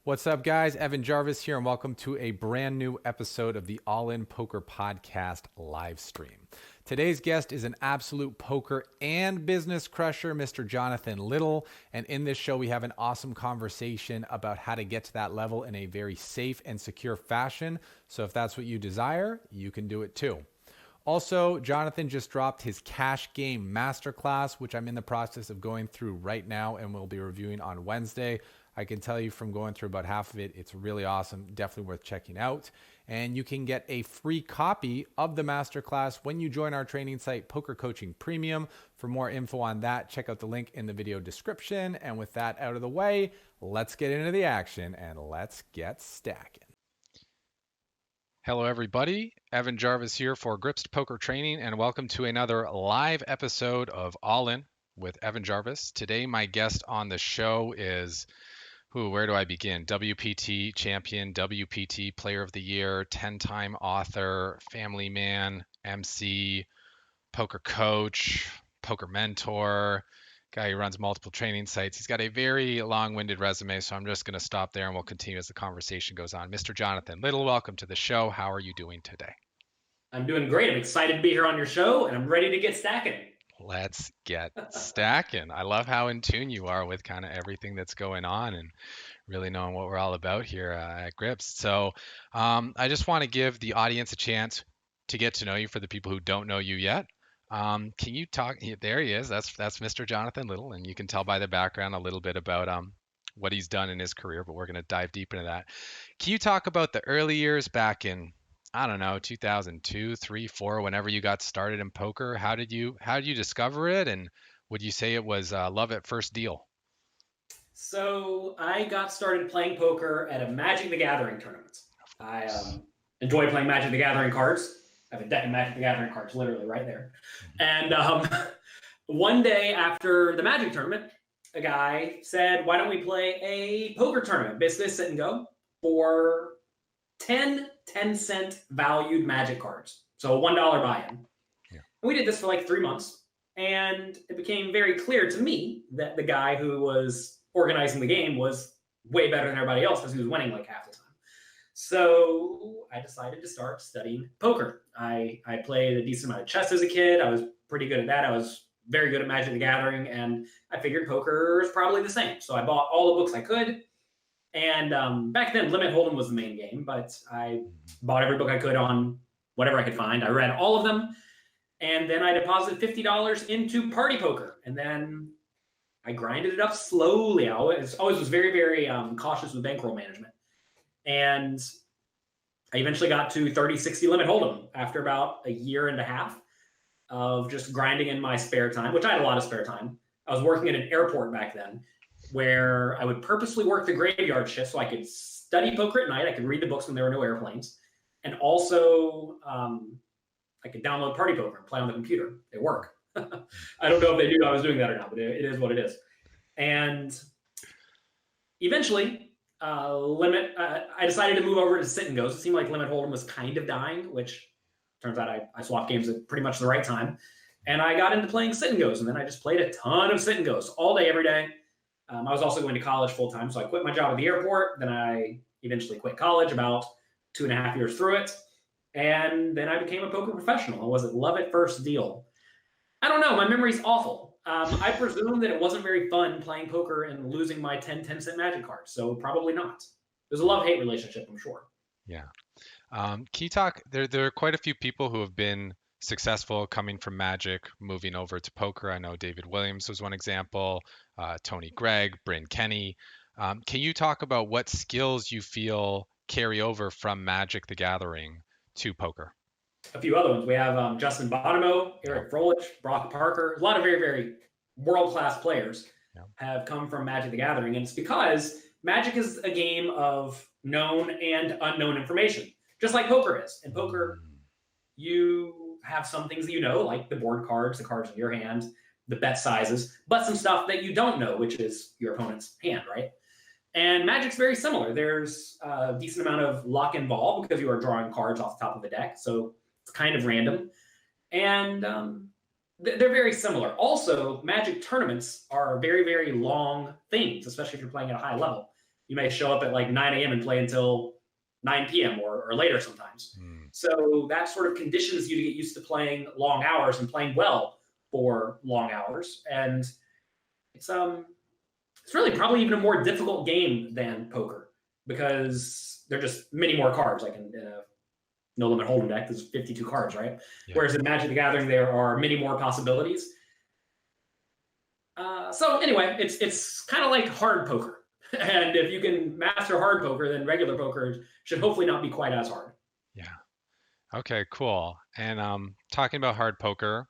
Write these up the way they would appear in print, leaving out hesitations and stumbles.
What's up, guys? Evan Jarvis here, and welcome to a brand new episode of the All In Poker Podcast live stream. Today's guest is an absolute poker and business crusher, Mr. Jonathan Little. And in this show, we have an awesome conversation about how to get to that level in a very safe and secure fashion. So if that's what you desire, you can do it too. Also, Jonathan just dropped his cash game masterclass, which I'm in the process of going through right now and we'll be reviewing on Wednesday. I can tell you from going through about half of it, it's really awesome, definitely worth checking out. And you can get a free copy of the masterclass when you join our training site, Poker Coaching Premium. For more info on that, check out the link in the video description. And with that out of the way, let's get into the action and let's get stacking. Hello, everybody. Evan Jarvis here for Grips to Poker Training, and welcome to another live episode of All In with Evan Jarvis. Today, my guest on the show is, where do I begin? WPT champion, WPT Player of the Year, 10-time author, family man, MC, poker coach, poker mentor, guy who runs multiple training sites. He's got a very long-winded resume, so I'm just going to stop there and we'll continue as the conversation goes on. Mr. Jonathan Little, welcome to the show. How are you doing today? I'm doing great. I'm excited to be here on your show, and I'm ready to get stacking. Let's get stacking. I love how in tune you are with kind of everything that's going on and really knowing what we're all about here at Grips. So I just want to give the audience a chance to get to know you for the people who don't know you yet. Can you talk? There he is. That's Mr. Jonathan Little, and you can tell by the background a little bit about what he's done in his career, but we're going to dive deep into that. Can you talk about the early years back in, I don't know, 2002, 3, 4, whenever you got started in poker? How did you discover it, and would you say it was love at first deal? So I got started playing poker at a Magic the Gathering tournament. I enjoy playing Magic the Gathering cards. I have a deck of Magic the Gathering cards literally right there. And one day after the Magic tournament, a guy said, why don't we play a poker tournament, basically sit and go, for 10 cent valued Magic cards. So a $1 buy-in. Yeah. And we did this for like 3 months. And it became very clear to me that the guy who was organizing the game was way better than everybody else because he was winning like half the time. So I decided to start studying poker. I played a decent amount of chess as a kid. I was pretty good at that. I was very good at Magic the Gathering, and I figured poker is probably the same. So I bought all the books I could. And back then, Limit Hold'em was the main game, but I bought every book I could on whatever I could find. I read all of them, and then I deposited $50 into party poker, and then I grinded it up slowly. I always was very, very cautious with bankroll management. And I eventually got to 30-60 Limit Hold'em after about a year and a half of just grinding in my spare time, which I had a lot of spare time. I was working at an airport back then where I would purposely work the graveyard shift so I could study poker at night. I could read the books when there were no airplanes. And also I could download party poker and play on the computer. They work. I don't know if they knew I was doing that or not, but it is what it is. And eventually, I decided to move over to sit and goes. It seemed like Limit Hold'em was kind of dying, which turns out I swapped games at pretty much the right time. And I got into playing sit and goes, and then I just played a ton of sit and goes all day, every day. I was also going to college full time, so I quit my job at the airport. Then I eventually quit college about 2.5 years through it. And then I became a poker professional. I was at love at first deal. I don't know. My memory's awful. I presume that it wasn't very fun playing poker and losing my 10 cent Magic cards. So probably not. There's a love-hate relationship, I'm sure. Yeah. Can you talk, there are quite a few people who have been successful coming from Magic, moving over to poker. I know David Williams was one example, Tony Gregg, Bryn Kenny. Can you talk about what skills you feel carry over from Magic the Gathering to poker? A few other ones. We have Justin Bonomo, Eric Froelich, Brock Parker. A lot of very, very world-class players have come from Magic the Gathering. And it's because Magic is a game of known and unknown information, just like poker is. In poker, you have some things that you know, like the board cards, the cards in your hand, the bet sizes, but some stuff that you don't know, which is your opponent's hand, right? And Magic's very similar. There's a decent amount of luck involved because you are drawing cards off the top of the deck. So it's kind of random. And they're very similar. Also, Magic tournaments are very, very long things, especially if you're playing at a high level. you may show up at like 9 a.m. and play until 9 p.m. or later sometimes. So that sort of conditions you to get used to playing long hours and playing well for long hours. And it's really probably even a more difficult game than poker because they're just many more cards. Like in a no limit hold'em deck, there's 52 cards, right? Yeah. Whereas in Magic the Gathering, there are many more possibilities. So anyway, it's kind of like hard poker. And if you can master hard poker, then regular poker should hopefully not be quite as hard. Yeah. Okay, cool. And talking about hard poker,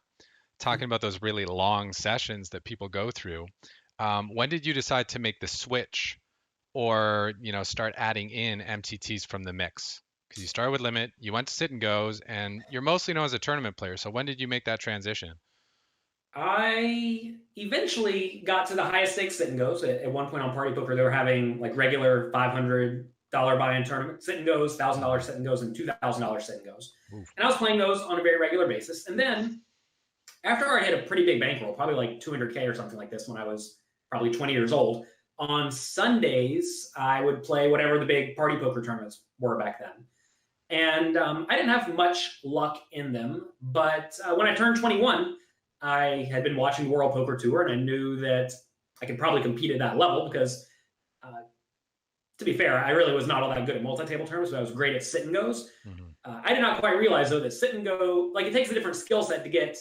talking about those really long sessions that people go through, when did you decide to make the switch or, start adding in MTTs from the mix? Because you started with limit, you went to sit and goes, and you're mostly known as a tournament player. So when did you make that transition? I eventually got to the highest stakes sit and goes. At one point on Party Poker, they were having like regular $500 buy-in tournament sit and goes, $1,000 sit and goes, and $2,000 sit and goes. Oof. And I was playing those on a very regular basis. And then after I hit a pretty big bankroll, probably like 200K or something like this when I was probably 20 years old, on Sundays, I would play whatever the big Party Poker tournaments were back then. And I didn't have much luck in them. But when I turned 21, I had been watching the World Poker Tour, and I knew that I could probably compete at that level because, to be fair, I really was not all that good at multi-table tournaments, but I was great at sit and goes. I did not quite realize, though, that sit and go, like, it takes a different skill set to get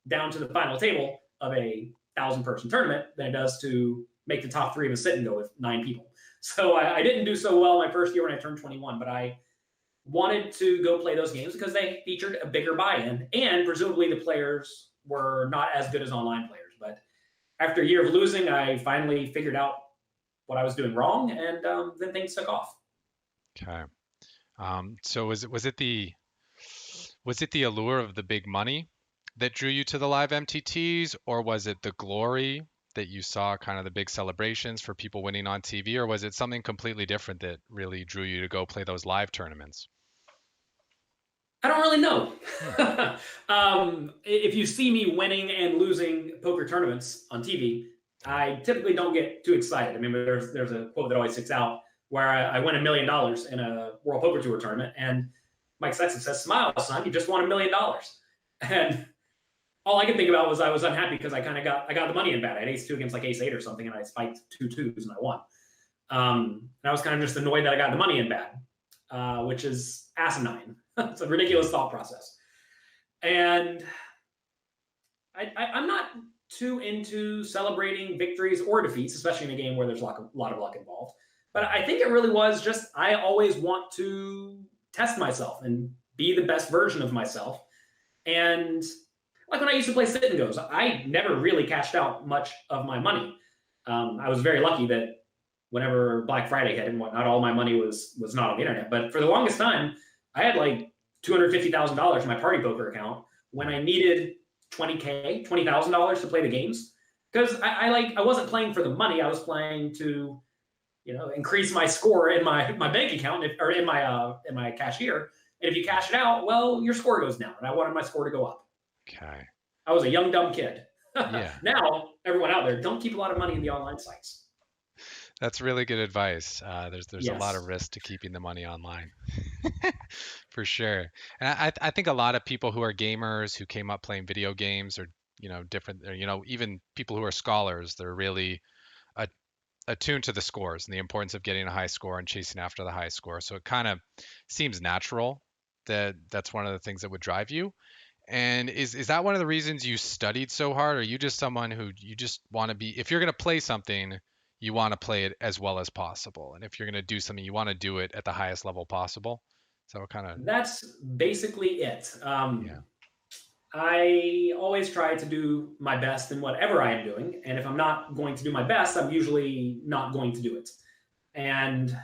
down to the final table of a 1,000-person tournament than it does to make the top 3 of a sit and go with 9 people. So I didn't do so well my first year when I turned 21, but I wanted to go play those games because they featured a bigger buy-in, and presumably the players were not as good as online players. But after a year of losing, I finally figured out what I was doing wrong, and then things took off. Okay. So was it the allure of the big money that drew you to the live MTTs, or was it the glory that you saw, kind of the big celebrations for people winning on TV, or was it something completely different that really drew you to go play those live tournaments? I don't really know. If you see me winning and losing poker tournaments on TV, I typically don't get too excited. I mean, there's a quote that always sticks out where I win $1 million in a World Poker Tour tournament, and Mike Sexton says, "Smile, son, you just won $1 million." And all I could think about was I was unhappy because I got the money in bad. I had ace-2 against like ace-8 or something, and I spiked 2 2s and I won. And I was kind of just annoyed that I got the money in bad, which is asinine. It's a ridiculous thought process. And I'm not too into celebrating victories or defeats, especially in a game where there's a lot of luck involved. But I think it really was just I always want to test myself and be the best version of myself. And like when I used to play sit and goes, I never really cashed out much of my money. I was very lucky that whenever Black Friday hit and whatnot, all my money was not on the internet. But for the longest time, I had like $250,000 in my Party Poker account when I needed $20,000 to play the games, because I wasn't playing for the money. I was playing to, increase my score in my bank account or in my cashier. And if you cash it out, well, your score goes down, and I wanted my score to go up. Okay. I was a young dumb kid. Yeah. Now, everyone out there, don't keep a lot of money in the online sites. That's really good advice. There's Yes. a lot of risk to keeping the money online. For sure. And I think a lot of people who are gamers who came up playing video games or, different, or, even people who are scholars, they're really attuned to the scores and the importance of getting a high score and chasing after the high score. So it kind of seems natural that that's one of the things that would drive you. And is that one of the reasons you studied so hard? Or are you just someone who you just want to be, if you're going to play something, you want to play it as well as possible. And if you're going to do something, you want to do it at the highest level possible. So kind of. That's basically it. Yeah. I always try to do my best in whatever I am doing. And if I'm not going to do my best, I'm usually not going to do it. And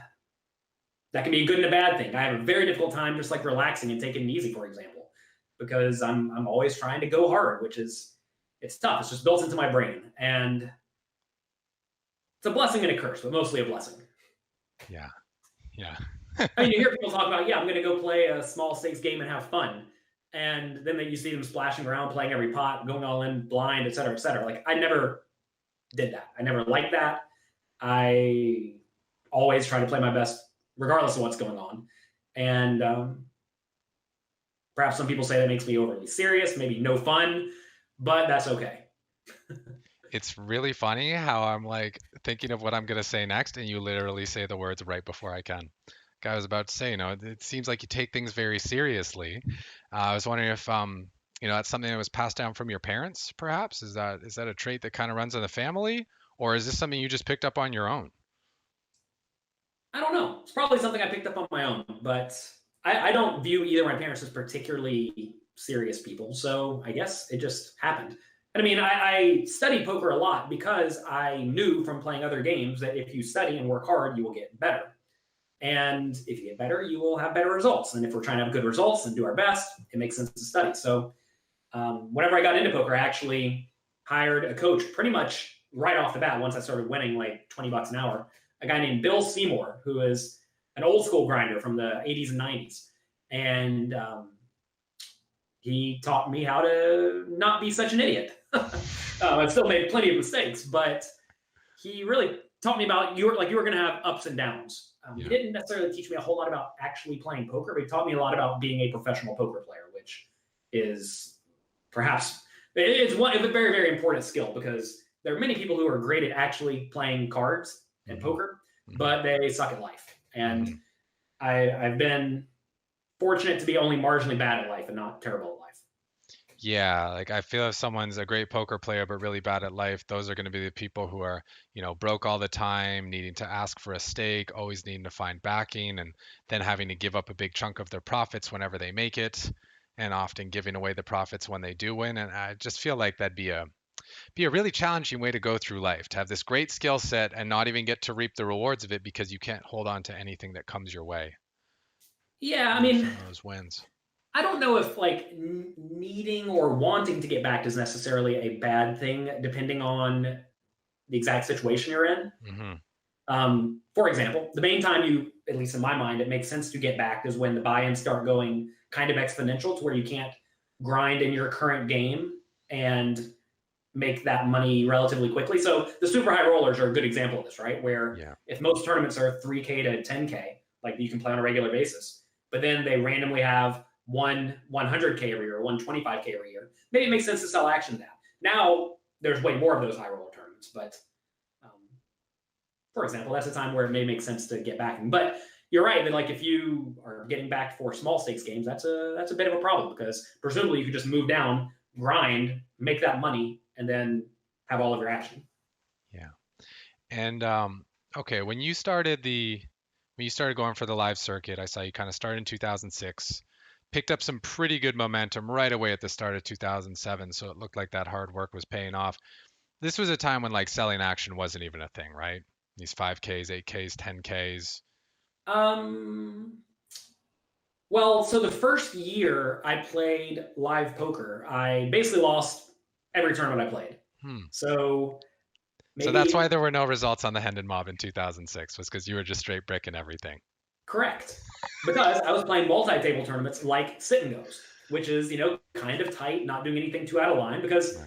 that can be a good and a bad thing. I have a very difficult time just like relaxing and taking it easy, for example, because I'm always trying to go hard, which is, it's tough. It's just built into my brain. And it's a blessing and a curse, but mostly a blessing. Yeah. Yeah. I mean, you hear people talk about, I'm going to go play a small stakes game and have fun. And then you see them splashing around, playing every pot, going all in, blind, et cetera, et cetera. Like, I never did that. I never liked that. I always try to play my best regardless of what's going on. And perhaps some people say that makes me overly serious, maybe no fun, but that's okay. It's really funny how I'm like thinking of what I'm gonna say next, and you literally say the words right before I can. Like I was about to say, it seems like you take things very seriously. I was wondering if that's something that was passed down from your parents, perhaps. Is that a trait that kind of runs in the family, or is this something you just picked up on your own? I don't know. It's probably something I picked up on my own, but I don't view either of my parents as particularly serious people. So I guess it just happened. And I mean, I studied poker a lot because I knew from playing other games that if you study and work hard, you will get better. And if you get better, you will have better results. And if we're trying to have good results and do our best, it makes sense to study. So whenever I got into poker, I actually hired a coach pretty much right off the bat once I started winning like $20 an hour. A guy named Bill Seymour, who is an old school grinder from the 80s and 90s. And he taught me how to not be such an idiot. I've still made plenty of mistakes, but he really taught me about you were going to have ups and downs. He didn't necessarily teach me a whole lot about actually playing poker, but he taught me a lot about being a professional poker player, which is perhaps it's a very, very important skill because there are many people who are great at actually playing cards and poker, but they suck at life. And I've been fortunate to be only marginally bad at life and not terrible at life. Yeah, like I feel if someone's a great poker player but really bad at life, those are going to be the people who are, broke all the time, needing to ask for a stake, always needing to find backing, and then having to give up a big chunk of their profits whenever they make it, and often giving away the profits when they do win. And I just feel like that'd be a really challenging way to go through life, to have this great skill set and not even get to reap the rewards of it because you can't hold on to anything that comes your way. Yeah, I mean, those wins. I don't know if like needing or wanting to get backed is necessarily a bad thing, depending on the exact situation you're in. For example, the main time you, at least in my mind, it makes sense to get backed is when the buy-ins start going kind of exponential to where you can't grind in your current game and make that money relatively quickly. So the super high rollers are a good example of this, right? Where if most tournaments are 3K to 10K, like you can play on a regular basis, but then they randomly have one 100K every year, 125K every year. Maybe it makes sense to sell action to that. Now there's way more of those high roller tournaments, but for example, that's a time where it may make sense to get backing. But you're right that like if you are getting backed for small stakes games, that's a bit of a problem because presumably you could just move down, grind, make that money, and then have all of your action. Yeah. And okay, when you started going for the live circuit, I saw you kind of started in 2006, picked up some pretty good momentum right away at the start of 2007, so it looked like that hard work was paying off. This was a time when like selling action wasn't even a thing, right? These 5Ks, 8Ks, 10Ks. Well, so the first year I played live poker, I basically lost every tournament I played. So that's why there were no results on the Hendon Mob in 2006, was because you were just straight bricking everything. Correct. Because I was playing multi-table tournaments like sit and goes, which is, kind of tight, not doing anything too out of line. Because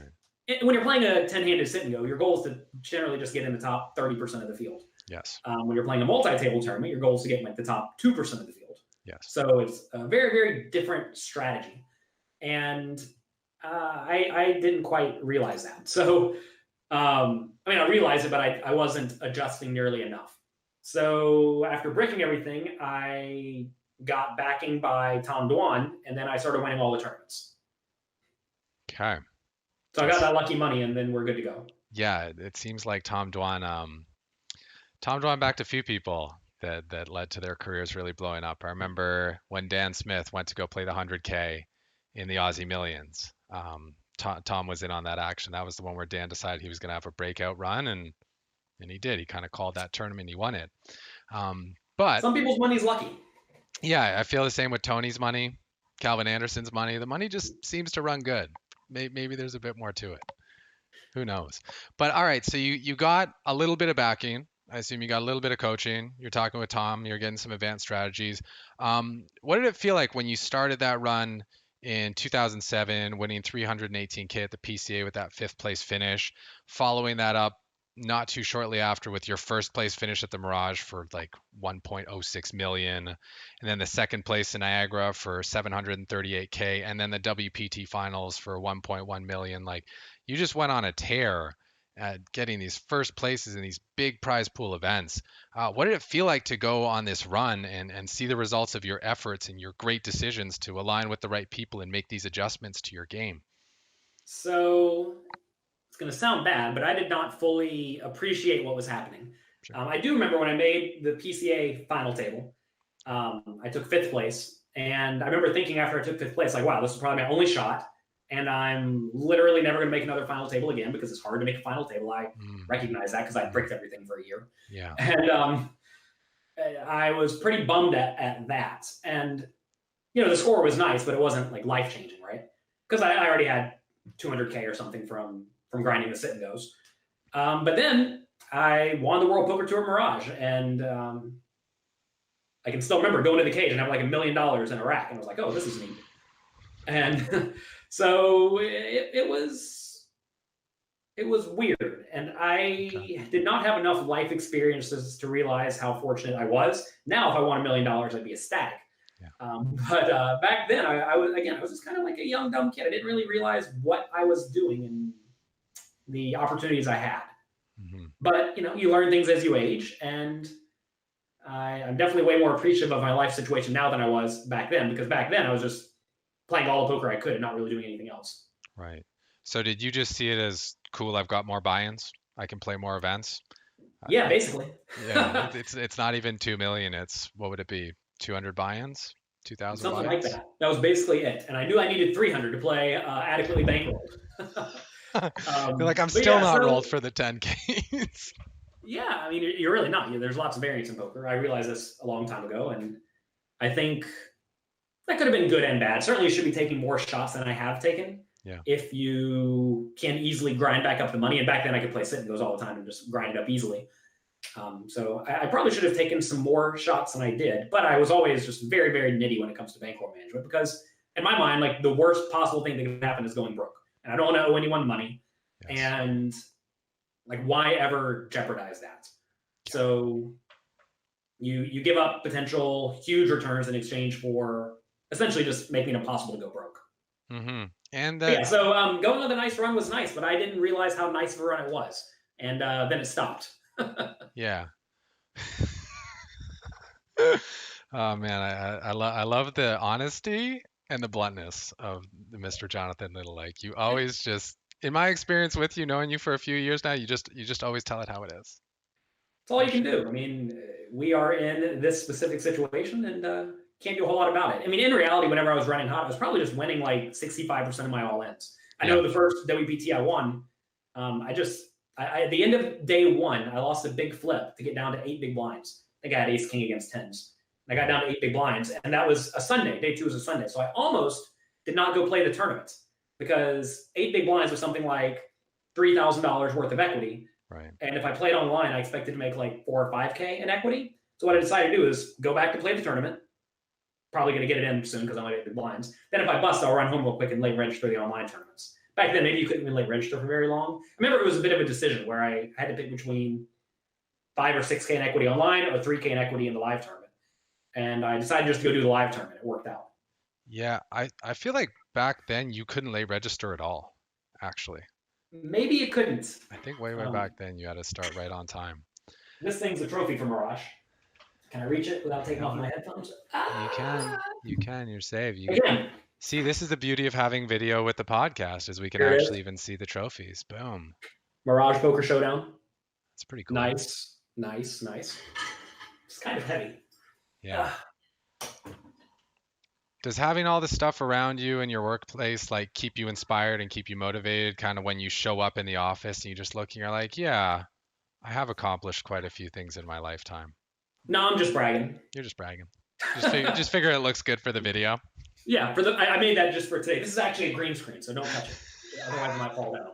when you're playing a 10-handed sit and go, your goal is to generally just get in the top 30% of the field. Yes. When you're playing a multi-table tournament, your goal is to get in like the top 2% of the field. Yes. So it's a very, very different strategy. And I didn't quite realize that. So, I realized it, but I wasn't adjusting nearly enough. So after bricking everything, I got backing by Tom Dwan, and then I started winning all the tournaments. Okay. So I got that lucky money, and then we're good to go. Yeah, it seems like Tom Dwan backed a few people that led to their careers really blowing up. I remember when Dan Smith went to go play the 100K in the Aussie Millions. Tom was in on that action. That was the one where Dan decided he was going to have a breakout run, and he did. He kind of called that tournament. He won it. But some people's money's lucky. Yeah, I feel the same with Tony's money, Calvin Anderson's money. The money just seems to run good. Maybe there's a bit more to it. Who knows? But all right, so you got a little bit of backing. I assume you got a little bit of coaching. You're talking with Tom. You're getting some advanced strategies. What did it feel like when you started that run in 2007, winning 318K at the PCA with that 5th place finish, following that up not too shortly after with your first place finish at the Mirage for like 1.06 million, and then the second place in Niagara for 738K, and then the WPT finals for 1.1 million. Like, you just went on a tear at getting these first places in these big prize pool events. What did it feel like to go on this run and see the results of your efforts and your great decisions to align with the right people and make these adjustments to your game? So it's going to sound bad, but I did not fully appreciate what was happening. Sure. I do remember when I made the PCA final table, I took 5th place. And I remember thinking after I took 5th place, like, wow, this is probably my only shot. And I'm literally never going to make another final table again because it's hard to make a final table. I recognize that because I bricked everything for a year. Yeah. And I was pretty bummed at that. And, you know, the score was nice, but it wasn't like life-changing, right? Because I already had 200K or something from grinding the sit and goes. But then I won the World Poker Tour Mirage, and I can still remember going to the cage and have like $1 million in a rack, and I was like, oh, this is neat. And so it was weird, and I did not have enough life experiences to realize how fortunate I was. Now, if I won $1 million, I'd be ecstatic. Yeah. But back then, I was just kind of like a young, dumb kid. I didn't really realize what I was doing and the opportunities I had. Mm-hmm. But, you know, you learn things as you age, and I'm definitely way more appreciative of my life situation now than I was back then, because back then I was just playing all the poker I could and not really doing anything else. Right. So did you just see it as cool? I've got more buy-ins. I can play more events. Yeah, basically. Yeah, it's not even 2 million. It's, what would it be? 200 buy-ins, 2,000 Something buy-ins? like that. That was basically it. And I knew I needed 300 to play adequately bankrolled. You're like, I'm still not rolled for the 10Ks. Yeah, I mean, you're really not. There's lots of variance in poker. I realized this a long time ago, and I think that could have been good and bad. Certainly, you should be taking more shots than I have taken. Yeah. If you can easily grind back up the money, and back then I could play sit and goes all the time and just grind it up easily. So I probably should have taken some more shots than I did, but I was always just very, very nitty when it comes to bankroll management, because in my mind, like, the worst possible thing that could happen is going broke, and I don't want to owe anyone money. Yes. And like, why ever jeopardize that? So you give up potential huge returns in exchange for essentially just making it impossible to go broke. Mm-hmm. And yeah, so going on the nice run was nice, but I didn't realize how nice of a run it was, and then it stopped. Yeah. Oh man, I love the honesty and the bluntness of Mr. Jonathan Little. Like, you always just, in my experience with you, knowing you for a few years now, you just always tell it how it is. That's all you can do. I mean, we are in this specific situation, and can't do a whole lot about it. I mean, in reality, whenever I was running hot, I was probably just winning like 65% of my all-ins. I know the first WPT I won, at the end of day one, I lost a big flip to get down to 8 big blinds. I think I had ace king against 10s. I got down to 8 big blinds, and that was a Sunday. Day 2 was a Sunday. So I almost did not go play the tournament, because 8 big blinds was something like $3,000 worth of equity. Right. And if I played online, I expected to make like 4 or 5K in equity. So what I decided to do is go back to play the tournament. Probably going to get it in soon because I'm going to get big blinds. Then if I bust, I'll run home real quick and late register the online tournaments. Back then, maybe you couldn't even late register for very long. I remember it was a bit of a decision where I had to pick between 5 or 6K in equity online or 3K in equity in the live tournament. And I decided just to go do the live tournament. It worked out. Yeah, I feel like back then you couldn't late register at all, actually. Maybe you couldn't. I think way back then you had to start right on time. This thing's a trophy for Mirage. Can I reach it without taking off my headphones? You can. You're safe. Again. See, this is the beauty of having video with the podcast, is we can actually even see the trophies. Boom. Mirage Poker Showdown. It's pretty cool. Nice. It's kind of heavy. Yeah. Does having all this stuff around you in your workplace like keep you inspired and keep you motivated, kind of when you show up in the office and you just look and you're like, yeah, I have accomplished quite a few things in my lifetime? No, I'm just bragging. You're just bragging. Just figure it looks good for the video. Yeah, I made that just for today. This is actually a green screen, so don't touch it. Otherwise, it might fall down.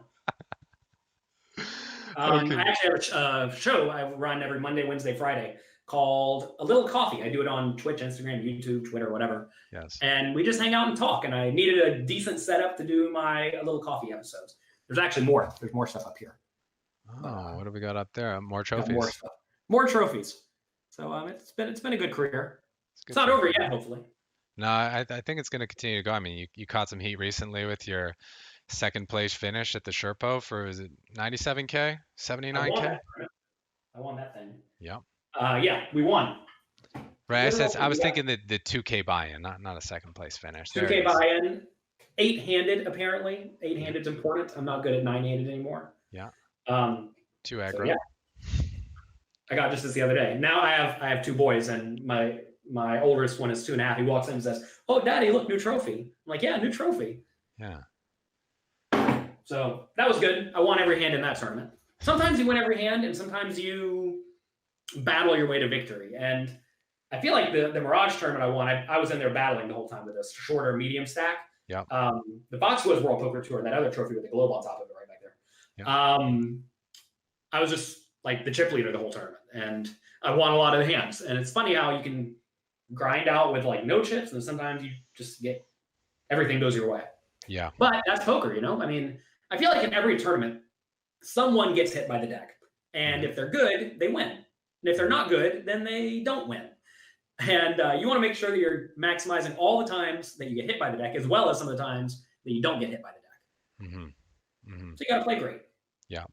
Okay. I actually have a show I run every Monday, Wednesday, Friday called A Little Coffee. I do it on Twitch, Instagram, YouTube, Twitter, whatever. Yes. And we just hang out and talk. And I needed a decent setup to do my A Little Coffee episodes. There's actually more. There's more stuff up here. Oh, what do we got up there? More got trophies. more stuff, more trophies. So it's been a good career. It's not over yet, hopefully. No, I think it's going to continue to go. I mean, you caught some heat recently with your second place finish at the Sherpo for, is it 97K, 79K? I won that thing. Yep. Yeah, we won. Right. I was thinking the 2K buy-in, not a second place finish. 2K buy-in, 8-handed apparently. 8-handed's important. I'm not good at 9-handed anymore. Yeah. 2 aggro. So yeah. I got just this the other day. Now I have 2 boys, and my oldest one is 2.5. He walks in and says, "Oh, Daddy, look, new trophy." I'm like, "Yeah, new trophy." Yeah. So that was good. I won every hand in that tournament. Sometimes you win every hand, and sometimes you battle your way to victory. And I feel like the Mirage tournament I won, I was in there battling the whole time with a shorter medium stack. Yeah. The Boxwoods World Poker Tour, that other trophy with the globe on top of it right back there. Yeah. I was just like the chip leader the whole tournament, and I won a lot of the hands. And it's funny how you can grind out with like no chips, and sometimes you just get everything goes your way. Yeah. But that's poker, you know? I mean, I feel like in every tournament, someone gets hit by the deck. And if they're good, they win. And if they're not good, then they don't win. And you want to make sure that you're maximizing all the times that you get hit by the deck, as well as some of the times that you don't get hit by the deck. So you got to play great. Yeah.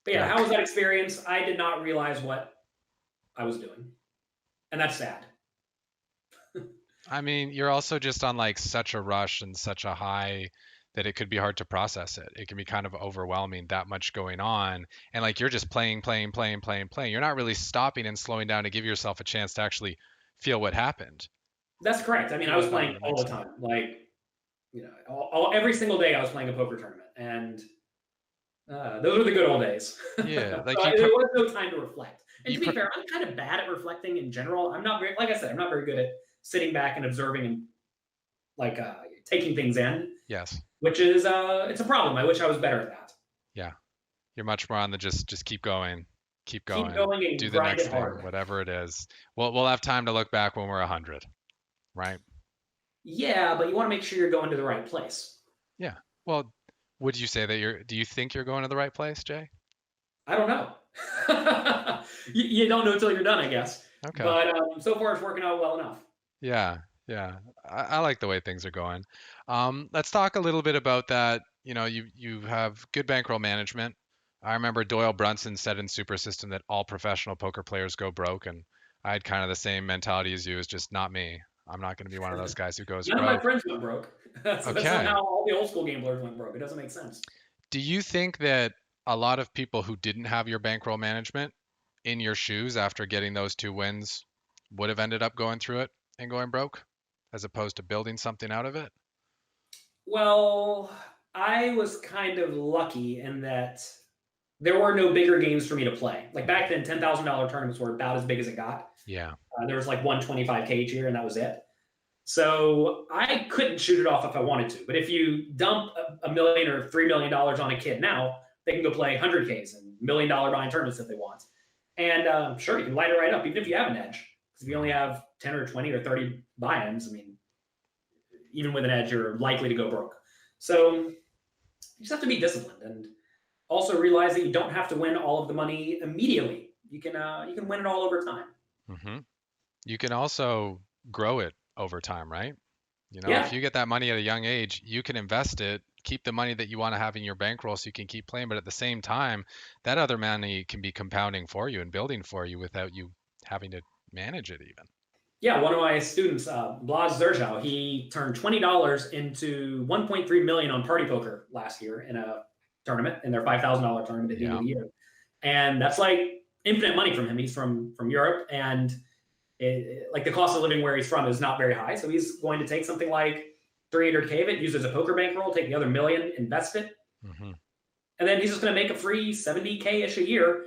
But yeah, how was that experience? I did not realize what I was doing. And that's sad. I mean, you're also just on like such a rush and such a high that it could be hard to process it. It can be kind of overwhelming, that much going on. And like you're just playing. You're not really stopping and slowing down to give yourself a chance to actually feel what happened. That's correct. I mean, I was playing all the time. Like, you know, every single day I was playing a poker tournament. And those were the good old days. Yeah. Like so there was no time to reflect. And to be fair, I'm kind of bad at reflecting in general. I'm not very, like I said, I'm not very good at sitting back and observing and like taking things in. Yes. Which is it's a problem. I wish I was better at that. Yeah. You're much more on the just keep going. Keep going and do the next thing, hard. whatever it is. We'll have time to look back when we're 100, right? Yeah, but you want to make sure you're going to the right place. Yeah. Well, would you say that do you think you're going to the right place, Jay? I don't know. you don't know until you're done, I guess. Okay. But so far it's working out well enough. Yeah. I like the way things are going. Let's talk a little bit about that. You know, you have good bankroll management. I remember Doyle Brunson said in Super System that all professional poker players go broke, and I had kind of the same mentality as you. It's just not me. I'm not going to be one of those guys who goes broke. None of my friends went broke. That's how all the old school gamblers went broke. It doesn't make sense. Do you think that a lot of people who didn't have your bankroll management in your shoes after getting those 2 wins would have ended up going through it and going broke, as opposed to building something out of it? Well, I was kind of lucky in that there were no bigger games for me to play. Like back then, $10,000 tournaments were about as big as it got. Yeah. There was like 125K each year, and that was it. So I couldn't shoot it off if I wanted to. But if you dump $1 million or $3 million on a kid now, they can go play 100Ks and $1 million buy-in tournaments if they want. And sure, you can light it right up, even if you have an edge. Because if you only have 10 or 20 or 30 buy-ins, I mean, even with an edge, you're likely to go broke. So you just have to be disciplined and also realize that you don't have to win all of the money immediately. You can win it all over time. You can also grow it over time, right? You know, if you get that money at a young age, you can invest it, keep the money that you want to have in your bankroll so you can keep playing. But at the same time, that other money can be compounding for you and building for you without you having to manage it even. Yeah, one of my students, Blas Zerjow, he turned $20 into $1.3 million on Party Poker last year in a tournament, in their $5,000 tournament at the end of the year. And that's like infinite money from him. He's from Europe, and like the cost of living where he's from is not very high. So he's going to take something like 300K of it, use it as a poker bankroll, take the other $1 million, invest it. And then he's just going to make a free 70K-ish a year.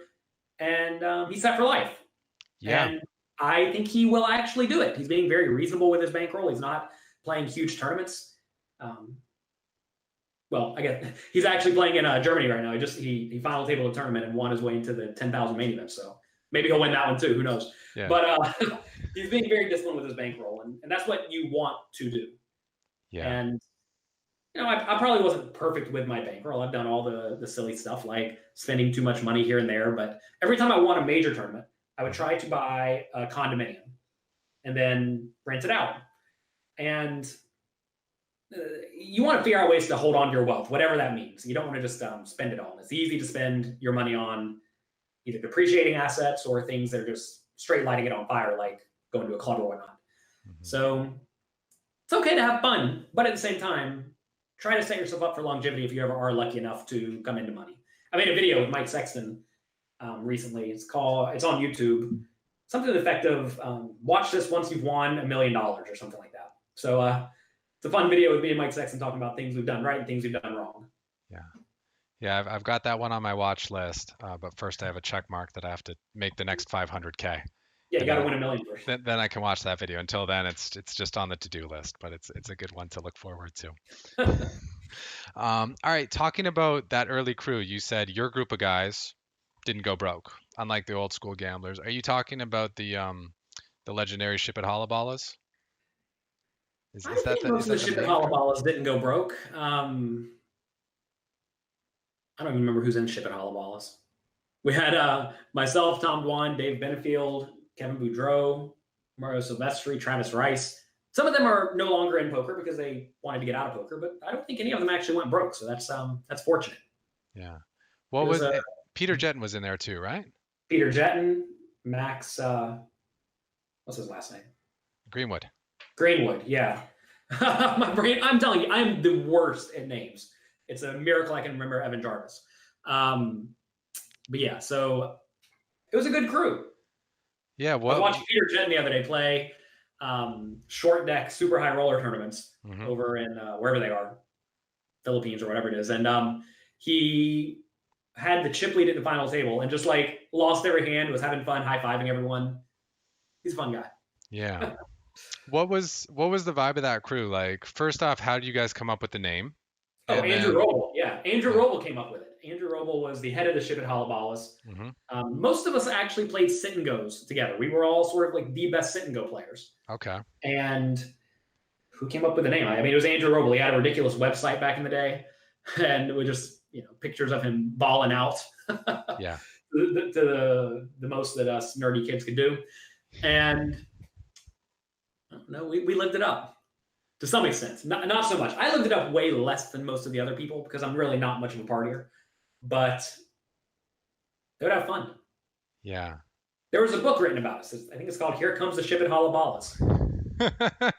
And he's set for life. Yeah. And I think he will actually do it. He's being very reasonable with his bankroll. He's not playing huge tournaments. Well, I guess he's actually playing in Germany right now. He final tabled a tournament and won his way into the 10,000 main event. So maybe he'll win that one too. Who knows? Yeah. But he's being very disciplined with his bankroll, and that's what you want to do. Yeah. And I probably wasn't perfect with my bankroll. I've done all the silly stuff like spending too much money here and there. But every time I won a major tournament, I would try to buy a condominium and then rent it out. And you want to figure out ways to hold on to your wealth, whatever that means. You don't want to just spend it all. It's easy to spend your money on either depreciating assets or things that are just straight lighting it on fire, like going to a club or whatnot. So it's okay to have fun, but at the same time, try to set yourself up for longevity if you ever are lucky enough to come into money. I made a video with Mike Sexton recently. It's on YouTube. Something to the effect of watch this once you've won $1 million or something like that. So it's a fun video with me and Mike Sexton talking about things we've done right and things we've done wrong. Yeah, I've got that one on my watch list. But first, I have a check mark that I have to make the next 500K. Yeah, you got to win $1 million first. Then I can watch that video. Until then, it's just on the to-do list, but it's a good one to look forward to. All right, talking about that early crew, you said your group of guys didn't go broke, unlike the old school gamblers. Are you talking about the legendary ship at holla ballas? I think most of the ship at holla ballas didn't go broke. I don't even remember who's in ship at holla ballas. We had myself, Tom Dwan, Dave Benefield, Kevin Boudreau, Mario Silvestri, Travis Rice. Some of them are no longer in poker because they wanted to get out of poker, but I don't think any of them actually went broke. So that's fortunate. Yeah. What was it? Peter Jetton was in there too, right? Peter Jetton, Max, what's his last name? Greenwood, yeah. My brain, I'm telling you, I'm the worst at names. It's a miracle I can remember Evan Jarvis. But yeah, so it was a good crew. Yeah, I was watching Peter Jetton the other day play short deck, super high roller tournaments over in wherever they are, Philippines or whatever it is. And he had the chip lead at the final table and just like lost every hand, was having fun, high-fiving everyone. He's a fun guy. Yeah. What was the vibe of that crew? Like, first off, how did you guys come up with the name? Oh, Andrew Roble. Yeah, Andrew Roble came up with it. Andrew Roble was the head of the ship at holla ballas. Most of us actually played sit and goes together. We were all sort of like the best sit and go players. Okay. And who came up with the name? I mean, it was Andrew Roble. He had a ridiculous website back in the day, and it was just pictures of him balling out. Yeah. to the most that us nerdy kids could do, and I don't know, we lived it up. To some extent, not so much. I lived it up way less than most of the other people because I'm really not much of a partier. But they would have fun. Yeah. There was a book written about us. I think it's called "Here Comes the Ship at Holla Ballas." I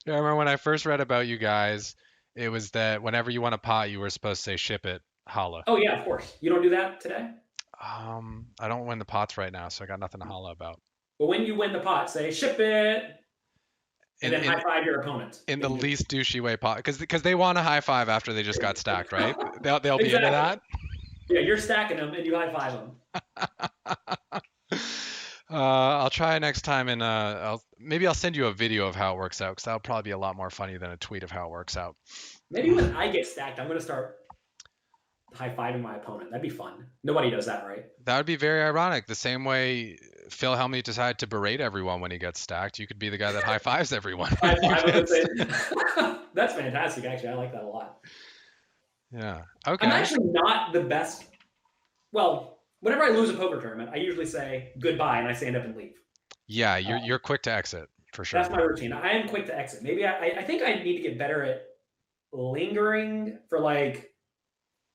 remember when I first read about you guys, it was that whenever you won a pot, you were supposed to say "ship it, holla." Oh yeah, of course. You don't do that today? I don't win the pots right now, so I got nothing to holla about. But when you win the pot, say "ship it." And then high five your opponent. In the least douchey way possible. Because they want a high five after they just got stacked, right? They'll be into that. Yeah, you're stacking them and you high five them. I'll try next time, and I'll send you a video of how it works out, because that'll probably be a lot more funny than a tweet of how it works out. Maybe when I get stacked, I'm going to start high-fiving my opponent. That'd be fun. Nobody does that, right? That would be very ironic. The same way Phil Hellmuth decided to berate everyone when he gets stacked, you could be the guy that high-fives everyone. That's fantastic, actually. I like that a lot. Yeah. Okay. I'm actually not the best. Well, whenever I lose a poker tournament, I usually say goodbye and I stand up and leave. Yeah, you're quick to exit, for sure. That's my routine. I am quick to exit. Maybe I think I need to get better at lingering for like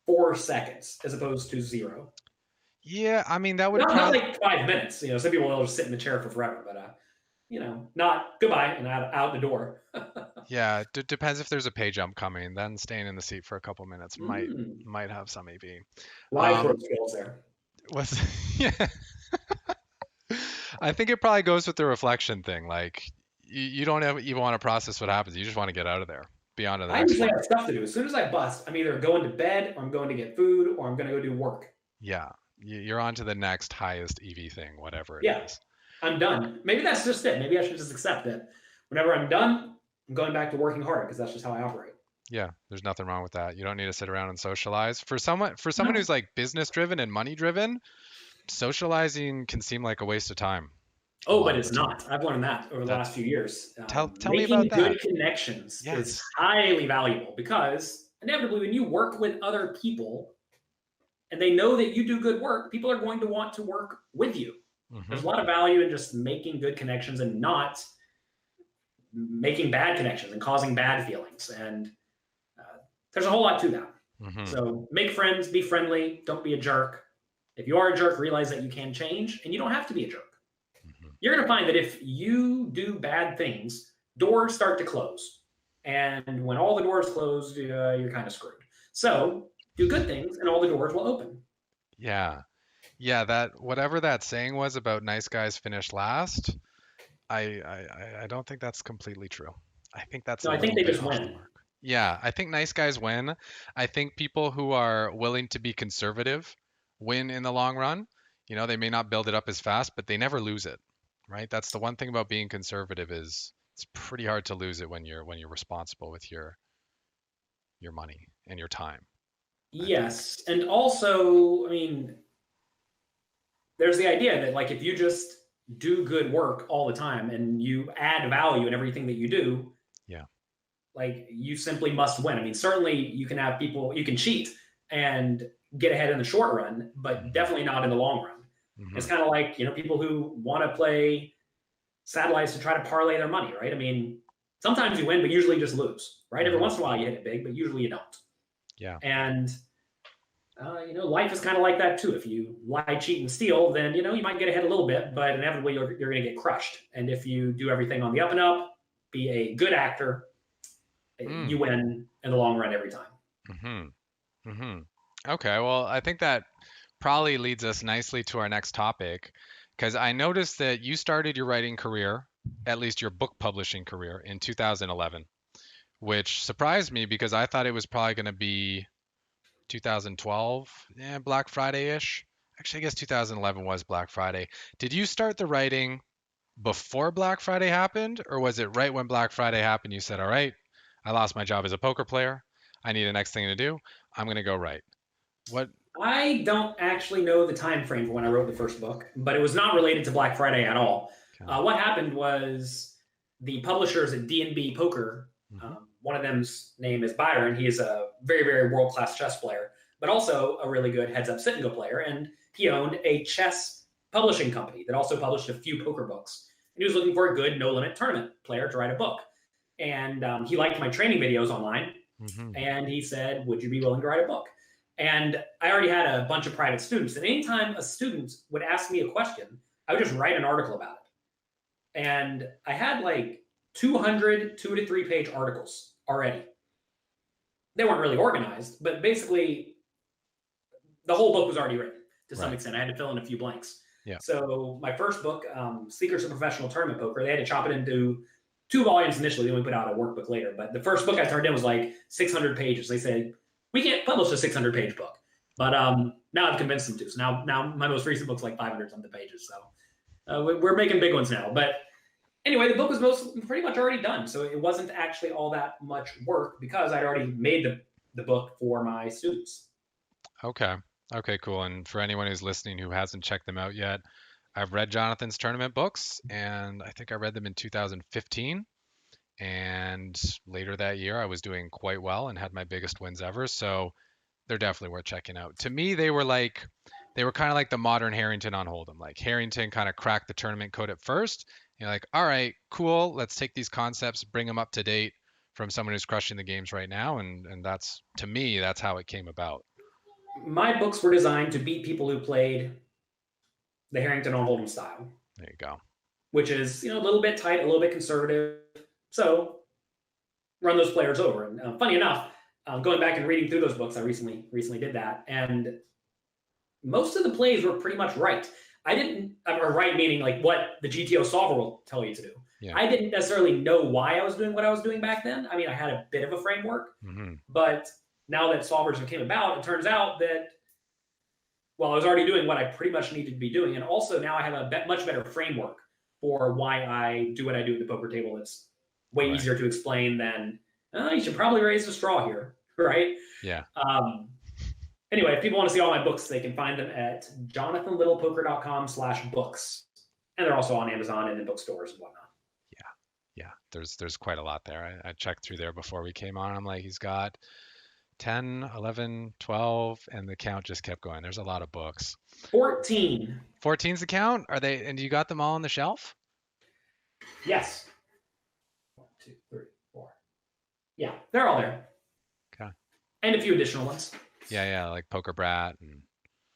4 seconds as opposed to 0. Yeah, I mean that would not like 5 minutes. Some people will just sit in the chair for forever, but not goodbye and out the door. Yeah, depends if there's a pay jump coming. Then staying in the seat for a couple minutes might have some EV. Live throw skills there. Yeah. I think it probably goes with the reflection thing. Like you don't even want to process what happens. You just want to get out of there. Beyond the next. I usually have stuff to do. As soon as I bust, I'm either going to bed or I'm going to get food or I'm going to go do work. Yeah, you're on to the next highest EV thing, whatever it is. I'm done. Maybe that's just it. Maybe I should just accept it. Whenever I'm done, I'm going back to working hard because that's just how I operate. Yeah, there's nothing wrong with that. You don't need to sit around and socialize. For someone who's like business driven and money driven, socializing can seem like a waste of time. Oh, but it's not. I've learned that over the last few years. Tell me Making about that. good connections is highly valuable because inevitably when you work with other people and they know that you do good work, people are going to want to work with you. There's a lot of value in just making good connections and not making bad connections and causing bad feelings. And there's a whole lot to that. So make friends, be friendly, don't be a jerk. If you are a jerk, realize that you can change and you don't have to be a jerk. You're going to find that if you do bad things, doors start to close. And when all the doors close, you're kind of screwed. So do good things and all the doors will open. Yeah. Yeah, that whatever that saying was about nice guys finish last, I don't think that's completely true. I think that's no, a I think little they bit just off the win. mark. Yeah, I think nice guys win. I think people who are willing to be conservative win in the long run. You know, they may not build it up as fast, but they never lose it, right? That's the one thing about being conservative is it's pretty hard to lose it when you're responsible with your money and your time. Yes, and also, I mean, there's the idea that like if you just do good work all the time and you add value in everything that you do, Yeah. like you simply must win. I mean, certainly you can have people, you can cheat and get ahead in the short run, but definitely not in the long run. It's kind of like, people who want to play satellites to try to parlay their money, right? I mean, sometimes you win, but usually you just lose, right? Every once in a while you hit it big, but usually you don't. Yeah. And, life is kind of like that too. If you lie, cheat, and steal, then, you might get ahead a little bit, but inevitably you're going to get crushed. And if you do everything on the up and up, be a good actor, you win in the long run every time. Okay, well, I think that probably leads us nicely to our next topic, because I noticed that you started your writing career, at least your book publishing career, in 2011, which surprised me because I thought it was probably going to be 2012, Black Friday-ish. Actually, I guess 2011 was Black Friday. Did you start the writing before Black Friday happened, or was it right when Black Friday happened you said, all right, I lost my job as a poker player. I need the next thing to do. I'm going to go write. What? I don't actually know the time frame for when I wrote the first book, but it was not related to Black Friday at all. Okay. What happened was the publishers at D&B Poker, one of them's name is Byron. He is a very, very world-class chess player, but also a really good heads-up sit-and-go player. And he owned a chess publishing company that also published a few poker books. And he was looking for a good no-limit tournament player to write a book. And he liked my training videos online. And he said, would you be willing to write a book? And I already had a bunch of private students. And anytime a student would ask me a question, I would just write an article about it. And I had like 200 2 to 3 page articles already. They weren't really organized, but basically the whole book was already written to some extent. I had to fill in a few blanks. Yeah. So my first book, Secrets of Professional Tournament Poker, they had to chop it into 2 volumes initially, then we put out a workbook later. But the first book I turned in was like 600 pages. They said, we can't publish a 600-page book. But now I've convinced them to. So now my most recent book's like 500-something pages. So we're making big ones now. But anyway, the book was pretty much already done. So it wasn't actually all that much work because I'd already made the book for my students. Okay, cool. And for anyone who's listening who hasn't checked them out yet, I've read Jonathan's tournament books, and I think I read them in 2015. And later that year, I was doing quite well and had my biggest wins ever. So they're definitely worth checking out. To me, they were kind of like the modern Harrington on Hold'em. Like Harrington kind of cracked the tournament code at first. You're like, all right, cool. Let's take these concepts, bring them up to date from someone who's crushing the games right now. And that's, to me, that's how it came about. My books were designed to beat people who played the Harrington on Hold'em style. There you go. Which is, a little bit tight, a little bit conservative. So run those players over. And funny enough, going back and reading through those books, I recently did that. And most of the plays were pretty much right. Or right meaning like what the GTO solver will tell you to do. Yeah. I didn't necessarily know why I was doing what I was doing back then. I mean, I had a bit of a framework, but now that solvers came about, it turns out that, I was already doing what I pretty much needed to be doing. And also now I have a much better framework for why I do what I do at the poker table. It's way easier to explain than, you should probably raise a straw here, right? Yeah. Anyway, if people want to see all my books, they can find them at jonathanlittlepoker.com/books. And they're also on Amazon and in bookstores and whatnot. Yeah, there's quite a lot there. I checked through there before we came on. I'm like, he's got 10, 11, 12, and the count just kept going. There's a lot of books. 14. 14's the count? Are they, and you got them all on the shelf? Yes. 1, 2, 3, 4. Yeah, they're all there. Okay. And a few additional ones. Yeah, like Poker Brat. And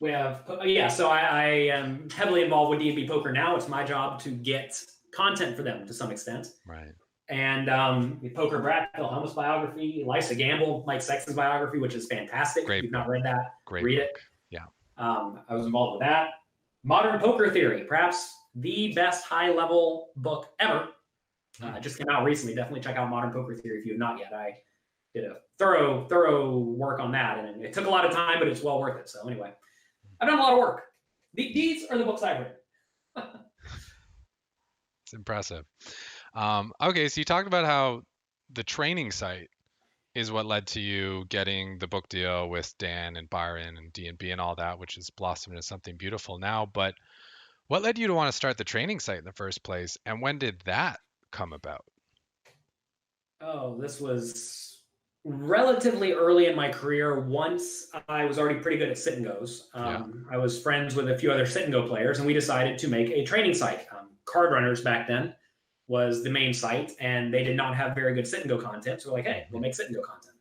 We have, so I am heavily involved with D&B Poker now. It's my job to get content for them to some extent. right. And with Poker Brat, Phil Helmut's biography, Lisa Gamble, Mike Sexton's biography, which is fantastic. Great If you've not book. read that, Great read book. it. Yeah. I was involved with that. Modern Poker Theory, perhaps the best high-level book ever. Just came out recently. Definitely check out Modern Poker Theory if you have not yet. I did a thorough work on that, and it took a lot of time, but it's well worth it. So anyway, I've done a lot of work. These are the books I've written. It's impressive. Okay, so you talked about how the training site is what led to you getting the book deal with Dan and Byron and D&B and all that, which is blossomed into something beautiful now. But what led you to want to start the training site in the first place, and when did that come about? Oh, this was relatively early in my career. Once I was already pretty good at sit and goes. I was friends with a few other sit and go players, and we decided to make a training site. Card Runners back then was the main site, and they did not have very good sit and go content. So we're like, hey, we'll make sit and go content.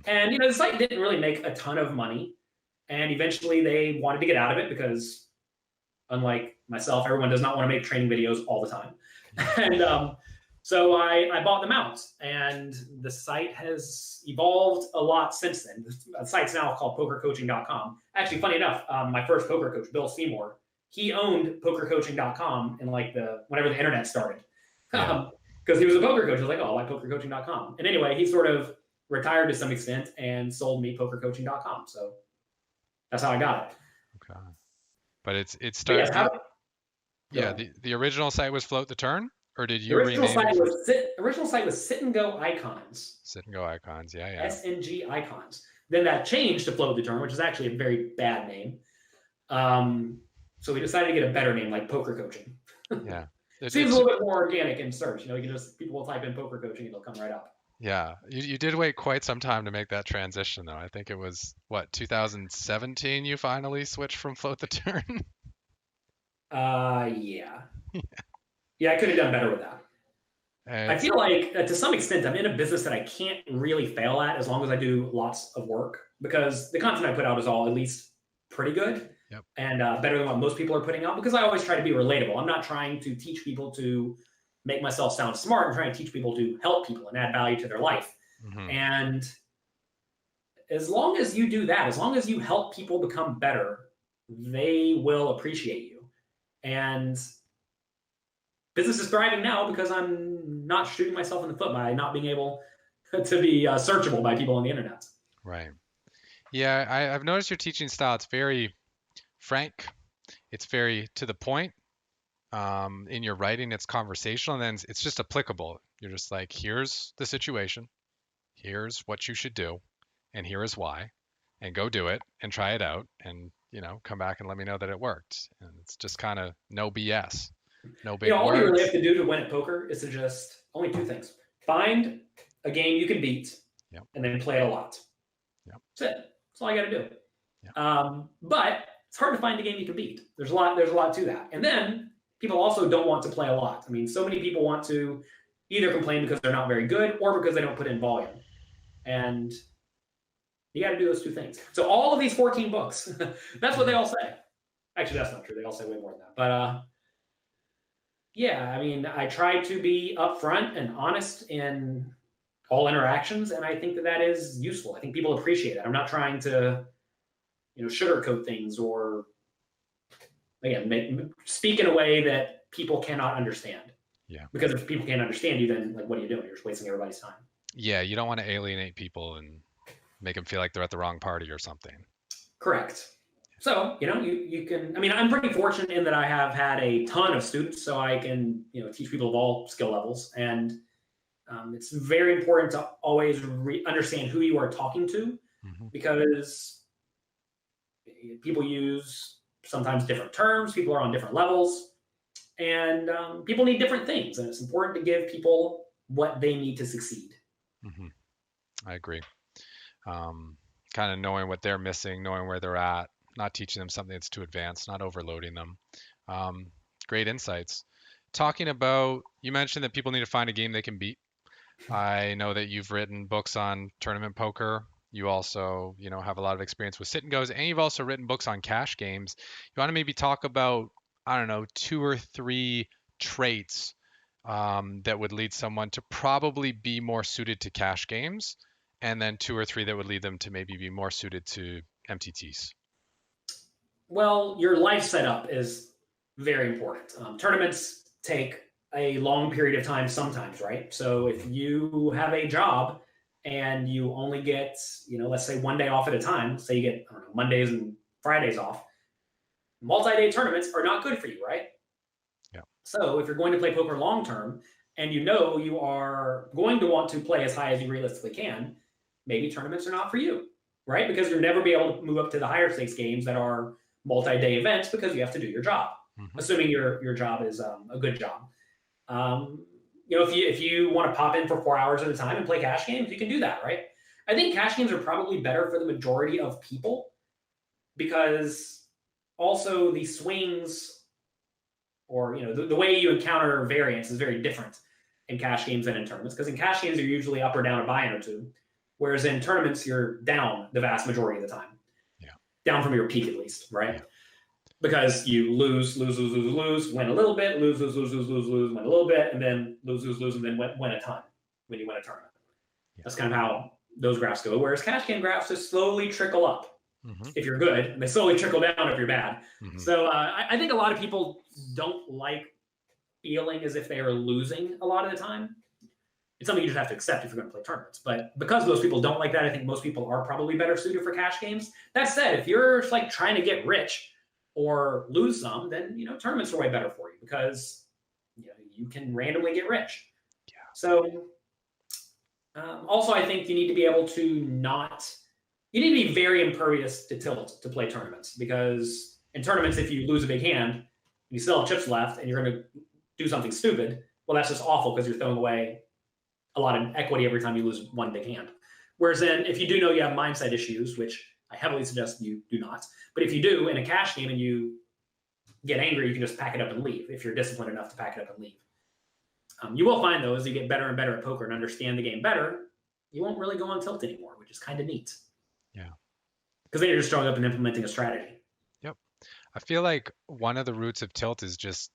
And the site didn't really make a ton of money, and eventually they wanted to get out of it because, unlike myself, everyone does not want to make training videos all the time. And so I bought them out, and the site has evolved a lot since then. The site's now called pokercoaching.com. Actually, funny enough, my first poker coach, Bill Seymour, he owned pokercoaching.com in whenever the internet started. Because he was a poker coach. I was like, oh, I like pokercoaching.com. And anyway, he sort of retired to some extent and sold me pokercoaching.com. So that's how I got it. Okay. But it started. The original site was Float the Turn, or did you rename it? The original site was Sit and Go Icons. Sit and Go Icons, yeah. SNGicons. Then that changed to Float the Turn, which is actually a very bad name. So we decided to get a better name, like Poker Coaching. Yeah. It seems a little bit more organic in search. You can people will type in poker coaching, it'll come right up. Yeah. You did wait quite some time to make that transition, though. I think it was, 2017 you finally switched from Float the Turn? Yeah. Yeah, I could have done better with that. I feel like, to some extent, I'm in a business that I can't really fail at as long as I do lots of work, because the content I put out is all at least pretty good. Yep. And better than what most people are putting out, because I always try to be relatable. I'm not trying to teach people to make myself sound smart. I'm trying to teach people to help people and add value to their life. And as long as you do that, as long as you help people become better, they will appreciate you. And business is thriving now because I'm not shooting myself in the foot by not being able to be searchable by people on the internet. Right. Yeah, I've noticed your teaching style. It's very frank. It's very to the point. In your writing, it's conversational, and then it's just applicable. You're just like, here's the situation, here's what you should do, and here is why, and go do it and try it out, and come back and let me know that it worked. And it's just kind of no BS, no big words. All you really have to do to win at poker is to just only two things: find a game you can beat, and then play it a lot. That's it. That's all I got to do. But it's hard to find a game you can beat. There's a lot to that. And then people also don't want to play a lot. I mean, so many people want to either complain because they're not very good or because they don't put in volume. And you got to do those two things. So all of these 14 books, that's what they all say. Actually, that's not true. They all say way more than that. But I mean, I try to be upfront and honest in all interactions, and I think that is useful. I think people appreciate it. I'm not trying to sugarcoat things or, again, speak in a way that people cannot understand. Yeah. Because if people can't understand you, then what are you doing? You're just wasting everybody's time. Yeah, you don't want to alienate people and make them feel like they're at the wrong party or something. Correct. So, you can, I mean, I'm pretty fortunate in that I have had a ton of students, so I can, teach people of all skill levels. And it's very important to always understand who you are talking to, because people use sometimes different terms. People are on different levels. and people need different things, and it's important to give people what they need to succeed. Mm-hmm. I agree. Kind of knowing what they're missing, knowing where they're at, not teaching them something that's too advanced, not overloading them. Great insights. Talking about, you mentioned that people need to find a game they can beat. I know that you've written books on tournament poker. You also, have a lot of experience with sit and goes, and you've also written books on cash games. You want to maybe talk about, I don't know, 2 or 3 traits that would lead someone to probably be more suited to cash games, and then 2 or 3 that would lead them to maybe be more suited to MTTs. Well, your life setup is very important. Tournaments take a long period of time sometimes, right? So if you have a job and you only get, let's say 1 day off at a time, say you get, Mondays and Fridays off, multi-day tournaments are not good for you, right? Yeah. So if you're going to play poker long-term and you are going to want to play as high as you realistically can, maybe tournaments are not for you, right? Because you'll never be able to move up to the higher stakes games that are multi-day events because you have to do your job, assuming your job is a good job. If you want to pop in for 4 hours at a time and play cash games, you can do that, right? I think cash games are probably better for the majority of people because also the swings or, the way you encounter variance is very different in cash games than in tournaments, because in cash games, you're usually up or down a buy-in or two, whereas in tournaments, you're down the vast majority of the time. Yeah. Down from your peak, at least, right? Yeah. Because you lose, win a little bit, lose, win a little bit, and then lose, and then win a ton when you win a tournament. Yeah. That's kind of how those graphs go. Whereas cash game graphs just slowly trickle up if you're good, and they slowly trickle down if you're bad. So I think a lot of people don't like feeling as if they are losing a lot of the time. It's something you just have to accept if you're going to play tournaments. But because those people don't like that, I think most people are probably better suited for cash games. That said, if you're like trying to get rich or lose some, then tournaments are way better for you because you can randomly get rich. Yeah. So also, I think you need to be able to you need to be very impervious to tilt to play tournaments, because in tournaments, if you lose a big hand, you still have chips left, and you're going to do something stupid. Well, that's just awful because you're throwing away a lot of equity every time you lose one big hand. Whereas then, if you do know you have mindset issues, which I heavily suggest you do not, but if you do in a cash game and you get angry, you can just pack it up and leave if you're disciplined enough to pack it up and leave. You will find, though, as you get better and better at poker and understand the game better, you won't really go on tilt anymore, which is kind of neat. Yeah. Because then you're just showing up and implementing a strategy. Yep. I feel like one of the roots of tilt is just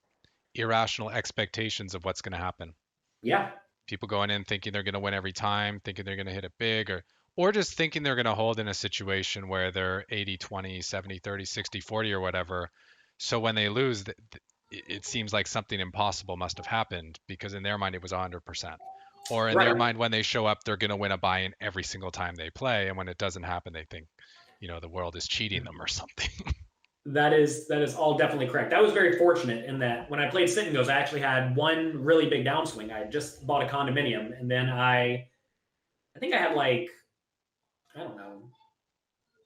irrational expectations of what's going to happen. Yeah. People going in thinking they're going to win every time, thinking they're going to hit it big, or just thinking they're going to hold in a situation where they're 80-20, 70-30, 60-40 or whatever. So when they lose, it seems like something impossible must have happened because in their mind it was 100%. Or in their mind, when they show up, they're going to win a buy-in every single time they play. And when it doesn't happen, they think, the world is cheating them or something. That is all definitely correct. I was very fortunate in that when I played sit and goes, I actually had one really big downswing. I just bought a condominium, and then I think I had like, I don't know,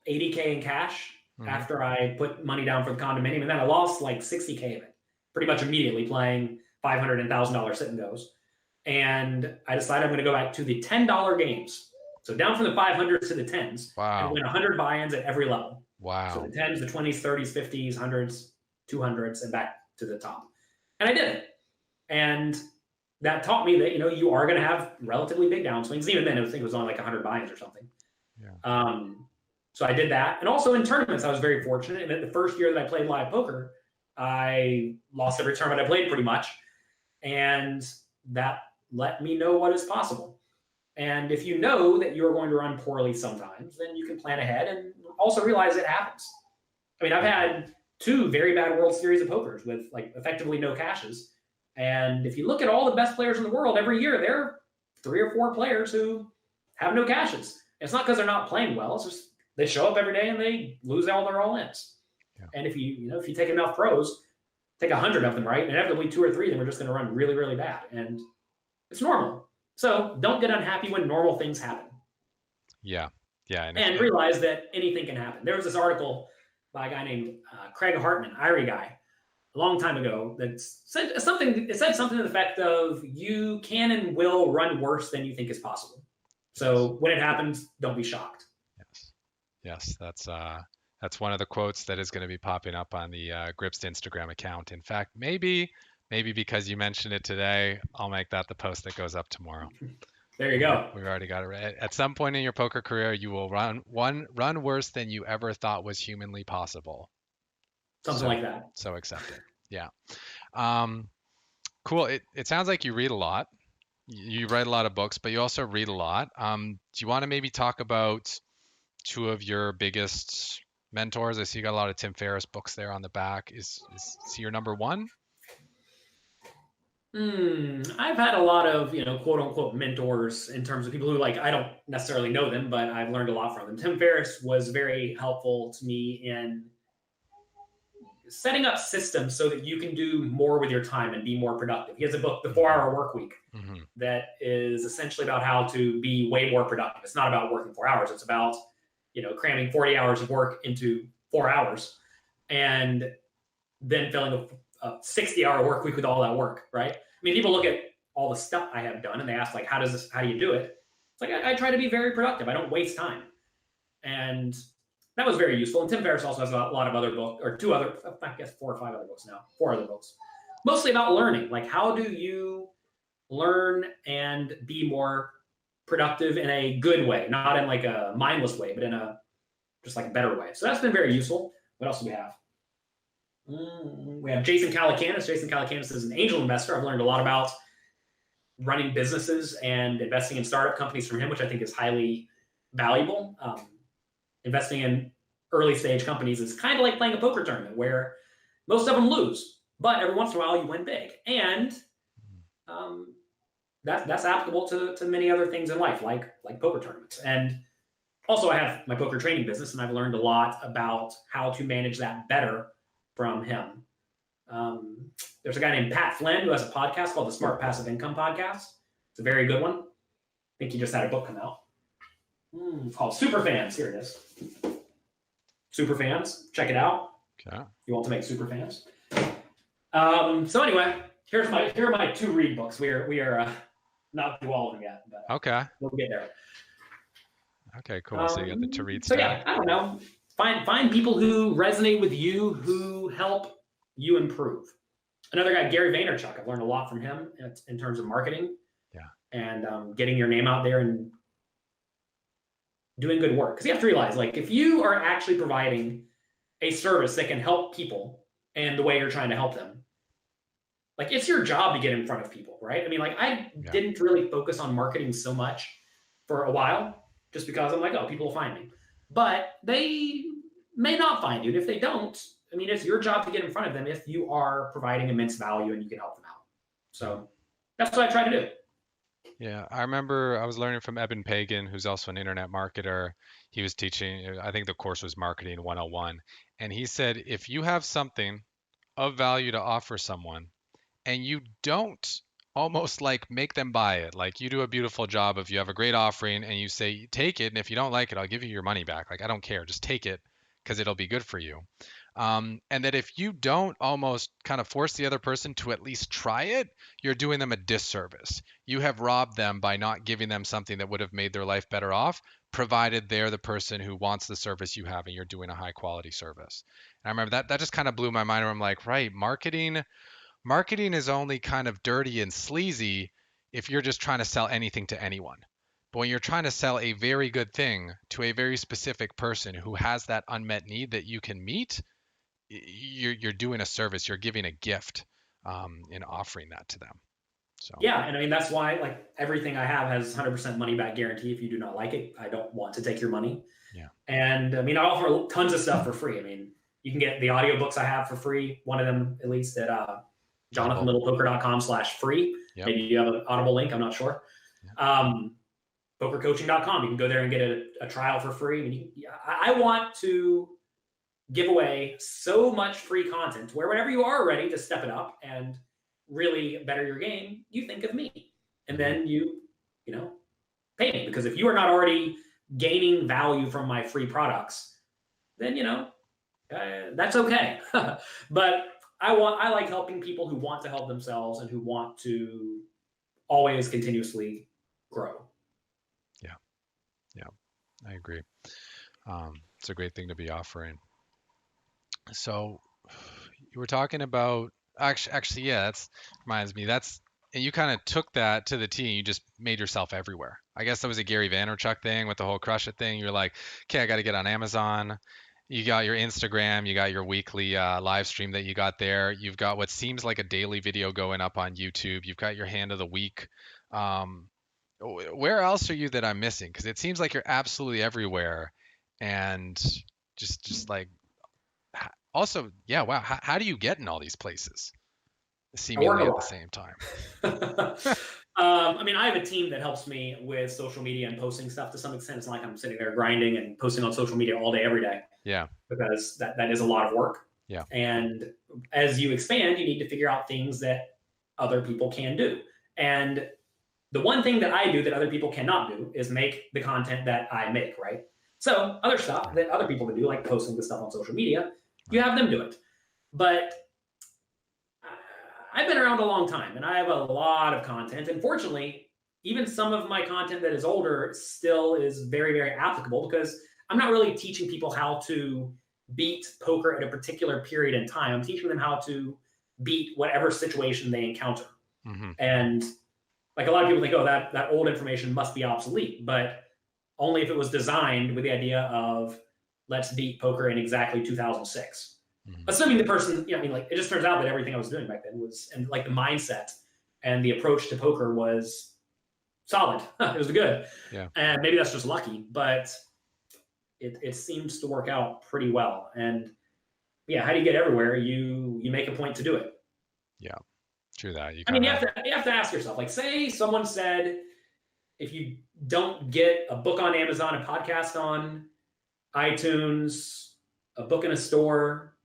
80K in cash after I put money down for the condominium, and then I lost like 60K of it pretty much immediately playing $500 and $1,000 sit and goes. And I decided I'm going to go back to the $10 games. So down from the 500s to the 10s. Wow. And win 100 buy-ins at every level. Wow. So the 10s, the 20s, 30s, 50s, 100s, 200s, and back to the top. And I did it. And that taught me that, you are going to have relatively big downswings. Even then, I think it was on like 100 buy-ins or something. Yeah. So I did that. And also in tournaments, I was very fortunate. And the first year that I played live poker, I lost every tournament I played pretty much. And that let me know what is possible. And if you know that you're going to run poorly sometimes, then you can plan ahead and also realize it happens. I mean, I've had 2 very bad World Series of pokers with like effectively no cashes. And if you look at all the best players in the world every year, there are 3 or 4 players who have no cashes. It's not because they're not playing well. It's just they show up every day and they lose all their all-ins. Yeah. And if you take enough pros, take 100 of them, right? And inevitably 2 or 3 of them are just going to run really, really bad. And it's normal. So don't get unhappy when normal things happen. Yeah. Yeah. And realize that anything can happen. There was this article by a guy named Craig Hartman, Irie guy. a long time ago that said something. It said something to the effect of, "You can and will run worse than you think is possible. So when it happens, don't be shocked." Yes, that's one of the quotes that is going to be popping up on the Gripst Instagram account. In fact, maybe because you mentioned it today, I'll make that the post that goes up tomorrow. There you go. We've already got it right. At some point in your poker career, you will run worse than you ever thought was humanly possible. Something like that. So accepted. Yeah. Cool. It sounds like you read a lot. You write a lot of books, but you also read a lot. Do you want to maybe talk about two of your biggest mentors? I see you got a lot of Tim Ferriss books there on the back. Is he your number one? I've had a lot of, quote unquote mentors in terms of people who, like, I don't necessarily know them, but I've learned a lot from them. Tim Ferriss was very helpful to me in setting up systems so that you can do more with your time and be more productive. He has a book, The 4-Hour Work Week, that is essentially about how to be way more productive. It's not about working 4 hours. It's about, cramming 40 hours of work into 4 hours and then filling a 60-hour work week with all that work, right? I mean, people look at all the stuff I have done and they ask, like, how do you do it? It's like, I try to be very productive. I don't waste time. And that was very useful. And Tim Ferriss also has a lot of other books, or 4 or 5 other books now, 4 other books, mostly about learning. Like, how do you learn and be more productive in a good way, not in like a mindless way, but in a just like a better way. So that's been very useful. What else do we have? We have Jason Calacanis. Jason Calacanis is an angel investor. I've learned a lot about running businesses and investing in startup companies from him, which I think is highly valuable. Investing in early stage companies is kind of like playing a poker tournament where most of them lose, but every once in a while you win big. And that's applicable to many other things in life, like poker tournaments. And also I have my poker training business, and I've learned a lot about how to manage that better from him. There's a guy named Pat Flynn who has a podcast called the Smart Passive Income Podcast. It's a very good one. I think he just had a book come out. It's called Superfans. Here it is. Superfans. Check it out. Okay. You want to make superfans. So anyway, here are my 2 read books. We are not through all of them yet, but okay, we'll get there. Okay, cool. So you got the to read So stuff. yeah, I don't know. Find people who resonate with you, who help you improve. Another guy, Gary Vaynerchuk. I've learned a lot from him in terms of marketing. Yeah. And getting your name out there and doing good work. Because you have to realize, like, if you are actually providing a service that can help people and the way you're trying to help them, like, it's your job to get in front of people, right? I mean, like, I didn't really focus on marketing so much for a while just because I'm like, oh, people will find me. But they may not find you. And if they don't, I mean, it's your job to get in front of them if you are providing immense value and you can help them out. So that's what I try to do. Yeah, I remember I was learning from Eben Pagan, who's also an internet marketer. He was teaching, I think the course was Marketing 101. And he said, if you have something of value to offer someone and you don't almost like make them buy it, like you do a beautiful job if you have a great offering and you say, take it. And if you don't like it, I'll give you your money back. Like, I don't care. Just take it because it'll be good for you. And that if you don't almost kind of force the other person to at least try it, you're doing them a disservice. You have robbed them by not giving them something that would have made their life better off, provided they're the person who wants the service you have and you're doing a high quality service. And I remember that just kind of blew my mind where I'm like, right, marketing is only kind of dirty and sleazy if you're just trying to sell anything to anyone. But when you're trying to sell a very good thing to a very specific person who has that unmet need that you can meet, you're doing a service, you're giving a gift in offering that to them. So yeah, and I mean, that's why, like, everything I have has 100% money back guarantee. If you do not like it, I don't want to take your money. Yeah. And I mean, I offer tons of stuff for free. I mean, you can get the audiobooks I have for free, one of them at least at jonathanlittlepoker.com/free. Yep. Maybe you have an Audible link, I'm not sure. Yep. Pokercoaching.com, you can go there and get a trial for free. I mean, I want to give away so much free content where whenever you are ready to step it up and really better your game, you think of me. And then you pay me. Because if you are not already gaining value from my free products, then, that's okay. But I like helping people who want to help themselves and who want to always continuously grow. Yeah, I agree. It's a great thing to be offering. So you were talking about actually, yeah, that's reminds me. That's and you kind of took that to the T and you just made yourself everywhere. I guess that was a Gary Vaynerchuk thing with the whole crush it thing. You're like, okay, I got to get on Amazon. You got your Instagram, you got your weekly live stream that you got there. You've got what seems like a daily video going up on YouTube. You've got your hand of the week. Um, where else are you that I'm missing? Because it seems like you're absolutely everywhere, and just like also, yeah, wow. How do you get in all these places I work seemingly a at the lot. same time? I mean, I have a team that helps me with social media and posting stuff to some extent. It's not like I'm sitting there grinding and posting on social media all day, every day, Yeah, because that is a lot of work. yeah, And as you expand, you need to figure out things that other people can do. And the one thing that I do that other people cannot do is make the content that I make, right? So other stuff that other people can do, like posting the stuff on social media, you have them do it. But I've been around a long time and I have a lot of content. And fortunately, even some of my content that is older still is very, very applicable, because I'm not really teaching people how to beat poker at a particular period in time. I'm teaching them how to beat whatever situation they encounter. hmm And like, a lot of people think, oh, that old information must be obsolete, but only if it was designed with the idea of let's beat poker in exactly 2006. hmm Assuming the person, I mean, like, it just turns out that everything I was doing back then was, and like the mindset and the approach to poker was solid. It was good. yeah, And maybe that's just lucky, but it seems to work out pretty well. And yeah, how do you get everywhere? You make a point to do it. yeah. True that. You I mean, kind of you have to ask yourself, like, say someone said, if you don't get a book on Amazon, a podcast on iTunes, a book in a store,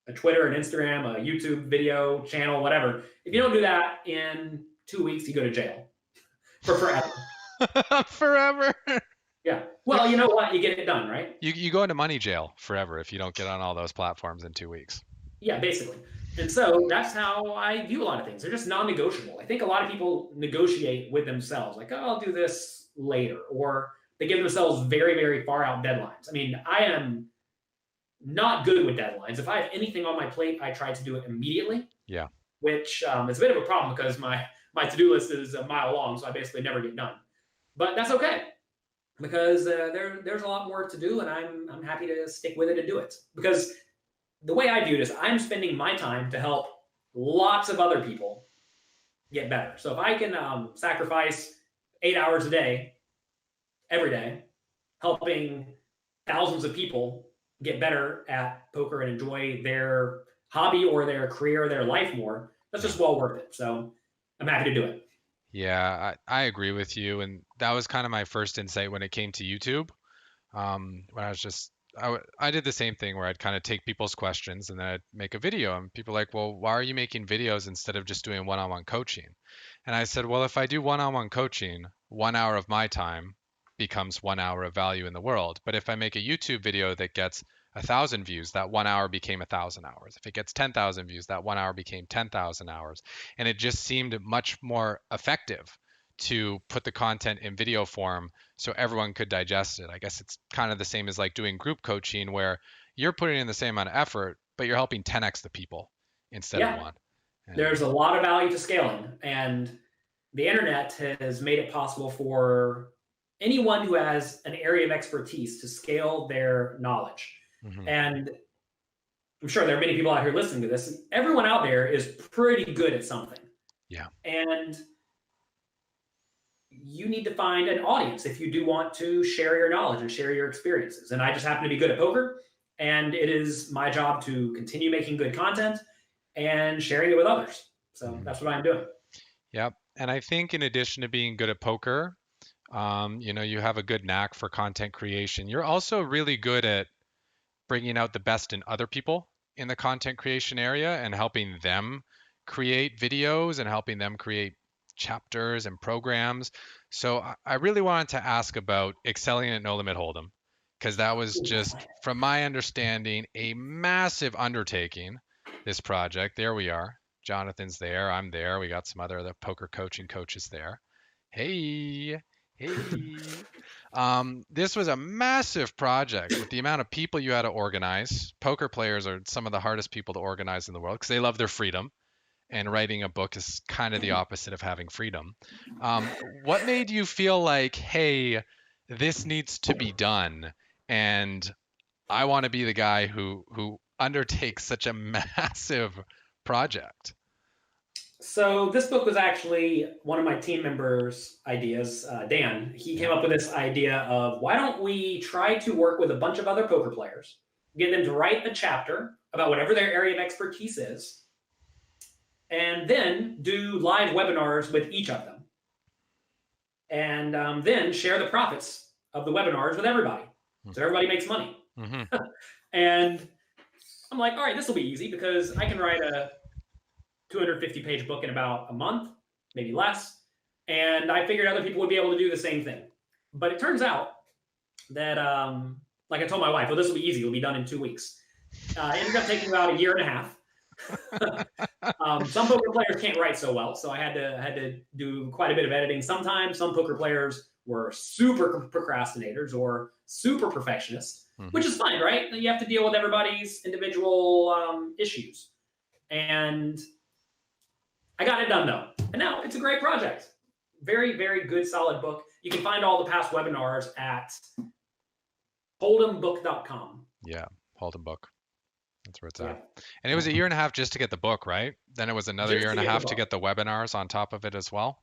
a Twitter, an Instagram, a YouTube video channel, whatever. If you don't do that in 2 weeks, you go to jail for forever. forever. Yeah. Well, you know what? You get it done, right? You go into money jail forever if you don't get on all those platforms in 2 weeks. Yeah, basically. And so that's how I view a lot of things. They're just non-negotiable. I think a lot of people negotiate with themselves, like, oh, I'll do this later, or they give themselves very, very far out deadlines. I mean, I am not good with deadlines. If I have anything on my plate, I try to do it immediately. Yeah. Which is a bit of a problem because my to-do list is a mile long, so I basically never get done. But that's okay, because there's a lot more to do, and I'm happy to stick with it and do it. Because the way I view it is, I'm spending my time to help lots of other people get better. So if I can sacrifice 8 hours a day, every day, helping thousands of people get better at poker and enjoy their hobby or their career or their life more, that's just well worth it. So I'm happy to do it. Yeah, I agree with you. And that was kind of my first insight when it came to YouTube. When I was just, I did the same thing where I'd kind of take people's questions and then I'd make a video. And people are like, well, why are you making videos instead of just doing one-on-one coaching? And I said, well, if I do one-on-one coaching, 1 hour of my time becomes 1 hour of value in the world. But if I make a YouTube video that gets 1,000 views, that 1 hour became 1,000 hours. If it gets 10,000 views, that 1 hour became 10,000 hours. And it just seemed much more effective to put the content in video form so everyone could digest it. I guess it's kind of the same as like doing group coaching where you're putting in the same amount of effort, but you're helping 10x the people instead of one. And there's a lot of value to scaling, and the internet has made it possible for anyone who has an area of expertise to scale their knowledge. Mhm. And I'm sure there are many people out here listening to this. Everyone out there is pretty good at something. Yeah. And you need to find an audience if you do want to share your knowledge and share your experiences. And I just happen to be good at poker, and it is my job to continue making good content and sharing it with others. So that's what I'm doing. Yep. And I think in addition to being good at poker, you have a good knack for content creation. You're also really good at bringing out the best in other people in the content creation area and helping them create videos and helping them create chapters and programs. So I really wanted to ask about excelling at No Limit Hold'em, because that was just, from my understanding, a massive undertaking, this project. There we are. Jonathan's there. I'm there. We got some other poker coaching coaches there. Hey, hey. This was a massive project with the amount of people you had to organize. Poker players are some of the hardest people to organize in the world because they love their freedom. And writing a book is kind of the opposite of having freedom. What made you feel like, hey, this needs to be done, and I want to be the guy who undertakes such a massive project? So this book was actually one of my team members' ideas, Dan. He came up with this idea of, why don't we try to work with a bunch of other poker players, get them to write a chapter about whatever their area of expertise is, and then do live webinars with each of them. And then share the profits of the webinars with everybody. So everybody makes money. Mm-hmm. And I'm like, all right, this will be easy because I can write a 250-page book in about a month, maybe less. And I figured other people would be able to do the same thing. But it turns out that, like I told my wife, well, this will be easy. It'll be done in 2 weeks. It ended up taking about a year and a half. Some poker players can't write so well, so I had to do quite a bit of editing. Sometimes some poker players were super procrastinators or super perfectionists, which is fine, right? You have to deal with everybody's individual issues. And I got it done though, and now it's a great project. Very, very good, solid book. You can find all the past webinars at hold'embook.com. Yeah, Hold'em Book. That's where it's at. And it was a year and a half just to get the book, right? Then it was another year and a half to get the webinars on top of it as well.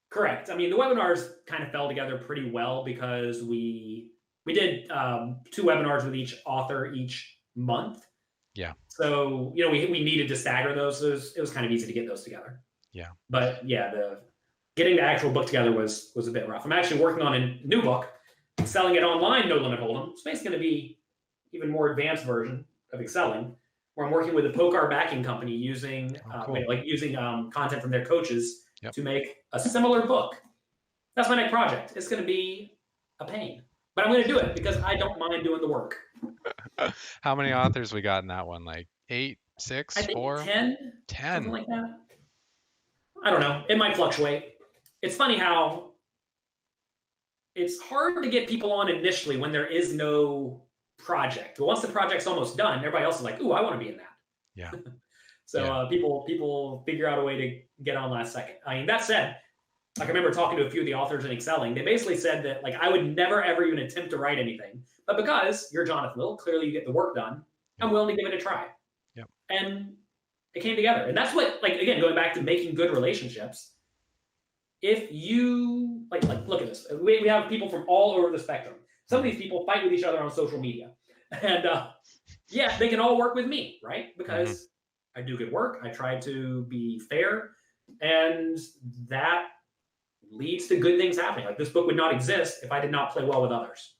Correct. I mean, the webinars kind of fell together pretty well because we did 2 webinars with each author each month. Yeah. So, we needed to stagger those. So it was kind of easy to get those together. Yeah. But yeah, getting the actual book together was a bit rough. I'm actually working on a new book, selling it online, No Limit Hold'em. It's basically going to be even more advanced version of excelling, where I'm working with a poker backing company using content from their coaches to make a similar book. That's my next project. It's going to be a pain, but I'm going to do it because I don't mind doing the work. How many authors we got in that one? Like 8, 6, I think 4? 10? 10. Something like that. I don't know. It might fluctuate. It's funny how it's hard to get people on initially when there is no project. But once the project's almost done, everybody else is like, ooh, I want to be in that. Yeah. So people figure out a way to get on last second. I mean, that said, like I remember talking to a few of the authors in excelling. They basically said that like I would never ever even attempt to write anything, but because you're Jonathan Little, clearly you get the work done. I'm willing to give it a try. Yep. And it came together, and that's what, like, again, going back to making good relationships. If you like look at this, we have people from all over the spectrum. Some of these people fight with each other on social media, and they can all work with me, right? Because I do good work. I try to be fair, and that leads to good things happening. Like this book would not exist if I did not play well with others.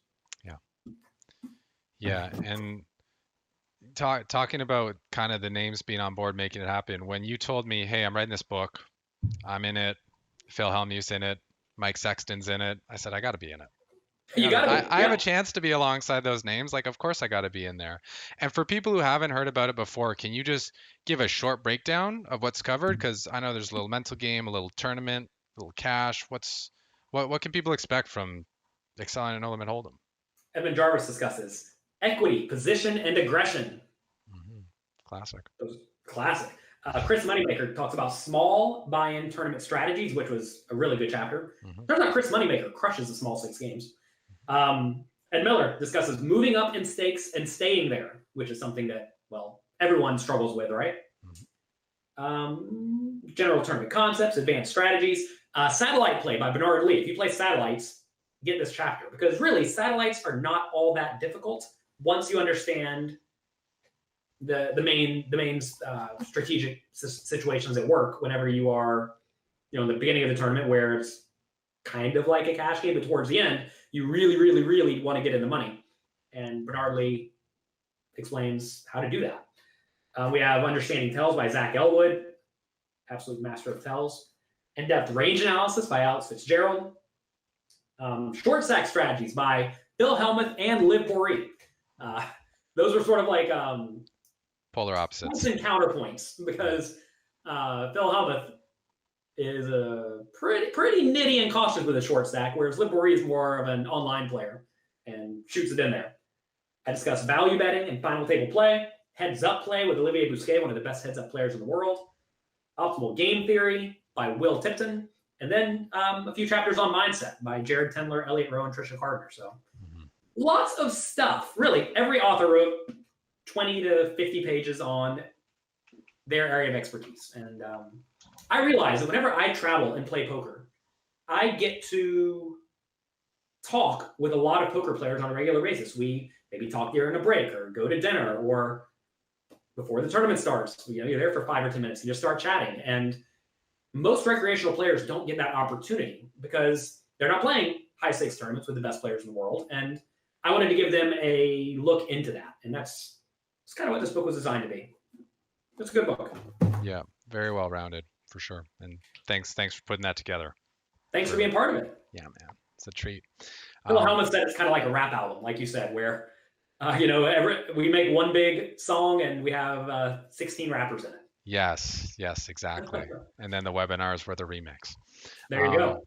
Yeah, and talking about kind of the names being on board, making it happen. When you told me, hey, I'm writing this book, I'm in it, Phil Hellmuth's in it, Mike Sexton's in it, I said, I got to be in it. I have a chance to be alongside those names. Like, of course I got to be in there. And for people who haven't heard about it before, can you just give a short breakdown of what's covered? Because I know there's a little mental game, a little tournament, a little cash. What can people expect from excelling at No Limit Hold'em? Edmund Jarvis discusses equity, position, and aggression. Classic. Classic. Chris Moneymaker talks about small buy-in tournament strategies, which was a really good chapter. Turns out Chris Moneymaker crushes the small 6 games. Ed Miller discusses moving up in stakes and staying there, which is something that, well, everyone struggles with, right? General tournament concepts, advanced strategies. Satellite play by Bernard Lee. If you play satellites, get this chapter, because really satellites are not all that difficult once you understand the main strategic situations at work. Whenever you are, in the beginning of the tournament where it's kind of like a cash game, but towards the end, you really, really, really want to get in the money. And Bernard Lee explains how to do that. We have Understanding Tells by Zach Elwood, absolute master of tells. In-depth range analysis by Alex Fitzgerald. Short stack strategies by Phil Hellmuth and Liv Boeree. Those are sort of like Polar opposites. constant counterpoints because Phil Hellmuth is pretty nitty and cautious with a short stack, whereas Liv Boeree is more of an online player and shoots it in there. I discuss value betting and final table play, heads up play with Olivier Bousquet, one of the best heads up players in the world, optimal game theory by Will Tipton, and then a few chapters on mindset by Jared Tendler, Elliot Rowe, and Trisha Gardner. So lots of stuff. Really, every author wrote 20 to 50 pages on their area of expertise. And I realize that whenever I travel and play poker, I get to talk with a lot of poker players on a regular basis. We maybe talk during a break or go to dinner or before the tournament starts. You're there for 5 or 10 minutes and just start chatting. And most recreational players don't get that opportunity because they're not playing high stakes tournaments with the best players in the world. And I wanted to give them a look into that. And that's kind of what this book was designed to be. It's a good book. Yeah, very well rounded for sure. And thanks for putting that together. Thanks for being part of it. Yeah, man, it's a treat. Phil Hellmuth said it's kind of like a rap album, like you said, where we make one big song and we have 16 rappers in it. Yes, exactly. And then the webinars were the remix. There you go.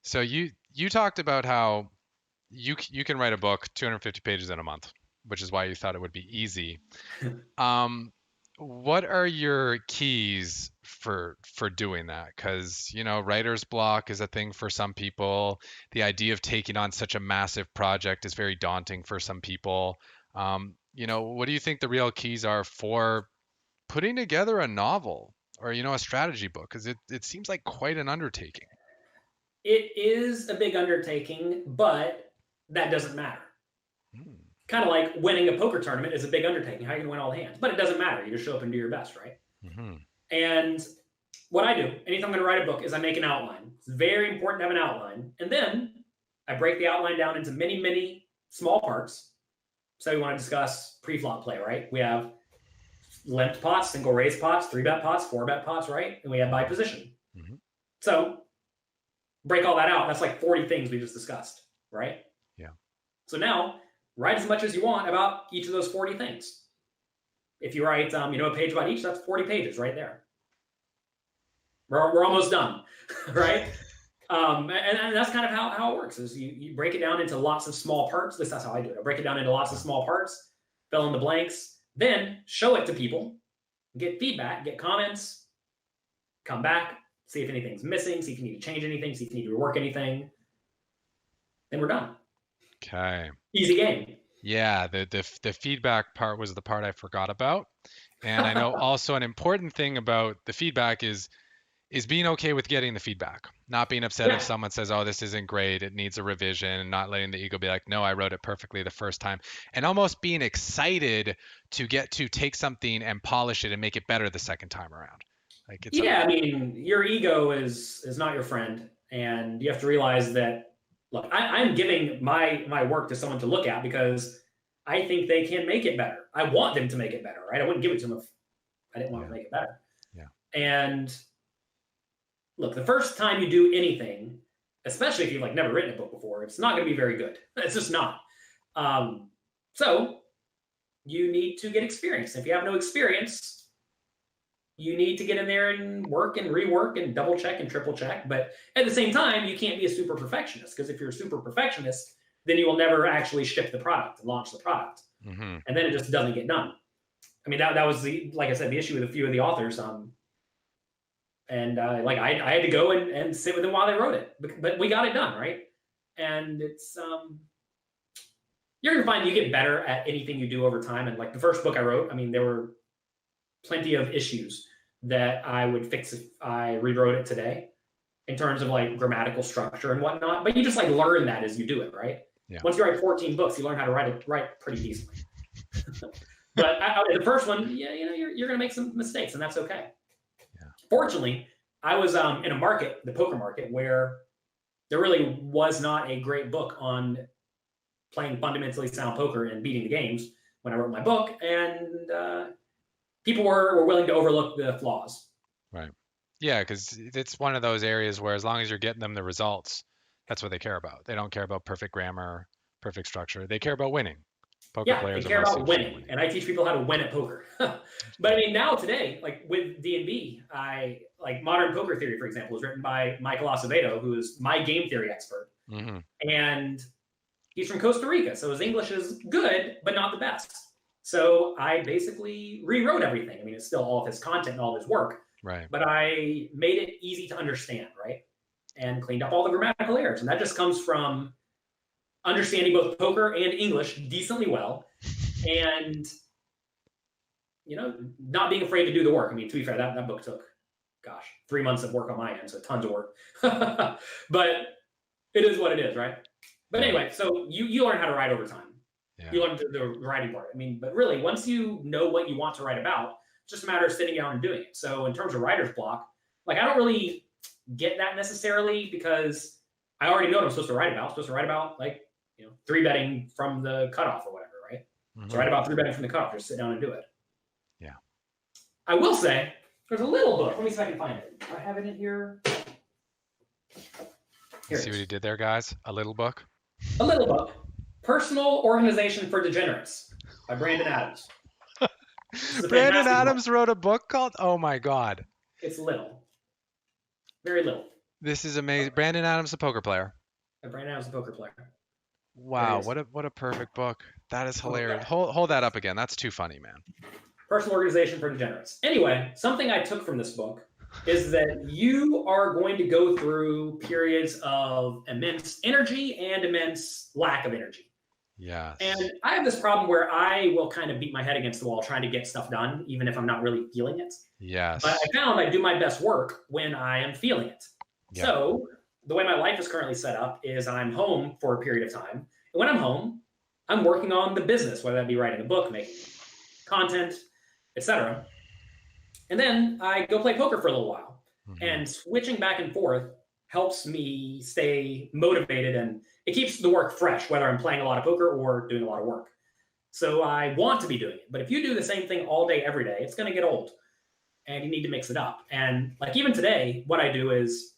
So you talked about how you can write a book 250 pages in a month, which is why you thought it would be easy. What are your keys for doing that? Because writer's block is a thing for some people. The idea of taking on such a massive project is very daunting for some people. What do you think the real keys are for putting together a novel or a strategy book? Because it seems like quite an undertaking. It is a big undertaking, but that doesn't matter. Kind of like winning a poker tournament is a big undertaking. How are you going to win all the hands? But it doesn't matter. You just show up and do your best, right? And what I do, anytime I'm going to write a book, is I make an outline. It's very important to have an outline. And then I break the outline down into many, many small parts. So we want to discuss pre-flop play, right? We have limped pots, single raise pots, 3-bet pots, 4-bet pots, right? And we have by position. So break all that out. That's like 40 things we just discussed, right? Yeah. So now write as much as you want about each of those 40 things. If you write, a page about each, that's 40 pages right there. We're almost done, right? And that's kind of how it works. Is you break it down into lots of small parts. At least that's how I do it. I break it down into lots of small parts, fill in the blanks, then show it to people, get feedback, get comments, come back, see if anything's missing, see if you need to change anything, see if you need to rework anything. Then we're done. Okay. Easy game. Yeah, the feedback part was the part I forgot about. And I know also an important thing about the feedback is being okay with getting the feedback, not being upset if someone says, oh, this isn't great, it needs a revision, and not letting the ego be like, no, I wrote it perfectly the first time, and almost being excited to get to take something and polish it and make it better the second time around. Like your ego is not your friend, and you have to realize that, look, I'm giving my work to someone to look at because I think they can make it better. I want them to make it better, right? I wouldn't give it to them if I didn't want to make it better. Yeah. And look, the first time you do anything, especially if you've never written a book before, it's not going to be very good. It's just not. So you need to get experience. If you have no experience, you need to get in there and work and rework and double check and triple check. But at the same time, you can't be a super perfectionist, because if you're a super perfectionist, then you will never actually ship the product and launch the product. And then it just doesn't get done. I mean, that was like I said, the issue with a few of the authors. I had to go and sit with them while they wrote it, but we got it done, right? And it's you're gonna find you get better at anything you do over time. And like the first book I wrote, I mean, there were plenty of issues that I would fix if I rewrote it today, in terms of grammatical structure and whatnot. But you just learn that as you do it, right? Yeah. Once you write 14 books, you learn how to write pretty decently. But the first one, you're gonna make some mistakes, and that's okay. Fortunately, I was in a market, the poker market, where there really was not a great book on playing fundamentally sound poker and beating the games when I wrote my book, and people were willing to overlook the flaws. Right. Yeah, because it's one of those areas where as long as you're getting them the results, that's what they care about. They don't care about perfect grammar Perfect structure. They care about winning. Poker Yeah, they players are care mostly about interested in winning, and I teach people how to win at poker. But I mean, now today, like with D&B, I like Modern Poker Theory, for example, was written by Michael Acevedo, who is my game theory expert, Mm-hmm. and he's from Costa Rica, so his English is good, but not the best. So I basically rewrote everything. I mean, it's still all of his content and all of his work, Right. but I made it easy to understand, right? And cleaned up all the grammatical errors, and that just comes from understanding both poker and English decently well, and not being afraid to do the work. I mean, to be fair, that book took, gosh, 3 months of work on my end, so tons of work. But it is what it is, right? But anyway, so you learn how to write over time. Yeah. You learn the writing part. I mean, but really, once you know what you want to write about, it's just a matter of sitting down and doing it. So in terms of writer's block, like I don't really get that necessarily because I already know what I'm supposed to write about. I'm supposed to write about like, three betting from the cutoff or whatever, right? Mm-hmm. So write about three betting from the cutoff. Just sit down and do it. Yeah. I will say there's a little book. Let me see if I can find it. I have it in here. See what he did there, guys? A little book. A little book. Personal Organization for Degenerates by Brandon Adams. Brandon Adams wrote a book called, oh my God. It's little. Very little. This is amazing. Brandon Adams, a poker player. Brandon Adams, a poker player. Wow, what a perfect book. That is hilarious. Hold that up again. That's too funny, man. Personal Organization for Degenerates. Anyway, something I took from this book is that you are going to go through periods of immense energy and immense lack of energy. Yes. And I have this problem where I will kind of beat my head against the wall trying to get stuff done, even if I'm not really feeling it. Yes. But I found I do my best work when I am feeling it. Yeah. So the way my life is currently set up is I'm home for a period of time. And when I'm home, I'm working on the business, whether that be writing a book, making content, etc. And then I go play poker for a little while. Mm-hmm. And switching back and forth helps me stay motivated, and it keeps the work fresh, whether I'm playing a lot of poker or doing a lot of work. So I want to be doing it. But if you do the same thing all day, every day, it's going to get old. And you need to mix it up. And like even today, what I do is,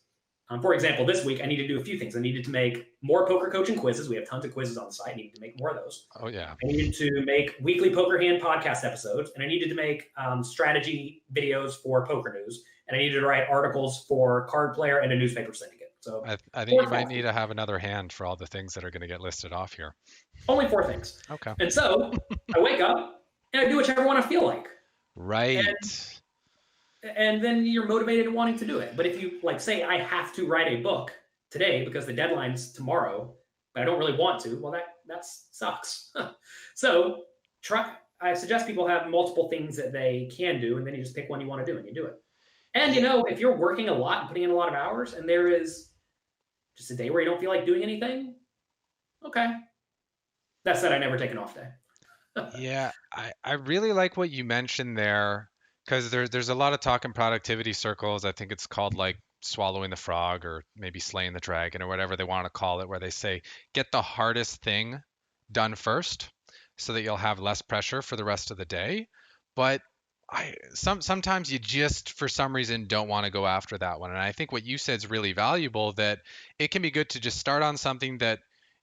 for example, this week, I need to do a few things. I needed to make more poker coaching quizzes. We have tons of quizzes on the site. I needed to make more of those. Oh, yeah. I needed to make weekly Poker Hand podcast episodes. And I needed to make strategy videos for Poker News. And I needed to write articles for Card Player and a newspaper syndicate. So I think you might need to have another hand for all the things that are going to get listed off here. Only 4 things. Okay. And so I wake up and I do whichever one I feel like. Right. And then you're motivated and wanting to do it. But if you say I have to write a book today because the deadline's tomorrow, but I don't really want to, well, that sucks. So I suggest people have multiple things that they can do, and then you just pick one you want to do and you do it. And if you're working a lot and putting in a lot of hours and there is just a day where you don't feel like doing anything, okay. That said, I never take an off day. Yeah, I really like what you mentioned there. Because there's a lot of talk in productivity circles. I think it's called like swallowing the frog or maybe slaying the dragon or whatever they want to call it, where they say, get the hardest thing done first so that you'll have less pressure for the rest of the day. But sometimes you just, for some reason, don't want to go after that one. And I think what you said is really valuable, that it can be good to just start on something that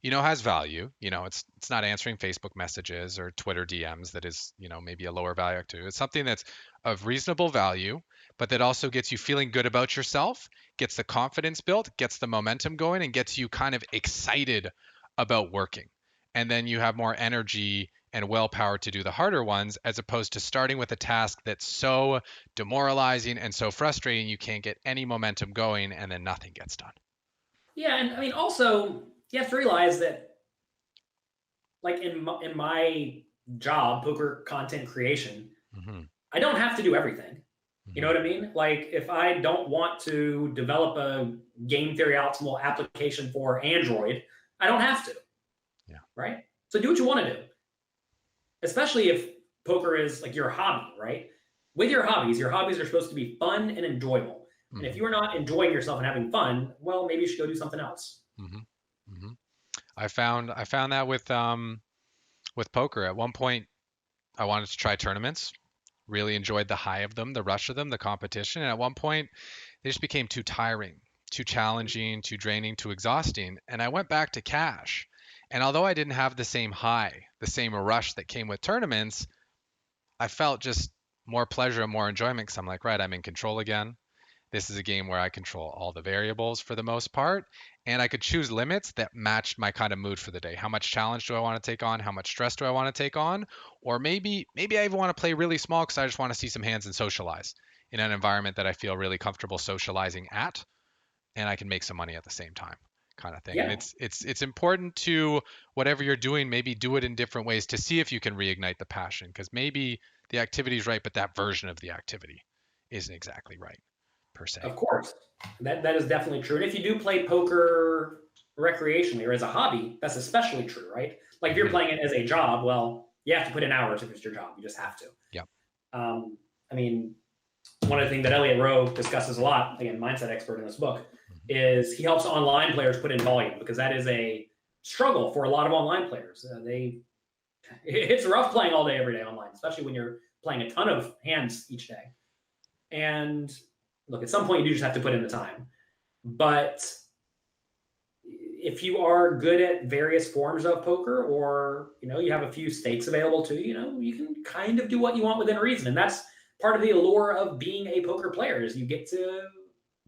has value. It's not answering Facebook messages or Twitter DMs that is, maybe a lower value to. It's something that's of reasonable value, but that also gets you feeling good about yourself, gets the confidence built, gets the momentum going, and gets you kind of excited about working. And then you have more energy and willpower to do the harder ones, as opposed to starting with a task that's so demoralizing and so frustrating you can't get any momentum going and then nothing gets done. Yeah, and I mean, also, you have to realize that, like in my job, poker content creation, mm-hmm. I don't have to do everything. Mm-hmm. You know what I mean? Like if I don't want to develop a game theory optimal application for Android, I don't have to. Yeah. Right? So do what you want to do. Especially if poker is like your hobby, right? With your hobbies are supposed to be fun and enjoyable. Mm-hmm. And if you are not enjoying yourself and having fun, well, maybe you should go do something else. Mm-hmm. Mm-hmm. I found that with poker. At one point, I wanted to try tournaments. Really enjoyed the high of them, the rush of them, the competition. And at one point, they just became too tiring, too challenging, too draining, too exhausting. And I went back to cash. And although I didn't have the same high, the same rush that came with tournaments, I felt just more pleasure and more enjoyment because I'm like, right, I'm in control again. This is a game where I control all the variables for the most part, and I could choose limits that matched my kind of mood for the day. How much challenge do I want to take on? How much stress do I want to take on? Or maybe I even want to play really small because I just want to see some hands and socialize in an environment that I feel really comfortable socializing at, and I can make some money at the same time, kind of thing. And Yeah, it's important to, whatever you're doing, maybe do it in different ways to see if you can reignite the passion, because maybe the activity is right, but that version of the activity isn't exactly right per se. of course. That is definitely true. And if you do play poker recreationally or as a hobby, that's especially true, right? Like if you're Mhm. playing it as a job, well, you have to put in hours if it's your job. You just have to. Yep. I mean, one of the things that Elliot Rowe discusses a lot, again, mindset expert in this book, is he helps online players put in volume, because that is a struggle for a lot of online players. It's rough playing all day, every day online, especially when you're playing a ton of hands each day. And look, at some point you do just have to put in the time. But if you are good at various forms of poker, or you have a few stakes available to you, you can kind of do what you want within reason. And that's part of the allure of being a poker player, is you get to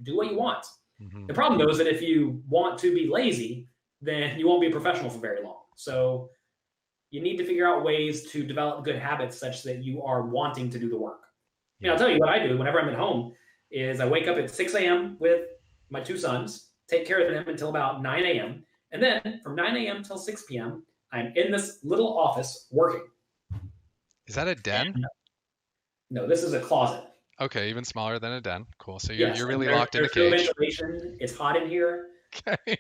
do what you want. Mm-hmm. The problem, though, is that if you want to be lazy, then you won't be a professional for very long. So you need to figure out ways to develop good habits such that you are wanting to do the work. Yeah. I'll tell you what I do whenever I'm at home is I wake up at 6 a.m. with my two sons, take care of them until about 9 a.m. And then from 9 a.m. till 6 p.m., I'm in this little office working. Is that a den? And, no, this is a closet. Okay, even smaller than a den. Cool. So Yes, you're really there's locked in a no cage. ventilation. It's hot in here. Okay.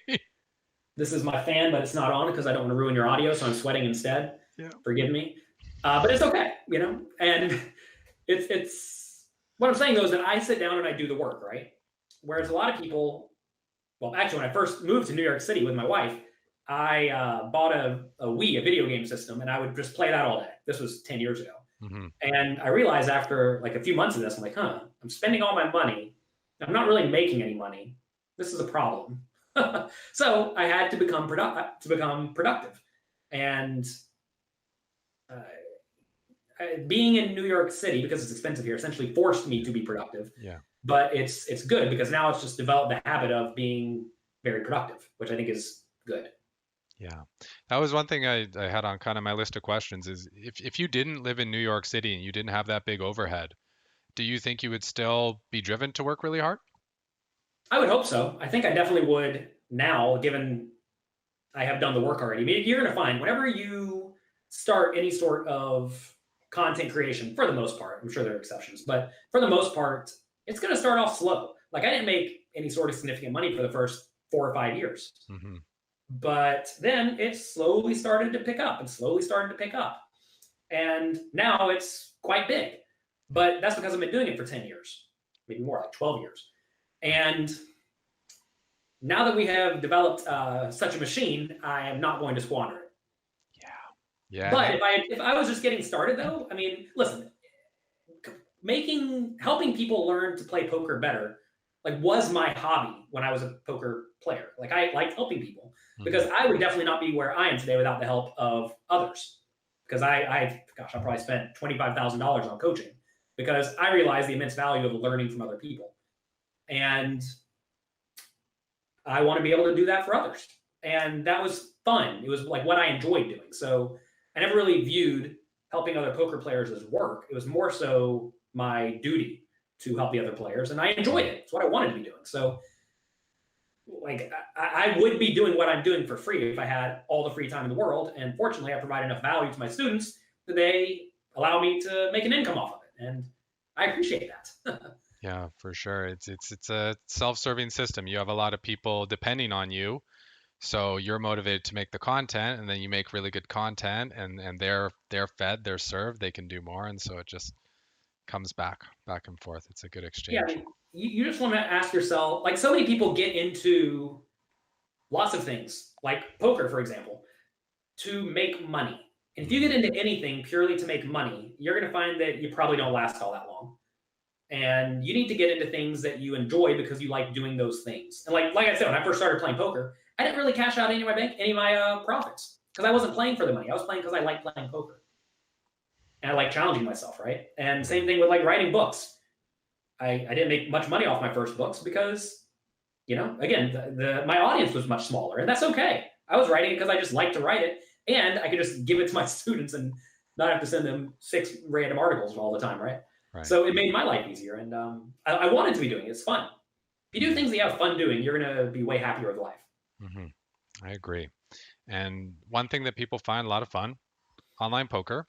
This is my fan, but it's not on because I don't want to ruin your audio, so I'm sweating instead. Yeah. Forgive me. But it's okay, And it's what I'm saying, though, is that I sit down and I do the work, right? Whereas a lot of people, well, actually, when I first moved to New York City with my wife, I bought a Wii, a video game system, and I would just play that all day. This was 10 years ago. Mm-hmm. And I realized after like a few months of this, I'm like, I'm spending all my money. I'm not really making any money. This is a problem. So I had to become productive. And being in New York City, because it's expensive here, essentially forced me to be productive. Yeah. But it's good because now it's just developed the habit of being very productive, which I think is good. Yeah. That was one thing I had on kind of my list of questions is if you didn't live in New York City and you didn't have that big overhead, do you think you would still be driven to work really hard? I would hope so. I think I definitely would now, given I have done the work already. I mean, you're going to find whenever you start any sort of content creation, for the most part, I'm sure there are exceptions, but for the most part, it's going to start off slow. Like I didn't make any sort of significant money for the first 4 or 5 years. Mm-hmm. But then it slowly started to pick up and slowly started to pick up. And now it's quite big. But that's because I've been doing it for 10 years, maybe more, like 12 years. And now that we have developed such a machine, I am not going to squander it. Yeah. But if I was just getting started, though, I mean, listen, helping people learn to play poker better, like, was my hobby when I was a poker player. Like, I liked helping people because I would definitely not be where I am today without the help of others. Because I probably spent $25,000 on coaching because I realized the immense value of learning from other people. And I want to be able to do that for others. And that was fun. It was like what I enjoyed doing. So I never really viewed helping other poker players as work. It was more so my duty to help the other players. And I enjoyed it. It's what I wanted to be doing. So like I would be doing what I'm doing for free if I had all the free time in the world. And fortunately, I provide enough value to my students that they allow me to make an income off of it. And I appreciate that. Yeah, for sure. It's a self-serving system. You have a lot of people depending on you. So you're motivated to make the content, and then you make really good content, and they're fed, they're served, they can do more, and so it just comes back and forth. It's a good exchange. Yeah, you just want to ask yourself, like, so many people get into lots of things, like poker, for example, to make money. And if you get into anything purely to make money, you're going to find that you probably don't last all that long. And you need to get into things that you enjoy because you like doing those things. And like I said, when I first started playing poker, I didn't really cash out any of my profits because I wasn't playing for the money. I was playing because I like playing poker. And I like challenging myself, right? And same thing with like writing books. I didn't make much money off my first books because, again, my audience was much smaller, and that's okay. I was writing it because I just like to write it, and I could just give it to my students and not have to send them 6 random articles all the time, right? So it made my life easier, and I wanted to be doing it. It's fun. If you do things that you have fun doing, you're going to be way happier with life. I agree. And one thing that people find a lot of fun, online poker.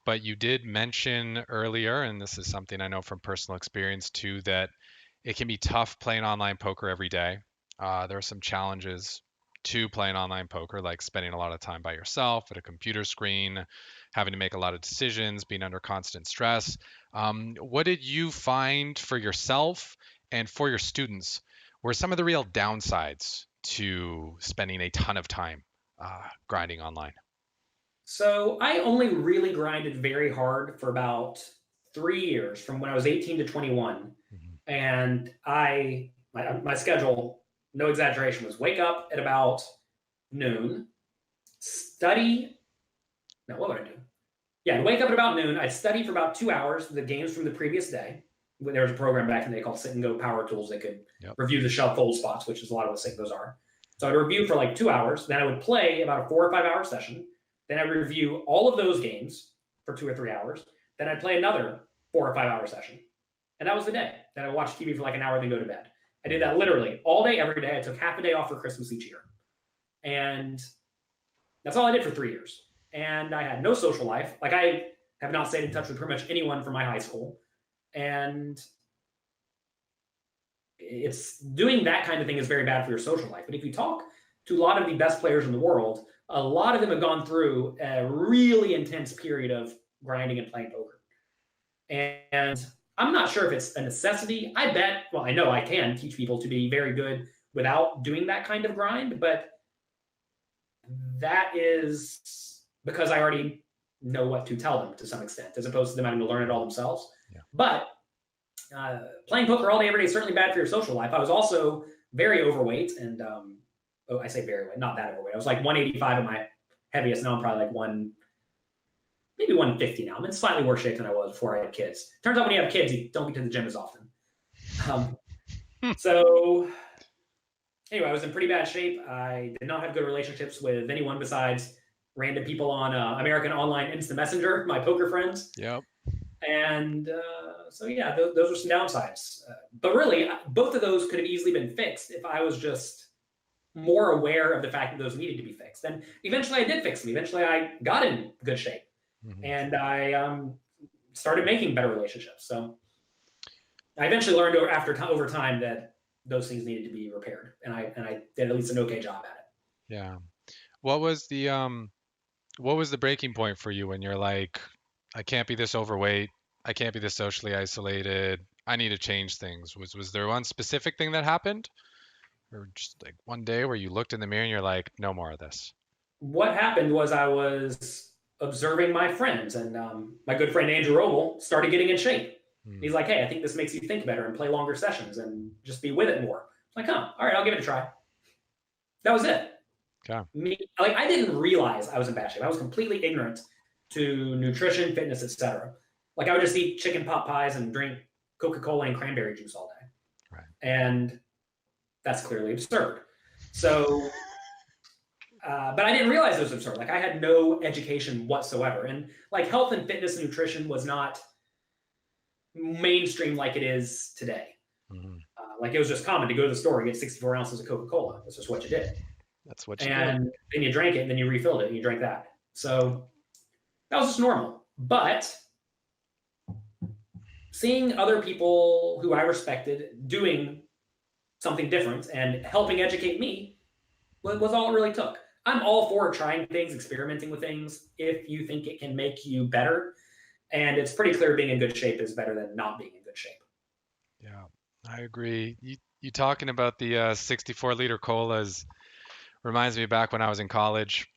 But you did mention earlier, and this is something I know from personal experience too, that it can be tough playing online poker every day. There are some challenges to playing online poker, like spending a lot of time by yourself at a computer screen, having to make a lot of decisions, being under constant stress. What did you find for yourself and for your students were some of the real downsides to spending a ton of time grinding online? So I only really grinded very hard for about 3 years, from when I was 18 to 21. And my schedule, no exaggeration, was wake up at about noon, study. No, what would I do? Yeah, I'd wake up at about noon. I'd study for about 2 hours the games from the previous day. There was a program back in the day called Sit and Go Power Tools that could review the shelf fold spots, which is a lot of what Sit and Go's are. So I'd review for like 2 hours. Then I would play about a 4 or 5 hour session. Then I'd review all of those games for 2 or 3 hours. Then I'd play another 4 or 5 hour session. And that was the day. Then I watched TV for like an hour, then go to bed. I did that literally all day, every day. I took half a day off for Christmas each year. And that's all I did for 3 years. And I had no social life. Like, I have not stayed in touch with pretty much anyone from my high school. And it's doing that kind of thing is very bad for your social life. But if you talk to a lot of the best players in the world, a lot of them have gone through a really intense period of grinding and playing poker. And I'm not sure if it's a necessity. I know I can teach people to be very good without doing that kind of grind, but that is because I already know what to tell them to some extent, as opposed to them having to learn it all themselves. But playing poker all day, every day is certainly bad for your social life. I was also very overweight, and I say very weight, not that overweight. I was like 185 at my heaviest. Now I'm probably like maybe 150 now. I'm in slightly worse shape than I was before I had kids. Turns out when you have kids, you don't get to the gym as often. So anyway, I was in pretty bad shape. I did not have good relationships with anyone besides random people on American Online Instant Messenger, my poker friends. And so yeah, those are some downsides. But really, both of those could have easily been fixed if I was just more aware of the fact that those needed to be fixed. And eventually I did fix them. Eventually I got in good shape. And I started making better relationships. So I eventually learned over time that those things needed to be repaired, and I did at least an okay job at it. Yeah. What was the breaking point for you when you're like, I can't be this overweight, I can't be this socially isolated, I need to change things? Was there one specific thing that happened, or just like one day where you looked in the mirror and you're like, no more of this? What happened was I was observing my friends, and my good friend Andrew Roble started getting in shape. He's like, hey, I think this makes you think better and play longer sessions and just be with it more. I'm like, all right, I'll give it a try. That was it. I didn't realize I was in bad shape. I was completely ignorant to nutrition, fitness, etc. Like, I would just eat chicken pot pies and drink Coca-Cola and cranberry juice all day. And that's clearly absurd. So, but I didn't realize it was absurd. Like, I had no education whatsoever. And like, health and fitness and nutrition was not mainstream like it is today. Like, it was just common to go to the store and get 64 ounces of Coca-Cola. That's just what you did. That's what you did. And then you drank it, and then you refilled it, and you drank that. So that was just normal. But seeing other people who I respected doing something different and helping educate me was all it really took. I'm all for trying things, experimenting with things, if you think it can make you better. And it's pretty clear being in good shape is better than not being in good shape. Yeah, I agree. You talking about the 64-liter colas reminds me back when I was in college.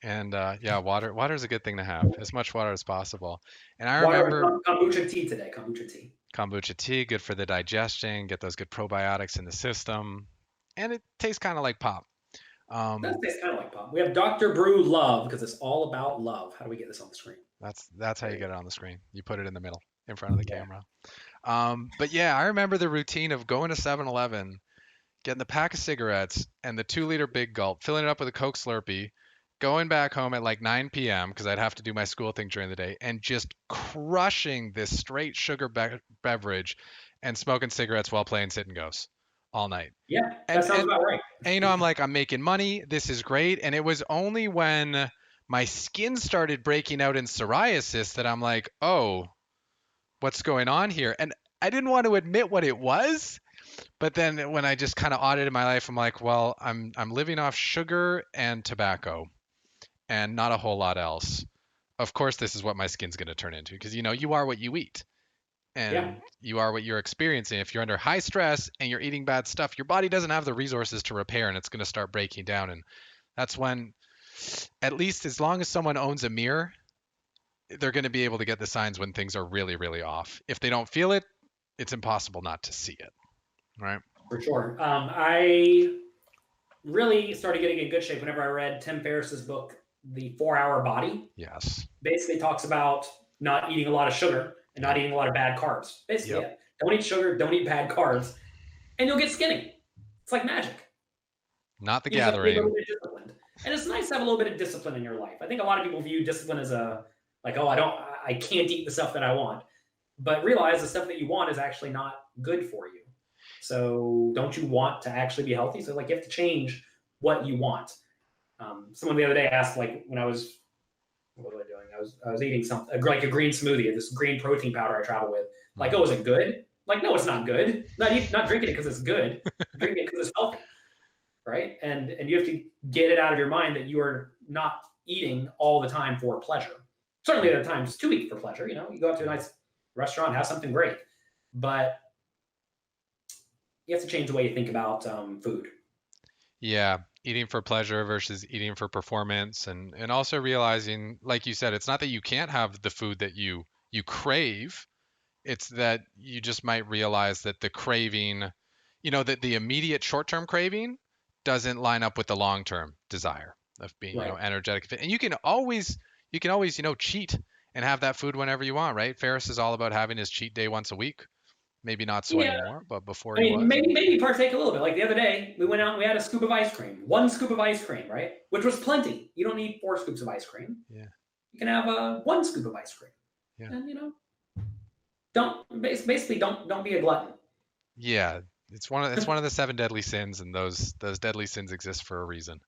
And yeah, water is a good thing to have, as much water as possible. And I Water remember and kombucha tea today. Kombucha tea. kombucha tea, good for the digestion, get those good probiotics in the system, and it tastes kind of like pop. That Um, tastes kind of like pop. We have Dr. Brew Love because it's all about love. How do we get this on the screen? that's how There you you get go. it on the screen. You put it in the middle, in front of the Yeah. camera. But yeah, I remember the routine of going to 7-Eleven, getting the pack of cigarettes and the 2-liter Big Gulp, filling it up with a Coke Slurpee, going back home at like 9 p.m. because I'd have to do my school thing during the day, and just crushing this straight sugar beverage and smoking cigarettes while playing sit and goes all night. Yeah, that And sounds and about right. and I'm like, I'm making money. This is great. And it was only when my skin started breaking out in psoriasis that I'm like, oh, what's going on here? And I didn't want to admit what it was. But then when I just kind of audited my life, I'm like, well, I'm living off sugar and tobacco and not a whole lot else. Of course, this is what my skin's going to turn into because you are what you eat Yeah. and you are what you're experiencing. If you're under high stress and you're eating bad stuff, your body doesn't have the resources to repair and it's going to start breaking down. And that's when, at least as long as someone owns a mirror, they're going to be able to get the signs when things are really, really off. If they don't feel it, it's impossible not to see it. Right. For sure. I really started getting in good shape whenever I read Tim Ferriss's book, The 4-Hour Body. Yes. Basically talks about not eating a lot of sugar and not eating a lot of bad carbs. Basically, Yep. don't eat sugar, don't eat bad carbs, and you'll get skinny. It's like magic. Not the You just have to be a gathering. little bit disciplined. And it's nice to have a little bit of discipline in your life. I think a lot of people view discipline as oh, I can't eat the stuff that I want. But realize the stuff that you want is actually not good for you. So don't you want to actually be healthy? So like you have to change what you want. Someone the other day asked, like, when I was, what was I doing? I was eating something like a green smoothie, this green protein powder I travel with. Like, oh, is it good? Like, no, it's not good. Not drinking it because it's good. Drinking it because it's healthy, right? And you have to get it out of your mind that you are not eating all the time for pleasure. Certainly, there are times to eat for pleasure. You go out to a nice restaurant, have something great, but you have to change the way you think about food. Yeah, eating for pleasure versus eating for performance, and also realizing, like you said, it's not that you can't have the food that you crave. It's that you just might realize that the craving, that the immediate short-term craving doesn't line up with the long-term desire of being, Right. energetic fit. And you can always cheat and have that food whenever you want, right? Ferris is all about having his cheat day once a week. Maybe not so Yeah. anymore, but before I he mean, was. maybe partake a little bit. Like the other day, we went out and we had a scoop of ice cream. 1 scoop of ice cream, right? Which was plenty. You don't need 4 scoops of ice cream. Yeah. You can have 1 scoop of ice cream. Yeah. And don't be a glutton. Yeah, it's one of the 7 deadly sins, and those deadly sins exist for a reason.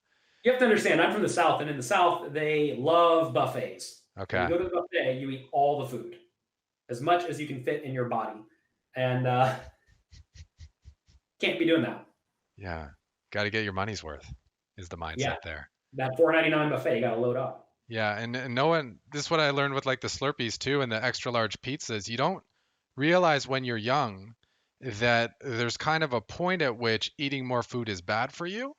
You have to understand, I'm from the South, and in the South, they love buffets. Okay. When you go to the buffet, you eat all the food, as much as you can fit in your body. And can't be doing that. Yeah, got to get your money's worth is the mindset there. That $4.99 buffet, you got to load up. Yeah, and no one. This is what I learned with like the Slurpees too, and the extra large pizzas. You don't realize when you're young that there's kind of a point at which eating more food is bad for you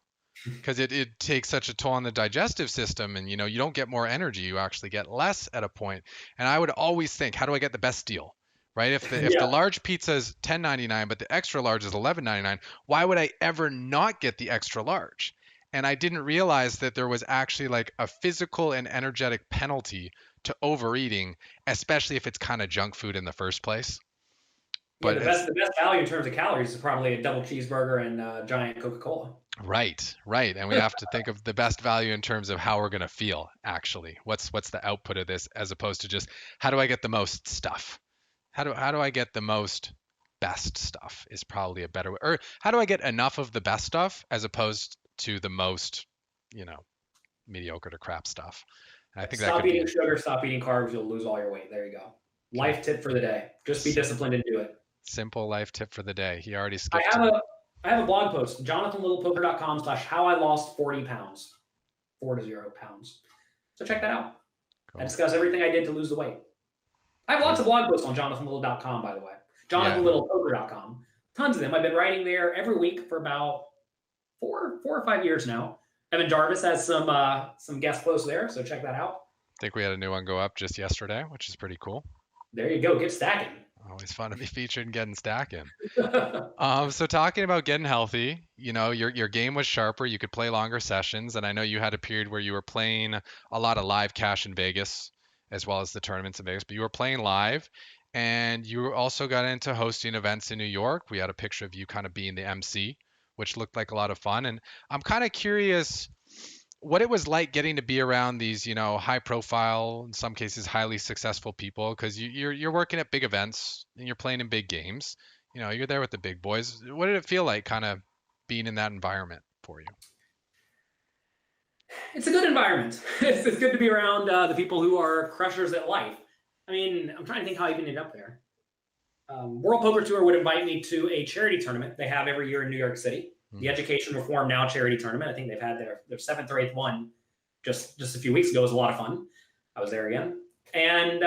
because it takes such a toll on the digestive system, and you don't get more energy, you actually get less at a point. And I would always think, how do I get the best deal? Right? If the large pizza is $10.99 but the extra large is $11.99, why would I ever not get the extra large? And I didn't realize that there was actually like a physical and energetic penalty to overeating, especially if it's kind of junk food in the first place. But the best value in terms of calories is probably a double cheeseburger and a giant Coca-Cola. Right. And we have to think of the best value in terms of how we're going to feel, actually. What's the output of this, as opposed to just, how do I get the most stuff? How do I get the most best stuff is probably a better way. Or how do I get enough of the best stuff as opposed to the most, mediocre to crap stuff? And I think Stop eating sugar, stop eating carbs, you'll lose all your weight. There you go. Life tip for the day. Just be disciplined and do it. Simple life tip for the day. He already skipped. I have a blog post, jonathanlittlepoker.com/how I lost 40 pounds. 40 pounds. So check that out. Cool. I discuss everything I did to lose the weight. I have lots of blog posts on jonathanlittle.com, by the way. jonathanlittlepoker.com. Tons of them. I've been writing there every week for about four or 5 years now. Evan Jarvis has some guest posts there, so check that out. I think we had a new one go up just yesterday, which is pretty cool. There you go. Get stacking. Always fun to be featured and getting stacking. So talking about getting healthy, your game was sharper. You could play longer sessions, and I know you had a period where you were playing a lot of live cash in Vegas, as well as the tournaments in Vegas. But you were playing live, and you also got into hosting events in New York. We had a picture of you kind of being the MC, which looked like a lot of fun. And I'm kind of curious what it was like getting to be around these, high profile, in some cases highly successful people, because you're working at big events and you're playing in big games. You're there with the big boys. What did it feel like kind of being in that environment for you? It's a good environment. It's good to be around the people who are crushers at life. I mean, I'm trying to think how I even ended up there. World Poker Tour would invite me to a charity tournament they have every year in New York City. The Education Reform Now charity tournament. I think they've had their seventh or eighth one just a few weeks ago. It was a lot of fun. I was there again. And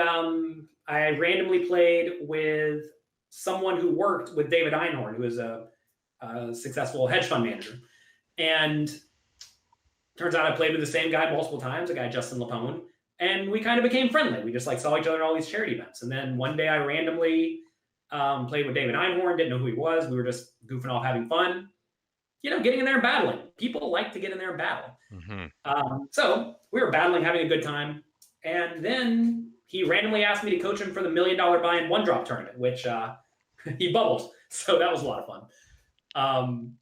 I randomly played with someone who worked with David Einhorn, who is a successful hedge fund manager. And turns out I played with the same guy multiple times, a guy, Justin Lapone. And we kind of became friendly. We just saw each other at all these charity events. And then one day I randomly played with David Einhorn, didn't know who he was. We were just goofing off, having fun. Getting in there and battling. People like to get in there and battle. So we were battling, having a good time. And then he randomly asked me to coach him for the $1 million buy-in one drop tournament, which he bubbled. So that was a lot of fun.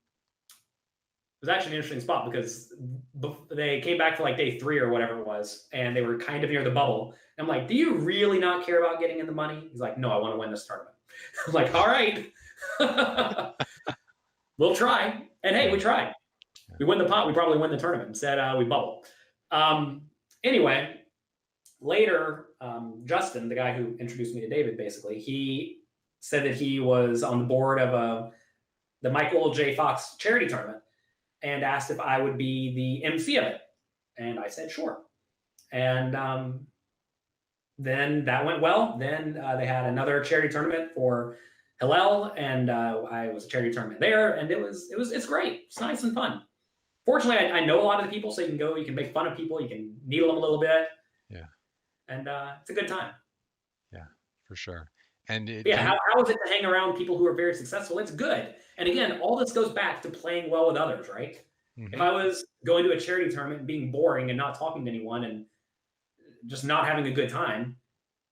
It was actually an interesting spot because they came back for day 3 or whatever it was, and they were kind of near the bubble. And I'm like, do you really not care about getting in the money? He's like, no, I want to win this tournament. I'm like, all right. We'll try. And hey, we tried. We win the pot. We probably win the tournament. Instead, we bubble. Anyway, later, Justin, the guy who introduced me to David, basically, he said that he was on the board of the Michael J. Fox charity tournament and asked if I would be the MC of it. And I said, sure. And then that went well. Then they had another charity tournament for Hillel, and I was a charity tournament there, and it's great. It's nice and fun. Fortunately, I know a lot of the people, so you can go, you can make fun of people, you can needle them a little bit. Yeah. And it's a good time. Yeah, for sure. And how is it to hang around people who are very successful? It's good. And again, all this goes back to playing well with others, right? If I was going to a charity tournament and being boring and not talking to anyone and just not having a good time,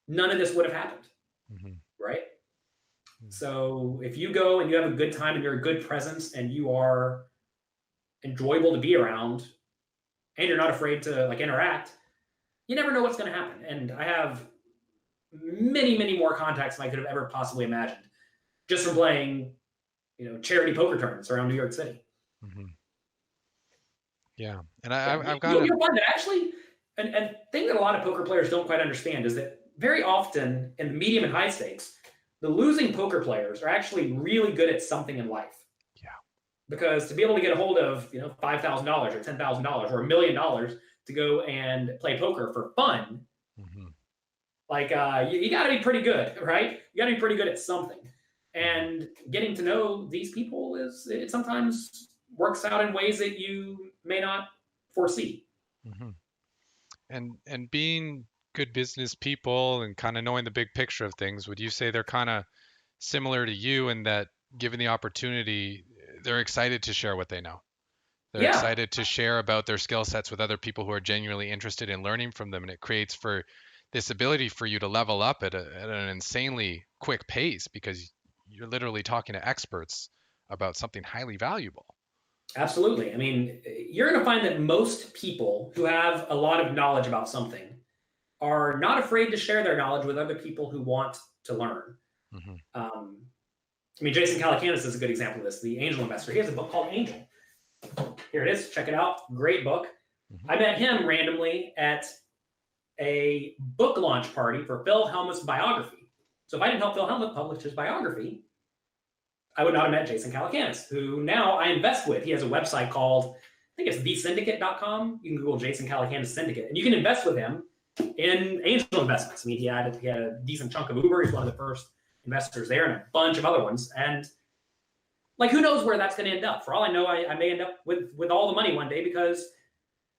none of this would have happened, right? So if you go and you have a good time and you're a good presence and you are enjoyable to be around and you're not afraid to interact, you never know what's going to happen. And I have many, many more contacts than I could have ever possibly imagined just from playing, charity poker tournaments around New York City. Yeah. And I've got you'll find that actually, and thing that a lot of poker players don't quite understand is that very often in the medium and high stakes, the losing poker players are actually really good at something in life. Yeah. Because to be able to get a hold of, $5,000 or $10,000 or $1 million to go and play poker for fun, you got to be pretty good, right? You got to be pretty good at something. And getting to know these people it sometimes works out in ways that you may not foresee. And being good business people and kind of knowing the big picture of things, would you say they're kind of similar to you in that given the opportunity, they're excited to share what they know? They're excited to share about their skill sets with other people who are genuinely interested in learning from them. And it creates for this ability for you to level up at an insanely quick pace because you're literally talking to experts about something highly valuable. Absolutely. I mean, you're going to find that most people who have a lot of knowledge about something are not afraid to share their knowledge with other people who want to learn. Jason Calacanis is a good example of this, the angel investor. He has a book called Angel. Here it is. Check it out. Great book. I met him randomly at a book launch party for Phil Hellmuth's biography. So if I didn't help Phil Hellmuth publish his biography, I would not have met Jason Calacanis, who now I invest with. He has a website called, I think it's thesyndicate.com. You can Google Jason Calacanis Syndicate, and you can invest with him in angel investments. He had a decent chunk of Uber. He's one of the first investors there and a bunch of other ones. And like who knows where that's going to end up? For all I know, I may end up with all the money one day because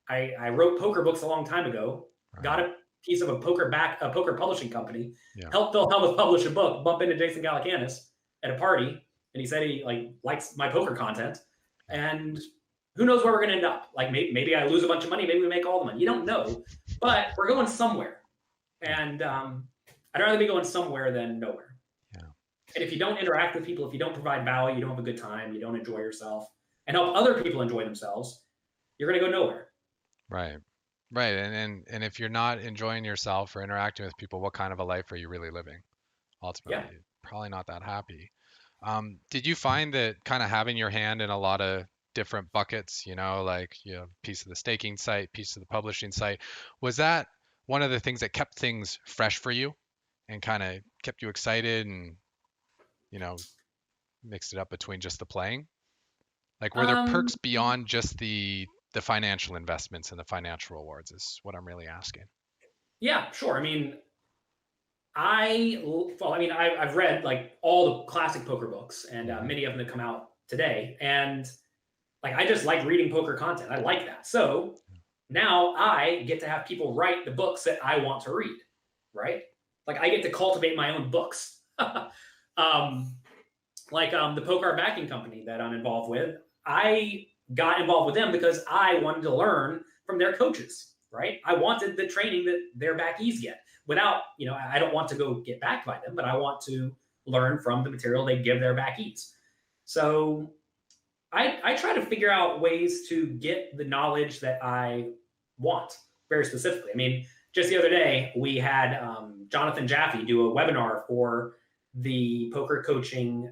I wrote poker books a long time ago, got a piece of a poker publishing company, helped Phil Hellmuth publish a book, bump into Jason Galacanis at a party, and he said he likes my poker content, and who knows where we're going to end up? Like maybe I lose a bunch of money, maybe we make all the money. You don't know, but we're going somewhere, and I'd rather be going somewhere than nowhere. Yeah. And if you don't interact with people, if you don't provide value, you don't have a good time, you don't enjoy yourself, and help other people enjoy themselves, you're going to go nowhere. Right. And if you're not enjoying yourself or interacting with people, what kind of a life are you really living? Ultimately, probably not that happy. Did you find that kind of having your hand in a lot of different buckets, like piece of the staking site, piece of the publishing site, was that one of the things that kept things fresh for you and kind of kept you excited and mixed it up between just the playing? Like, were there perks beyond just the financial investments and the financial rewards is what I'm really asking. Yeah, sure. I mean, I've read like all the classic poker books and many of them that come out today. And like, I just like reading poker content. I like that. So now I get to have people write the books that I want to read, right? Like I get to cultivate my own books. The Poker Backing Company that I'm involved with, I got involved with them because I wanted to learn from their coaches, right? I wanted the training that their backies get without, I don't want to go get backed by them, but I want to learn from the material they give their backies. So I try to figure out ways to get the knowledge that I want very specifically. I mean, just the other day, we had Jonathan Jaffe do a webinar for the poker coaching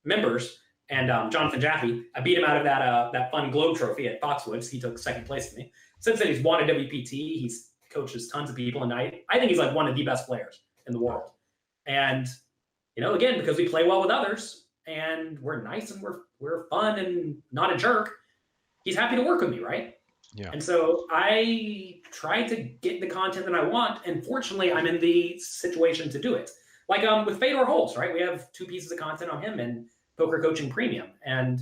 members. And Jonathan Jaffe, I beat him out of that fun Globe Trophy at Foxwoods. He took second place to me. Since then, he's won a WPT. He's coaches tons of people, and I think he's like one of the best players in the world. And again, because we play well with others, and we're nice and we're fun and not a jerk, he's happy to work with me, right? Yeah. And so I try to get the content that I want, and fortunately, I'm in the situation to do it. Like with Fedor Holz, right? We have 2 pieces of content on him and Poker Coaching Premium, and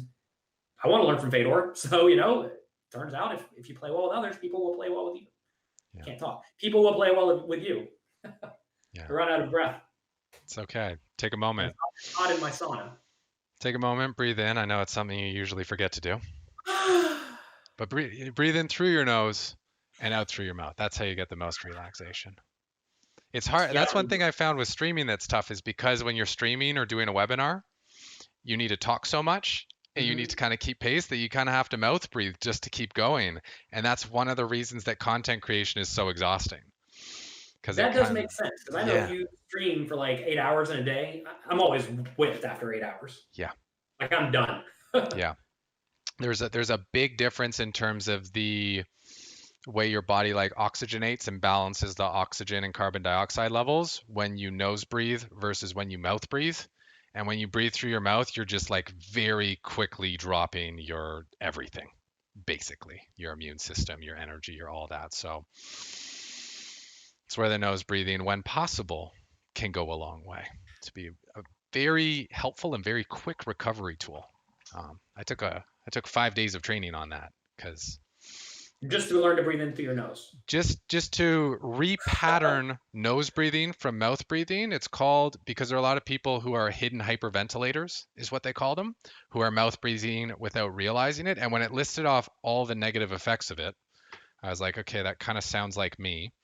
I want to learn from Fedor. So it turns out if you play well with others, people will play well with you. Yeah. Can't talk. People will play well with you. Yeah. I run out of breath. It's okay. Take a moment. It's hot in my sauna. Take a moment. Breathe in. I know it's something you usually forget to do, but breathe in through your nose and out through your mouth. That's how you get the most relaxation. It's hard. Yeah. That's one thing I found with streaming that's tough is because when you're streaming or doing a webinar, you need to talk so much and you need to kind of keep pace that you kind of have to mouth breathe just to keep going. And that's one of the reasons that content creation is so exhausting. That does make sense. Because I know if you stream for like 8 hours in a day, I'm always whipped after 8 hours. Yeah. Like I'm done. Yeah. There's a big difference in terms of the way your body like oxygenates and balances the oxygen and carbon dioxide levels when you nose breathe versus when you mouth breathe. And when you breathe through your mouth, you're just like very quickly dropping your everything, basically your immune system, your energy, your all that. So it's where the nose breathing, when possible, can go a long way to be a very helpful and very quick recovery tool. I took 5 days of training on that because just to learn to breathe in through your nose. Just to repattern nose breathing from mouth breathing. It's called, because there are a lot of people who are hidden hyperventilators, is what they call them, who are mouth breathing without realizing it. And when it listed off all the negative effects of it, I was like, okay, that kind of sounds like me.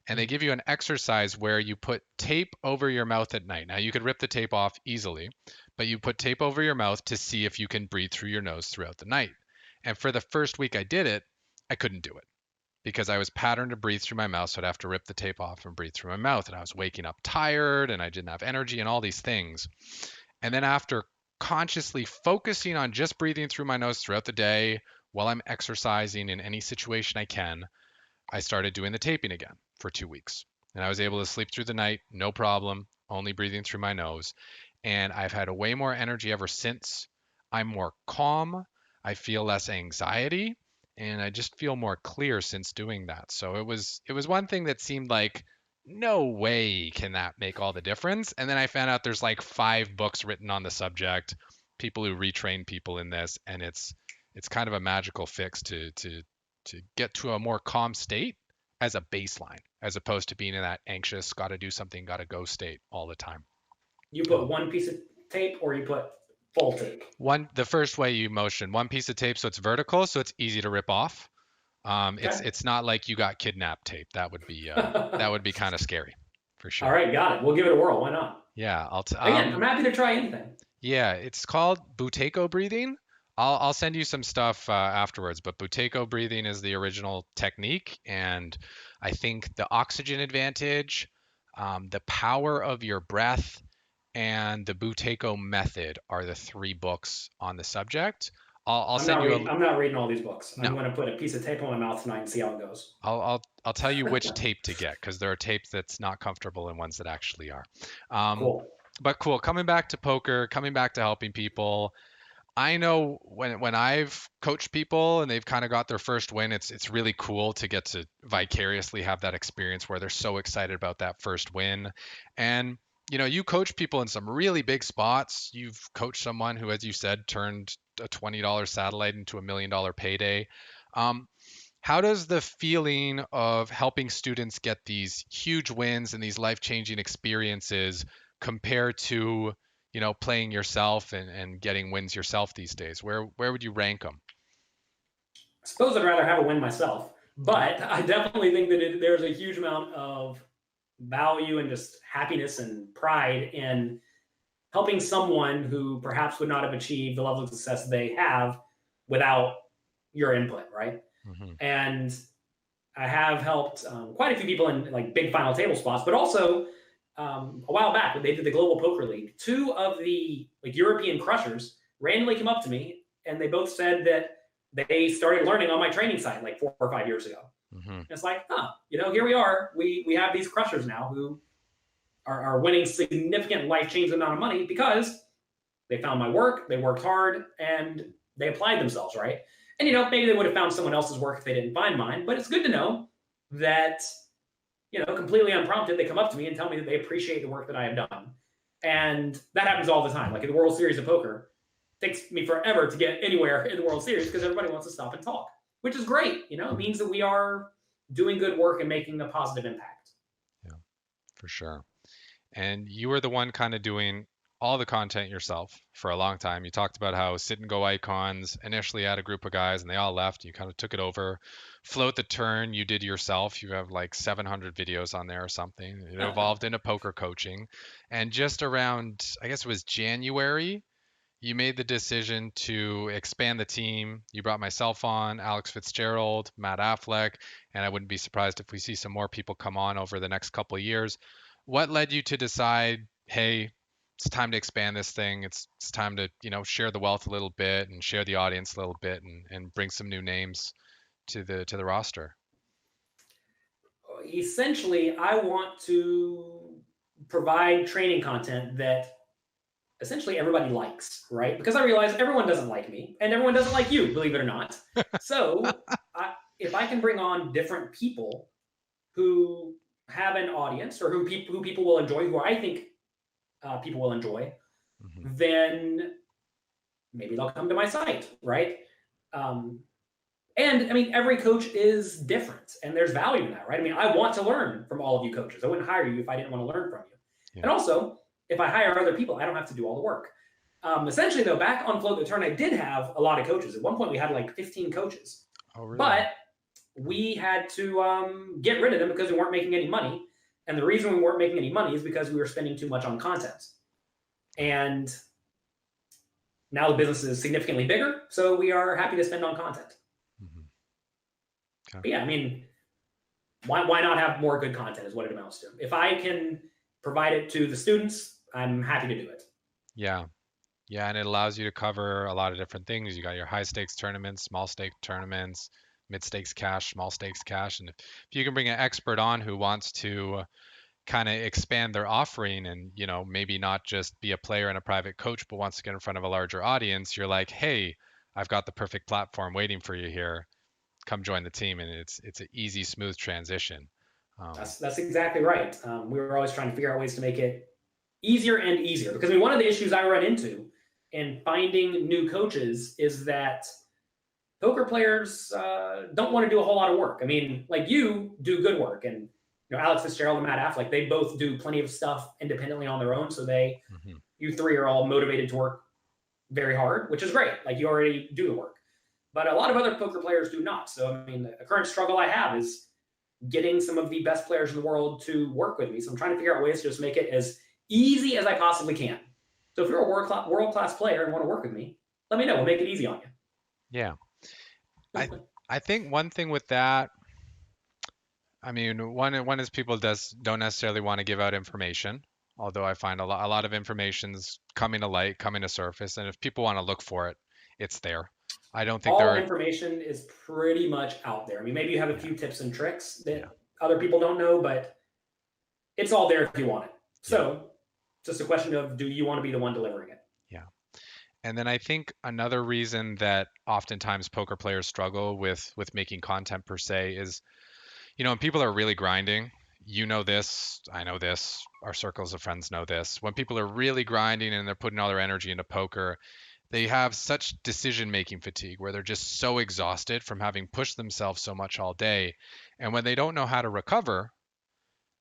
And they give you an exercise where you put tape over your mouth at night. Now, you could rip the tape off easily, but you put tape over your mouth to see if you can breathe through your nose throughout the night. And for the first week I did it, I couldn't do it because I was patterned to breathe through my mouth. So I'd have to rip the tape off and breathe through my mouth. And I was waking up tired and I didn't have energy and all these things. And then after consciously focusing on just breathing through my nose throughout the day while I'm exercising in any situation I can, I started doing the taping again for 2 weeks. And I was able to sleep through the night, no problem, only breathing through my nose. And I've had way more energy ever since. I'm more calm. I feel less anxiety. And I just feel more clear since doing that. So it was one thing that seemed like, no way can that make all the difference. And then I found out there's like 5 books written on the subject. people who retrain people in this, and it's kind of a magical fix to get to a more calm state as a baseline, as opposed to being in that anxious, got to do something, got to go state all the time. You put one piece of tape or you put full tape? The first way you motion, one piece of tape so it's vertical, so it's easy to rip off. It's not like you got kidnapped tape. That would be kind of scary, for sure. All right, got it. We'll give it a whirl. Why not? Yeah, Again, I'm happy to try anything. Yeah, it's called Buteyko breathing. I'll send you some stuff afterwards, but Buteyko breathing is the original technique, and I think the oxygen advantage, the power of your breath, and the Buteyko method are the 3 books on the subject. I'm not reading all these books. No. I'm going to put a piece of tape on my mouth tonight and see how it goes. I'll tell you which tape to get, because there are tapes that's not comfortable and ones that actually are. Cool. But cool. Coming back to poker, coming back to helping people. I know when I've coached people and they've kind of got their first win, it's really cool to get to vicariously have that experience where they're so excited about that first win. And you coach people in some really big spots. You've coached someone who, as you said, turned a $20 satellite into $1 million payday. How does the feeling of helping students get these huge wins and these life-changing experiences compare to, playing yourself and getting wins yourself these days? Where would you rank them? I suppose I'd rather have a win myself, but I definitely think that there's a huge amount of value and just happiness and pride in helping someone who perhaps would not have achieved the level of success they have without your input, right? Mm-hmm. And I have helped quite a few people in like big final table spots, but also a while back when they did the Global Poker League, 2 of the European crushers randomly came up to me and they both said that they started learning on my training site like 4 or 5 years ago. Mm-hmm. It's like, here we are. We have these crushers now who are winning significant life-changing amount of money because they found my work, they worked hard, and they applied themselves, right? And maybe they would have found someone else's work if they didn't find mine, but it's good to know that, completely unprompted, they come up to me and tell me that they appreciate the work that I have done. And that happens all the time. Like in the World Series of Poker, it takes me forever to get anywhere in the World Series because everybody wants to stop and talk, which is great. It means that we are doing good work and making a positive impact. Yeah, for sure. And you were the one kind of doing all the content yourself for a long time. You talked about how Sit and Go Icons initially had a group of guys and they all left. You kind of took it over. Float the Turn, you did yourself. You have like 700 videos on there or something. It evolved into poker coaching. And just around, I guess it was January, you made the decision to expand the team. You brought myself on, Alex Fitzgerald, Matt Affleck, and I wouldn't be surprised if we see some more people come on over the next couple of years. What led you to decide, hey, it's time to expand this thing. It's time to, share the wealth a little bit and share the audience a little bit and bring some new names to the roster? Essentially, I want to provide training content that essentially everybody likes, right? Because I realize everyone doesn't like me and everyone doesn't like you, believe it or not. So if I can bring on different people who have an audience or who people will enjoy, who I think people will enjoy, Mm-hmm. then maybe they'll come to my site, right? And I mean, every coach is different and there's value in that, right? I mean, I want to learn from all of you coaches. I wouldn't hire you if I didn't want to learn from you. Yeah. And also, if I hire other people, I don't have to do all the work. Essentially, though, back on Float the Turn, I did have a lot of coaches. At one point, we had like 15 coaches. Oh, really? But we had to get rid of them because we weren't making any money. And the reason we weren't making any money is because we were spending too much on content. And now the business is significantly bigger, so we are happy to spend on content. Mm-hmm. Okay. But yeah, I mean, why not have more good content is what it amounts to. If I can provide it to the students, I'm happy to do it. Yeah. Yeah, and it allows you to cover a lot of different things. You got your high stakes tournaments, small stakes tournaments, mid stakes cash, small stakes cash. And if you can bring an expert on who wants to kind of expand their offering and, maybe not just be a player and a private coach, but wants to get in front of a larger audience, you're like, hey, I've got the perfect platform waiting for you here. Come join the team. And it's an easy, smooth transition. That's exactly right. We were always trying to figure out ways to make it easier and easier because one of the issues I run into in finding new coaches is that poker players don't want to do a whole lot of work. I mean, like you do good work, and Alex Fitzgerald and Matt Affleck, they both do plenty of stuff independently on their own. So you three are all motivated to work very hard, which is great. Like you already do the work. But a lot of other poker players do not. So, I mean, the current struggle I have is getting some of the best players in the world to work with me. So I'm trying to figure out ways to just make it as easy as I possibly can. So if you're a world-class player and want to work with me, let me know. We'll make it easy on you. Yeah. I think one thing with that, I mean, one is people don't necessarily want to give out information, although I find a lot of information's coming to light, coming to surface, and if people want to look for it, it's there. I don't think all information is pretty much out there. I mean, maybe you have a few tips and tricks that other people don't know, but it's all there if you want it. So it's just a question of, do you want to be the one delivering it? Yeah. And then I think another reason that oftentimes poker players struggle with making content per se is, when people are really grinding, this, I know this, our circles of friends know this. When people are really grinding and they're putting all their energy into poker, they have such decision-making fatigue where they're just so exhausted from having pushed themselves so much all day. And when they don't know how to recover,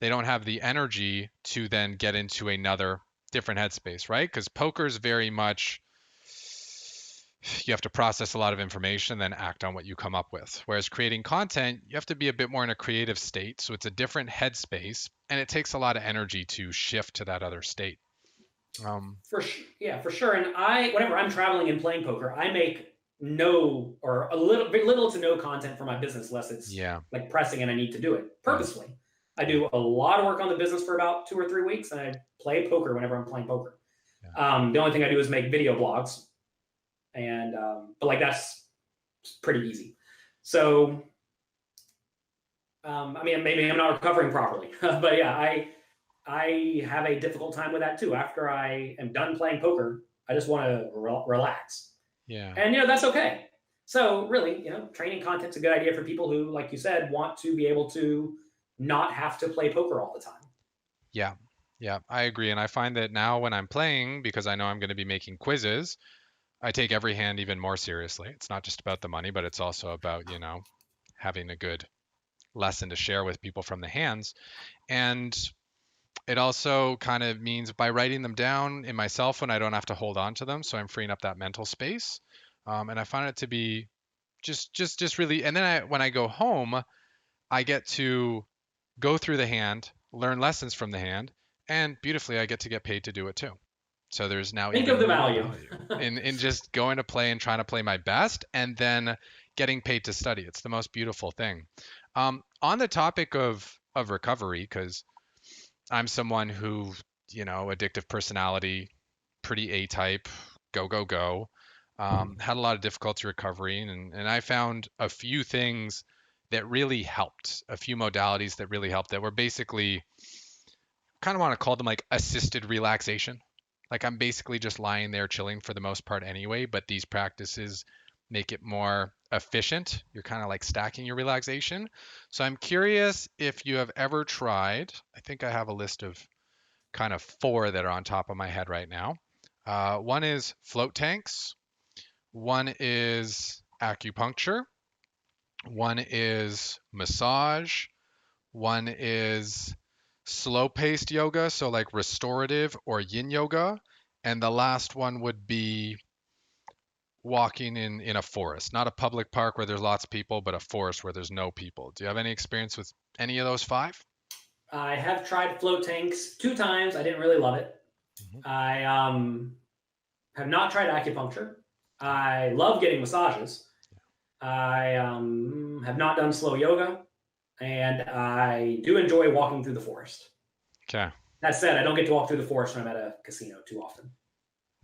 they don't have the energy to then get into another different headspace, right? Because poker is very much, you have to process a lot of information, then act on what you come up with. Whereas creating content, you have to be a bit more in a creative state. So it's a different headspace, and it takes a lot of energy to shift to that other state. For sure. And whenever I'm traveling and playing poker, I make no or a little to no content for my business unless it's like pressing and I need to do it purposely. I do a lot of work on the business for about 2 or 3 weeks, and I play poker whenever I'm playing poker. The only thing I do is make video blogs, and but like that's pretty easy. So I mean, maybe I'm not recovering properly, but yeah, I have a difficult time with that too. After I am done playing poker, I just want to relax. Yeah. And, that's okay. So really, training content's a good idea for people who, like you said, want to be able to not have to play poker all the time. Yeah. Yeah, I agree. And I find that now when I'm playing, because I know I'm going to be making quizzes, I take every hand even more seriously. It's not just about the money, but it's also about, having a good lesson to share with people from the hands. And it also kind of means by writing them down in my cell phone, I don't have to hold on to them. So I'm freeing up that mental space. And I find it to be just really, and then when I go home, I get to go through the hand, learn lessons from the hand, and beautifully, I get to get paid to do it too. So there's now think of the value in just going to play and trying to play my best, and then getting paid to study. It's the most beautiful thing. On the topic of recovery, because I'm someone who, addictive personality, pretty A-type, go. Had a lot of difficulty recovering, and I found a few things that really helped, a few modalities that really helped that were basically, kind of want to call them like assisted relaxation. Like I'm basically just lying there chilling for the most part anyway, but these practices make it more efficient. You're kind of like stacking your relaxation. So I'm curious if you have ever tried, I think I have a list of kind of 4 that are on top of my head right now. One is float tanks. One is acupuncture. One is massage. One is slow-paced yoga, so like restorative or yin yoga. And the last one would be walking in a forest, not a public park where there's lots of people, but a forest where there's no people. Do you have any experience with any of those 5? I have tried float tanks 2 times. I didn't really love it. I have not tried acupuncture. I love getting massages. I have not done slow yoga, and I do enjoy walking through the forest. Okay. That said, I don't get to walk through the forest when I'm at a casino too often.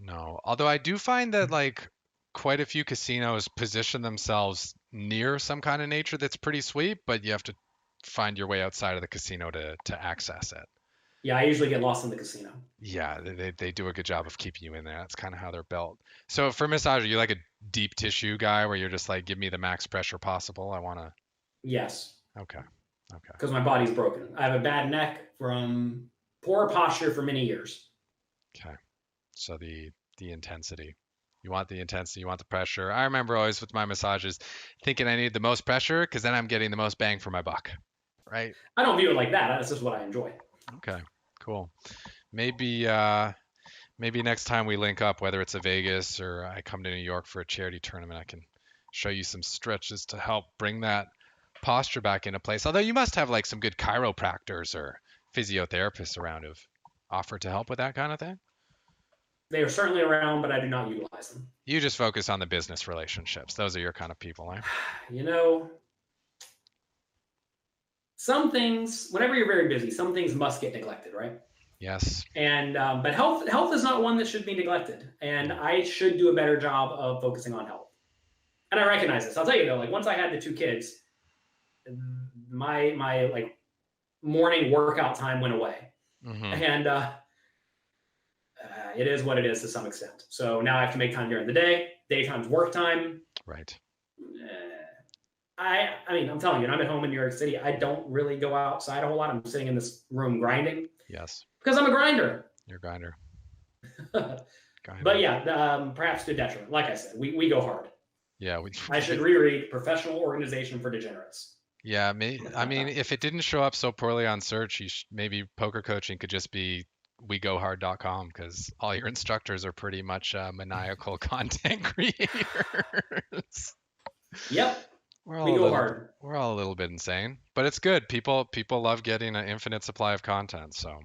No, although I do find that like quite a few casinos position themselves near some kind of nature that's pretty sweet, but you have to find your way outside of the casino to access it. Yeah, I usually get lost in the casino. Yeah, they do a good job of keeping you in there. That's kind of how they're built. So for massage, are you like a deep tissue guy where you're just like, give me the max pressure possible? I want to. Yes. Okay. Because my body's broken. I have a bad neck from poor posture for many years. Okay. So the intensity. You want the intensity, you want the pressure. I remember always with my massages thinking I needed the most pressure because then I'm getting the most bang for my buck, right? I don't view it like that. That's just what I enjoy. Okay, cool. Maybe maybe next time we link up, whether it's a Vegas or I come to New York for a charity tournament, I can show you some stretches to help bring that posture back into place. Although you must have like some good chiropractors or physiotherapists around who've offered to help with that kind of thing. They are certainly around, but I do not utilize them. You just focus on the business relationships. Those are your kind of people, eh? You know, some things, whenever you're very busy, some things must get neglected, right? Yes. And but health is not one that should be neglected, and I should do a better job of focusing on health. And I recognize this. I'll tell you though, like once I had the two kids, my like morning workout time went away, and it is what it is to some extent. So now I have to make time during the day. Daytime's work time. Right. I mean, I'm telling you, I'm at home in New York City. I don't really go outside a whole lot. I'm sitting in this room grinding. Yes. Because I'm a grinder. You're a grinder. But yeah, perhaps to detriment. Like I said, we go hard. Yeah. I should reread Professional Organization for Degenerates. Yeah. I mean, if it didn't show up so poorly on search, maybe poker coaching could just be wegohard.com because all your instructors are pretty much maniacal content creators. Yep. We're all a little bit insane, but it's good. People love getting an infinite supply of content, so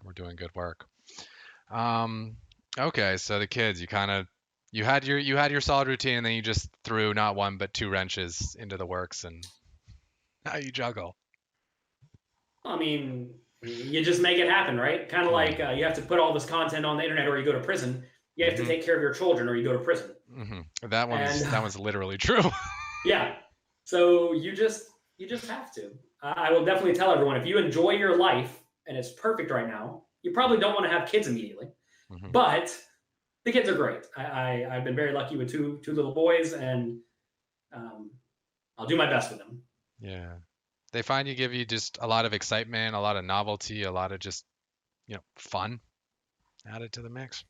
we're doing good work. Okay, so the kids, you had your solid routine, and then you just threw not one but two wrenches into the works, and now you juggle. I mean, you just make it happen, right? Kind of like you have to put all this content on the internet, or you go to prison. You have to take care of your children, or you go to prison. That one's literally true. Yeah. So you just have to. I will definitely tell everyone, if you enjoy your life and it's perfect right now, you probably don't want to have kids immediately. But the kids are great. I've been very lucky with two little boys, and I'll do my best with them. Yeah. They find you give you just a lot of excitement, a lot of novelty, a lot of just, fun added to the mix.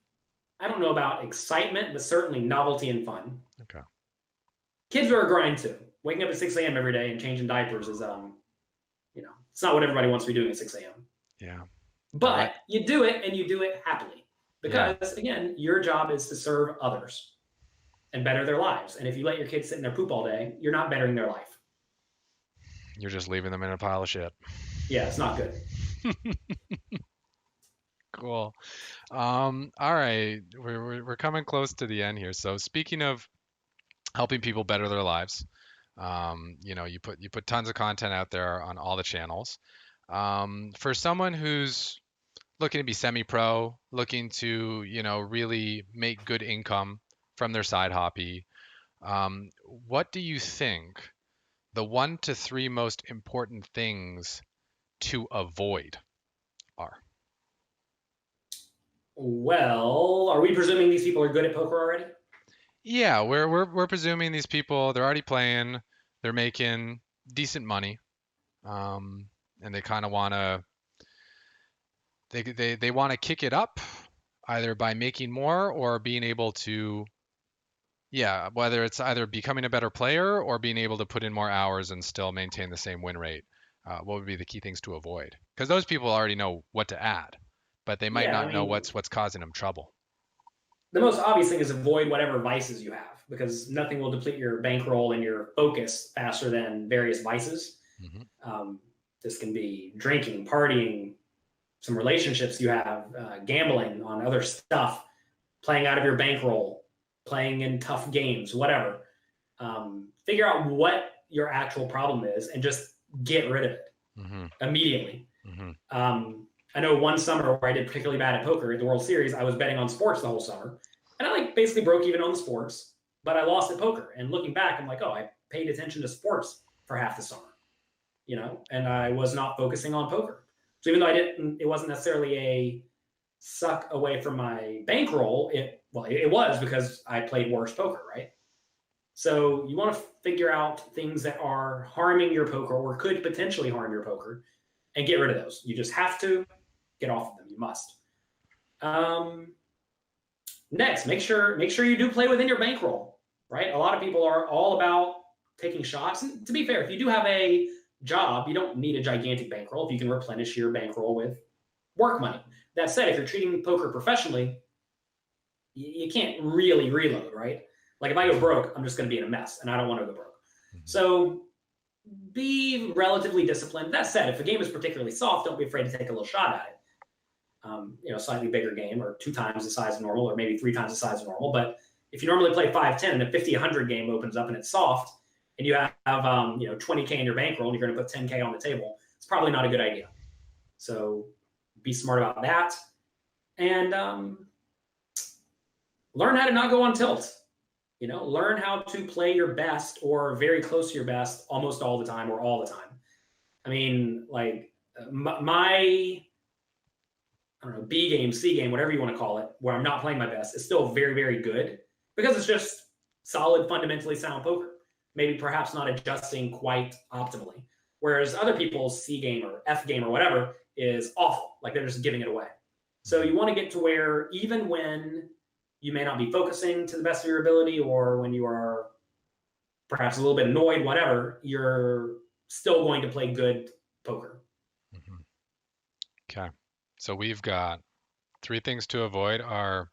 I don't know about excitement, but certainly novelty and fun. Okay. Kids are a grind too. Waking up at 6 a.m. every day and changing diapers is, it's not what everybody wants to be doing at 6 a.m. Yeah. But you do it, and you do it happily. Because, again, your job is to serve others and better their lives. And if you let your kids sit in their poop all day, you're not bettering their life. You're just leaving them in a pile of shit. Yeah, it's not good. Cool. All right. We're coming close to the end here. So speaking of helping people better their lives, you put tons of content out there on all the channels. For someone who's looking to be semi-pro, looking to, really make good income from their side hobby, what do you think the 1 to 3 most important things to avoid are? Well, are we presuming these people are good at poker already? Yeah, we're presuming these people, they're already playing, they're making decent money, and they kind of want to they want to kick it up either by making more or being able to, whether it's either becoming a better player or being able to put in more hours and still maintain the same win rate. What would be the key things to avoid? Because those people already know what to add, but they might not know what's causing them trouble. The most obvious thing is avoid whatever vices you have, because nothing will deplete your bankroll and your focus faster than various vices. This can be drinking, partying, some relationships you have, gambling on other stuff, playing out of your bankroll, playing in tough games, whatever. Figure out what your actual problem is and just get rid of it immediately. I know one summer where I did particularly bad at poker at the World Series, I was betting on sports the whole summer. And I basically broke even on the sports, but I lost at poker. And looking back, I'm like, oh, I paid attention to sports for half the summer, and I was not focusing on poker. So even though it wasn't necessarily a suck away from my bankroll, it was because I played worse poker, right? So you want to figure out things that are harming your poker or could potentially harm your poker and get rid of those. You just have to get off of them. You must. Next, make sure you do play within your bankroll, right? A lot of people are all about taking shots. And to be fair, if you do have a job, you don't need a gigantic bankroll if you can replenish your bankroll with work money. That said, if you're treating poker professionally, you can't really reload, right? Like if I go broke, I'm just going to be in a mess, and I don't want to go broke. So be relatively disciplined. That said, if the game is particularly soft, don't be afraid to take a little shot at it. Slightly bigger game, or 2 times the size of normal, or maybe 3 times the size of normal. But if you normally play 5-10 and a 50-100 game opens up and it's soft, and you have 20K in your bankroll and you're going to put 10K on the table, it's probably not a good idea. So be smart about that, and learn how to not go on tilt. Learn how to play your best or very close to your best almost all the time or all the time. I mean, like my I don't know, B game, C game, whatever you want to call it, where I'm not playing my best, is still very, very good because it's just solid, fundamentally sound poker. Maybe perhaps not adjusting quite optimally. Whereas other people's C game or F game or whatever is awful. Like they're just giving it away. So you want to get to where even when you may not be focusing to the best of your ability, or when you are perhaps a little bit annoyed, whatever, you're still going to play good poker. Okay. So we've got 3 things to avoid are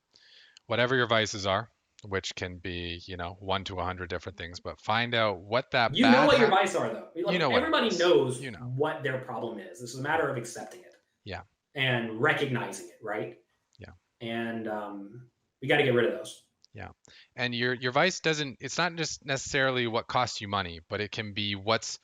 whatever your vices are, which can be, 1 to 100 different things, but find out what that You know what your vices are, though. Like, everybody knows what their problem is. This is a matter of accepting it. Yeah. And recognizing it, right? Yeah. And we got to get rid of those. Yeah. And your vice it's not just necessarily what costs you money, but it can be what's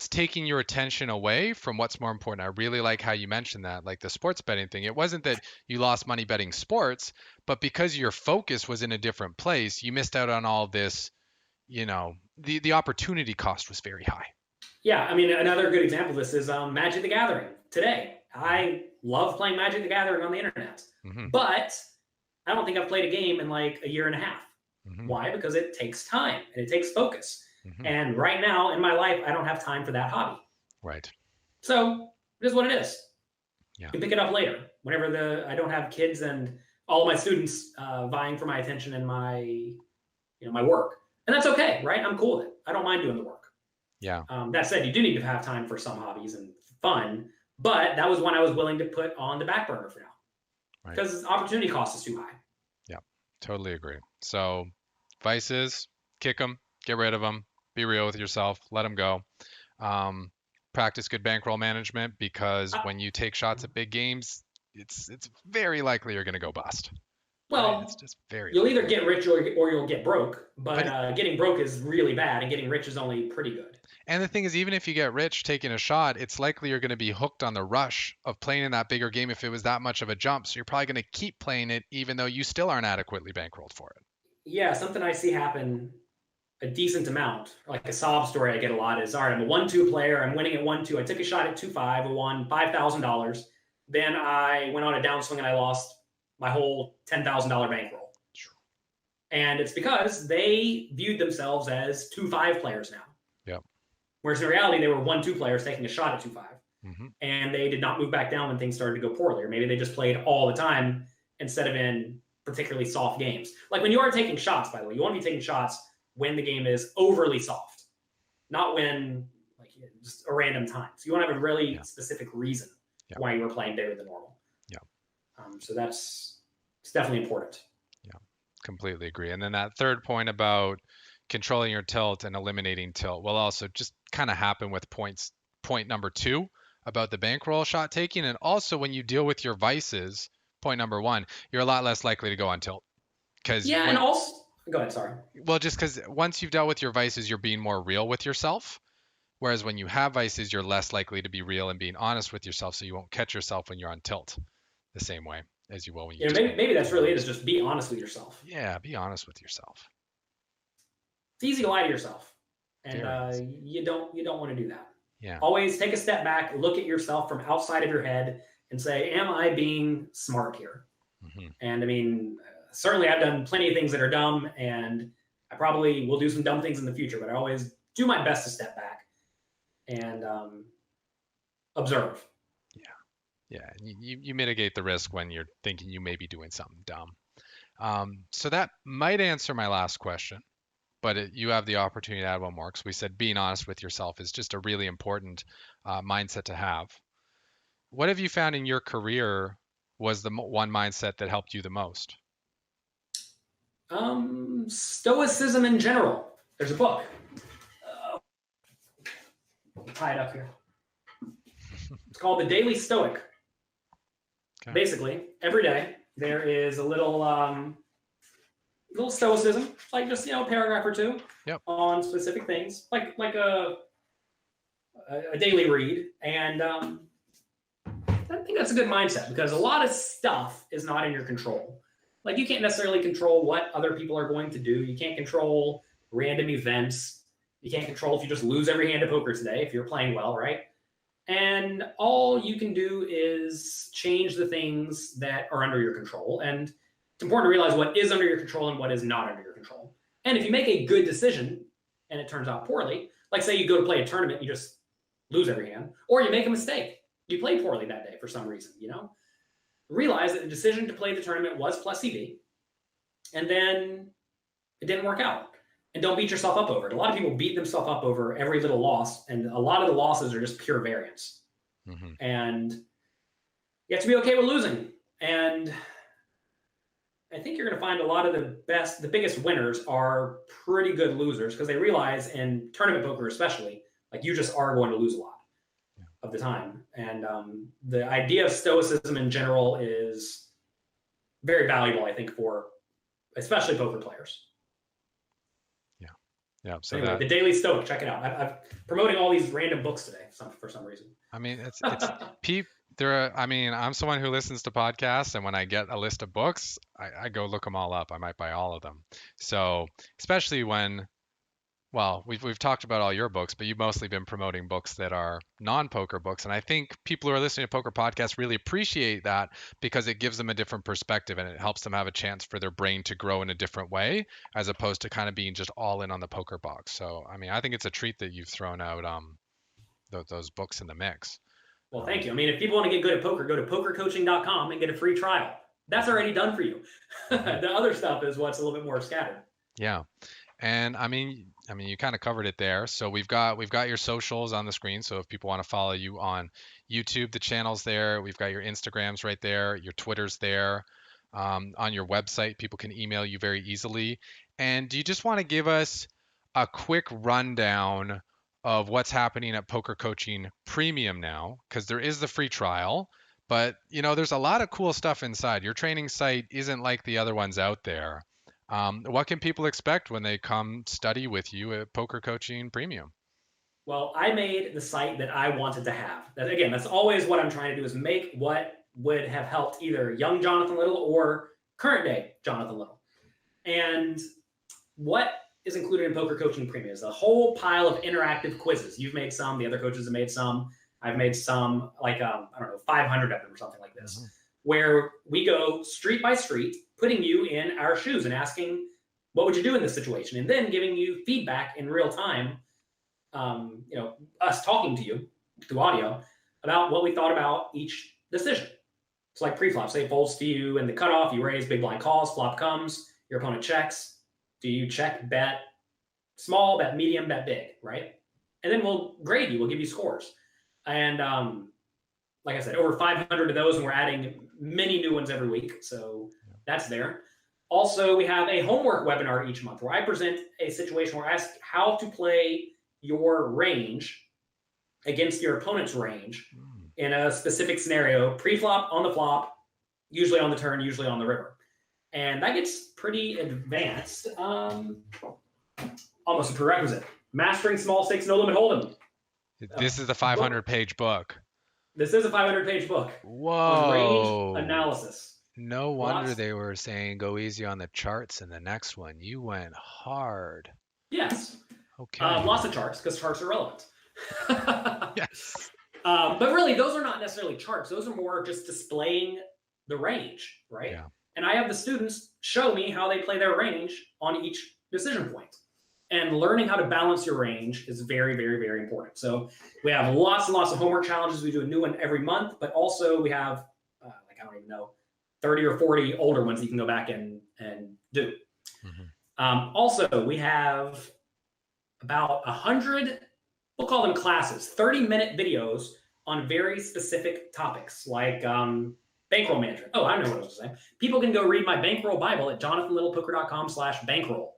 taking your attention away from what's more important. I really like how you mentioned that, like the sports betting thing. It wasn't that you lost money betting sports, but because your focus was in a different place, you missed out on all this, the opportunity cost was very high. Yeah. I mean, another good example of this is Magic the Gathering today. I love playing Magic the Gathering on the internet, but I don't think I've played a game in like a year and a half. Why? Because it takes time and it takes focus. And right now in my life, I don't have time for that hobby. Right. So it is what it is. Yeah. You can pick it up later whenever I don't have kids and all of my students vying for my attention and my work. And that's okay, right? I'm cool with it. I don't mind doing the work. Yeah. That said, you do need to have time for some hobbies and fun, but that was one I was willing to put on the back burner for now. Right. Because opportunity cost is too high. Yeah, totally agree. So vices, kick them, get rid of them, be real with yourself, let them go. Practice good bankroll management, because when you take shots at big games, it's very likely you're going to go bust. Well, right? It's just you'll either get rich or you'll get broke, but getting broke is really bad, and getting rich is only pretty good. And the thing is, even if you get rich taking a shot, it's likely you're going to be hooked on the rush of playing in that bigger game if it was that much of a jump. So you're probably going to keep playing it even though you still aren't adequately bankrolled for it. Yeah, something I see happen a decent amount, like a sob story I get a lot is, all right, I'm a 1-2 player. I'm winning at 1-2. I took a shot at 2-5. I won $5,000. Then I went on a downswing and I lost my whole $10,000 bankroll. And it's because they viewed themselves as 2-5 players now. Yep. Whereas in reality, they were 1-2 players taking a shot at 2-5. And they did not move back down when things started to go poorly. Or maybe they just played all the time instead of in particularly soft games. Like when you are taking shots, by the way, you want to be taking shots when the game is overly soft, not when like just a random time. So you want to have a really specific reason why you were playing bigger than normal. Yeah. So it's definitely important. Yeah, completely agree. And then that third point about controlling your tilt and eliminating tilt will also just kind of happen with point number 2 about the bankroll shot taking. And also when you deal with your vices, point number 1, you're a lot less likely to go on tilt. And also, go ahead, sorry. Well, just because once you've dealt with your vices, you're being more real with yourself. Whereas when you have vices, you're less likely to be real and being honest with yourself, so you won't catch yourself when you're on tilt the same way as you will when you maybe that's really it, is just be honest with yourself. Yeah, be honest with yourself. It's easy to lie to yourself, and you don't want to do that. Yeah. Always take a step back, look at yourself from outside of your head, and say, am I being smart here? And I mean, certainly I've done plenty of things that are dumb, and I probably will do some dumb things in the future, but I always do my best to step back and observe. Yeah. You mitigate the risk when you're thinking you may be doing something dumb. So that might answer my last question, but you have the opportunity to add one more because we said being honest with yourself is just a really important mindset to have. What have you found in your career was the one mindset that helped you the most? Stoicism in general. There's a book. Tie it up here. It's called The Daily Stoic. Okay. Basically, every day there is a little stoicism, like just a paragraph or two on specific things, like a daily read, and I think that's a good mindset because a lot of stuff is not in your control. Like you can't necessarily control what other people are going to do. You can't control random events. You can't control if you just lose every hand of poker today if you're playing well, right? And all you can do is change the things that are under your control. And it's important to realize what is under your control and what is not under your control. And if you make a good decision and it turns out poorly, like say you go to play a tournament, you just lose every hand, or you make a mistake. You play poorly that day for some reason, realize that the decision to play the tournament was plus EV, and then it didn't work out. And don't beat yourself up over it. A lot of people beat themselves up over every little loss, and a lot of the losses are just pure variance. Mm-hmm. And you have to be okay with losing. And I think you're going to find a lot of the biggest winners are pretty good losers because they realize in tournament poker especially, like you just are going to lose a lot of the time. And the idea of stoicism in general is very valuable, I think, for especially poker players. Yeah. So anyway, The Daily Stoic, check it out. I'm promoting all these random books today for some reason. I mean, it's I'm someone who listens to podcasts, and when I get a list of books, I go look them all up. I might buy all of them. So especially when, well, we've talked about all your books, but you've mostly been promoting books that are non-poker books. And I think people who are listening to poker podcasts really appreciate that because it gives them a different perspective and it helps them have a chance for their brain to grow in a different way, as opposed to kind of being just all in on the poker box. So, I mean, I think it's a treat that you've thrown out those books in the mix. Well, thank you. I mean, if people want to get good at poker, go to pokercoaching.com and get a free trial. That's already done for you. The other stuff is what's a little bit more scattered. Yeah. And I mean, you kind of covered it there. So we've got your socials on the screen. So if people want to follow you on YouTube, the channel's there. We've got your Instagrams right there. Your Twitter's there. On your website, people can email you very easily. And do you just want to give us a quick rundown of what's happening at Poker Coaching Premium now? Because there is the free trial, but there's a lot of cool stuff inside. Your training site isn't like the other ones out there. What can people expect when they come study with you at Poker Coaching Premium? Well, I made the site that I wanted to have. That's always what I'm trying to do, is make what would have helped either young Jonathan Little or current day Jonathan Little. And what is included in Poker Coaching Premium is a whole pile of interactive quizzes. You've made some, the other coaches have made some. I've made some, like, 500 of them or something like this, where we go street by street, putting you in our shoes and asking, what would you do in this situation? And then giving you feedback in real time, us talking to you through audio about what we thought about each decision. It's like pre-flop. Say it folds to you in the cutoff, you raise, big blind calls, flop comes, your opponent checks. Do you check, bet small, bet medium, bet big, right? And then we'll grade you. We'll give you scores. And like I said, over 500 of those, and we're adding many new ones every week. So that's there. Also, we have a homework webinar each month where I present a situation where I ask how to play your range against your opponent's range in a specific scenario, pre-flop, on the flop, usually on the turn, usually on the river. And that gets pretty advanced, almost a prerequisite. Mastering small stakes, no limit hold'em. This is the 500-page book. This is a 500-page book. Whoa. Range analysis. No wonder they were saying go easy on the charts in the next one. You went hard. Yes. Okay. Lots of charts, because charts are relevant. Yes. But really, those are not necessarily charts. Those are more just displaying the range, right? Yeah. And I have the students show me how they play their range on each decision point. And learning how to balance your range is very, very, very important. So we have lots and lots of homework challenges. We do a new one every month, but also we have, 30 or 40 older ones that you can go back and do. Also, we have about 100, we'll call them classes, 30-minute videos on very specific topics like bankroll management. Oh, I know what I was saying. People can go read my bankroll Bible at jonathanlittlepoker.com/bankroll.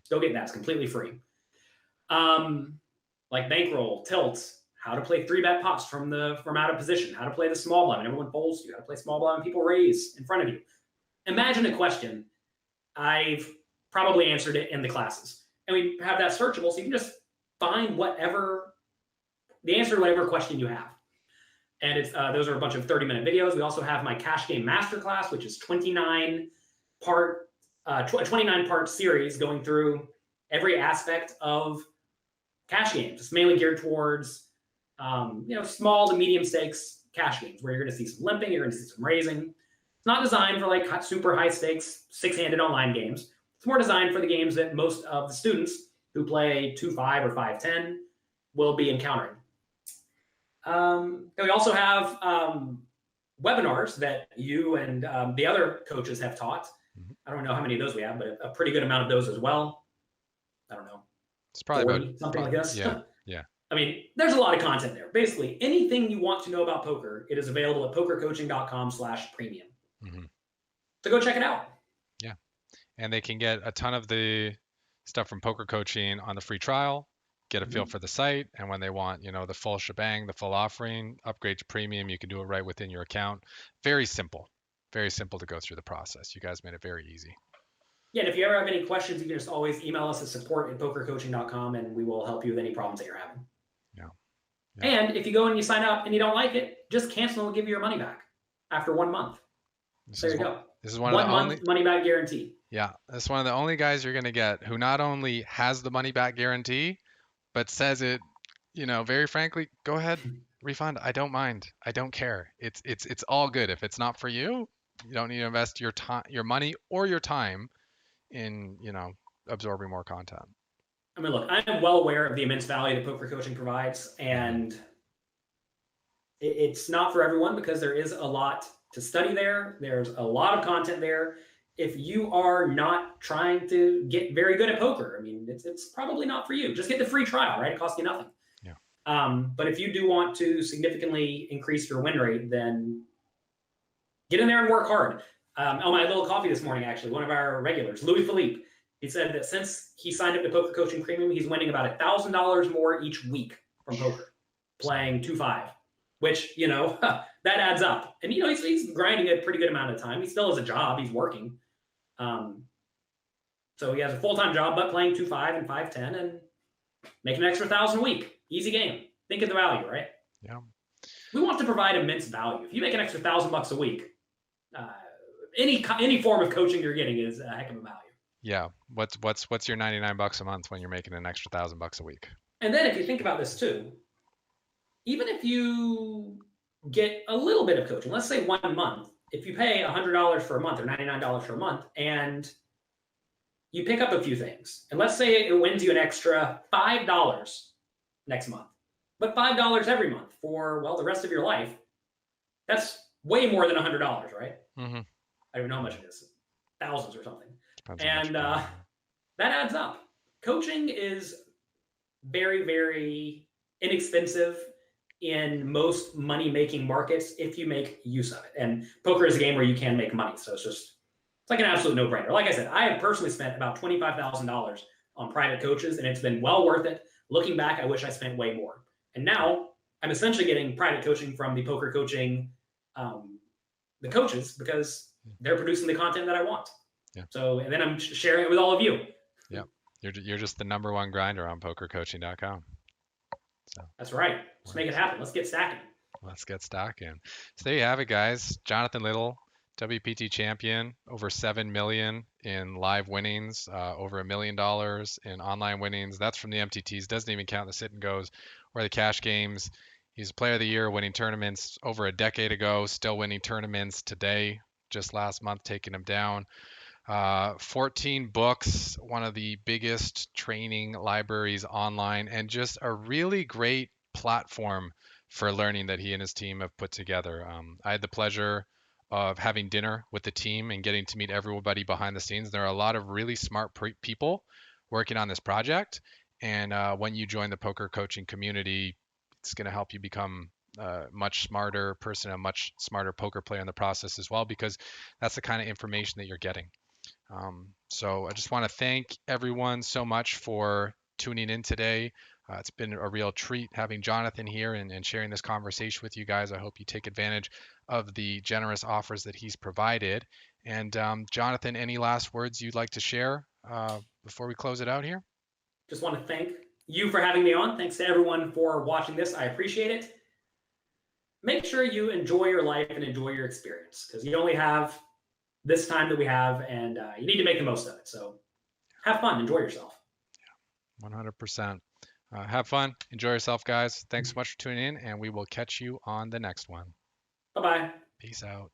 Go get that. It's completely free. Like bankroll, tilts, how to play 3-bet pots from out of position, how to play the small blind when everyone folds you, how to play small blind when people raise in front of you. Imagine a question. I've probably answered it in the classes. And we have that searchable, so you can just find the answer to whatever question you have. And it's those are a bunch of 30-minute videos. We also have my cash game masterclass, which is 29-part series going through every aspect of cash games. It's mainly geared towards small to medium stakes cash games where you're going to see some limping, you're going to see some raising. It's not designed for like super high stakes 6-handed online games. It's more designed for the games that most of the students who play 2-5 or 5-10 will be encountering. We also have webinars that you and the other coaches have taught. I don't know how many of those we have, but a pretty good amount of those as well. I don't know. It's probably 40, about something like this. Yeah. I mean, there's a lot of content there. Basically, anything you want to know about poker, it is available at pokercoaching.com/premium. So go check it out. Yeah. And they can get a ton of the stuff from Poker Coaching on the free trial, get a feel for the site, and when they want, the full shebang, the full offering, upgrade to premium, you can do it right within your account. Very simple to go through the process. You guys made it very easy. Yeah, and if you ever have any questions, you can just always email us at support@pokercoaching.com, and we will help you with any problems that you're having. Yeah. And if you go and you sign up and you don't like it, just cancel and give you your money back after 1 month. There you go. This is one 1 of the month only money back guarantee. Yeah, that's one of the only guys you're going to get who not only has the money back guarantee, but says it, very frankly, go ahead, refund. I don't mind. I don't care. It's all good. If it's not for you, you don't need to invest your time, your money or your time in, absorbing more content. I mean, look, I'm well aware of the immense value that poker coaching provides, and it's not for everyone because there is a lot to study there. There's a lot of content there. If you are not trying to get very good at poker, I mean, it's probably not for you. Just get the free trial, right? It costs you nothing. Yeah. But if you do want to significantly increase your win rate, then get in there and work hard. On my little coffee this morning, actually, one of our regulars, Louis Philippe, he said that since he signed up to Poker Coaching Premium, he's winning about $1,000 more each week from poker, playing 2-5, which, that adds up. And, he's grinding a pretty good amount of time. He still has a job. He's working. So he has a full-time job, but playing 2-5 and 5-10 and making an extra $1,000 a week. Easy game. Think of the value, right? Yeah. We want to provide immense value. If you make an extra $1,000 a week, any form of coaching you're getting is a heck of a value. Yeah. What's your $99 a month when you're making an extra $1,000 a week? And then if you think about this too, even if you get a little bit of coaching, let's say 1 month, if you pay $100 for a month or $99 for a month, and you pick up a few things, and let's say it wins you an extra $5 next month, but $5 every month for, the rest of your life, that's way more than $100, right? Mm-hmm. I don't even know how much it is, thousands or something. Depends And that adds up. Coaching is very, very inexpensive in most money-making markets if you make use of it. And poker is a game where you can make money. So it's like an absolute no-brainer. Like I said, I have personally spent about $25,000 on private coaches, and it's been well worth it. Looking back, I wish I spent way more. And now I'm essentially getting private coaching from the Poker Coaching, the coaches, because they're producing the content that I want. Yeah. So, and then I'm sharing it with all of you. Yeah. You're just the #1 grinder on pokercoaching.com. So that's right. Let's make it happen. Let's get stacking. Let's get stacking. So there you have it, guys. Jonathan Little, WPT champion, over 7 million in live winnings, over $1 million in online winnings. That's from the MTTs. Doesn't even count the sit and goes or the cash games. He's player of the year, winning tournaments over a decade ago, still winning tournaments today. Just last month, taking him down. 14 books, one of the biggest training libraries online, and just a really great platform for learning that he and his team have put together. I had the pleasure of having dinner with the team and getting to meet everybody behind the scenes. There are a lot of really smart people working on this project. And when you join the poker coaching community, it's going to help you become a much smarter person, a much smarter poker player in the process as well, because that's the kind of information that you're getting. So I just want to thank everyone so much for tuning in today. It's been a real treat having Jonathan here and sharing this conversation with you guys. I hope you take advantage of the generous offers that he's provided. And Jonathan, any last words you'd like to share before we close it out here? Just want to thank you for having me on. Thanks to everyone for watching this. I appreciate it. Make sure you enjoy your life and enjoy your experience, because you only have this time that we have, and you need to make the most of it. So have fun, enjoy yourself. 100%. Have fun, enjoy yourself, guys. Thanks so much for tuning in, and we will catch you on the next one. Bye-bye. Peace out.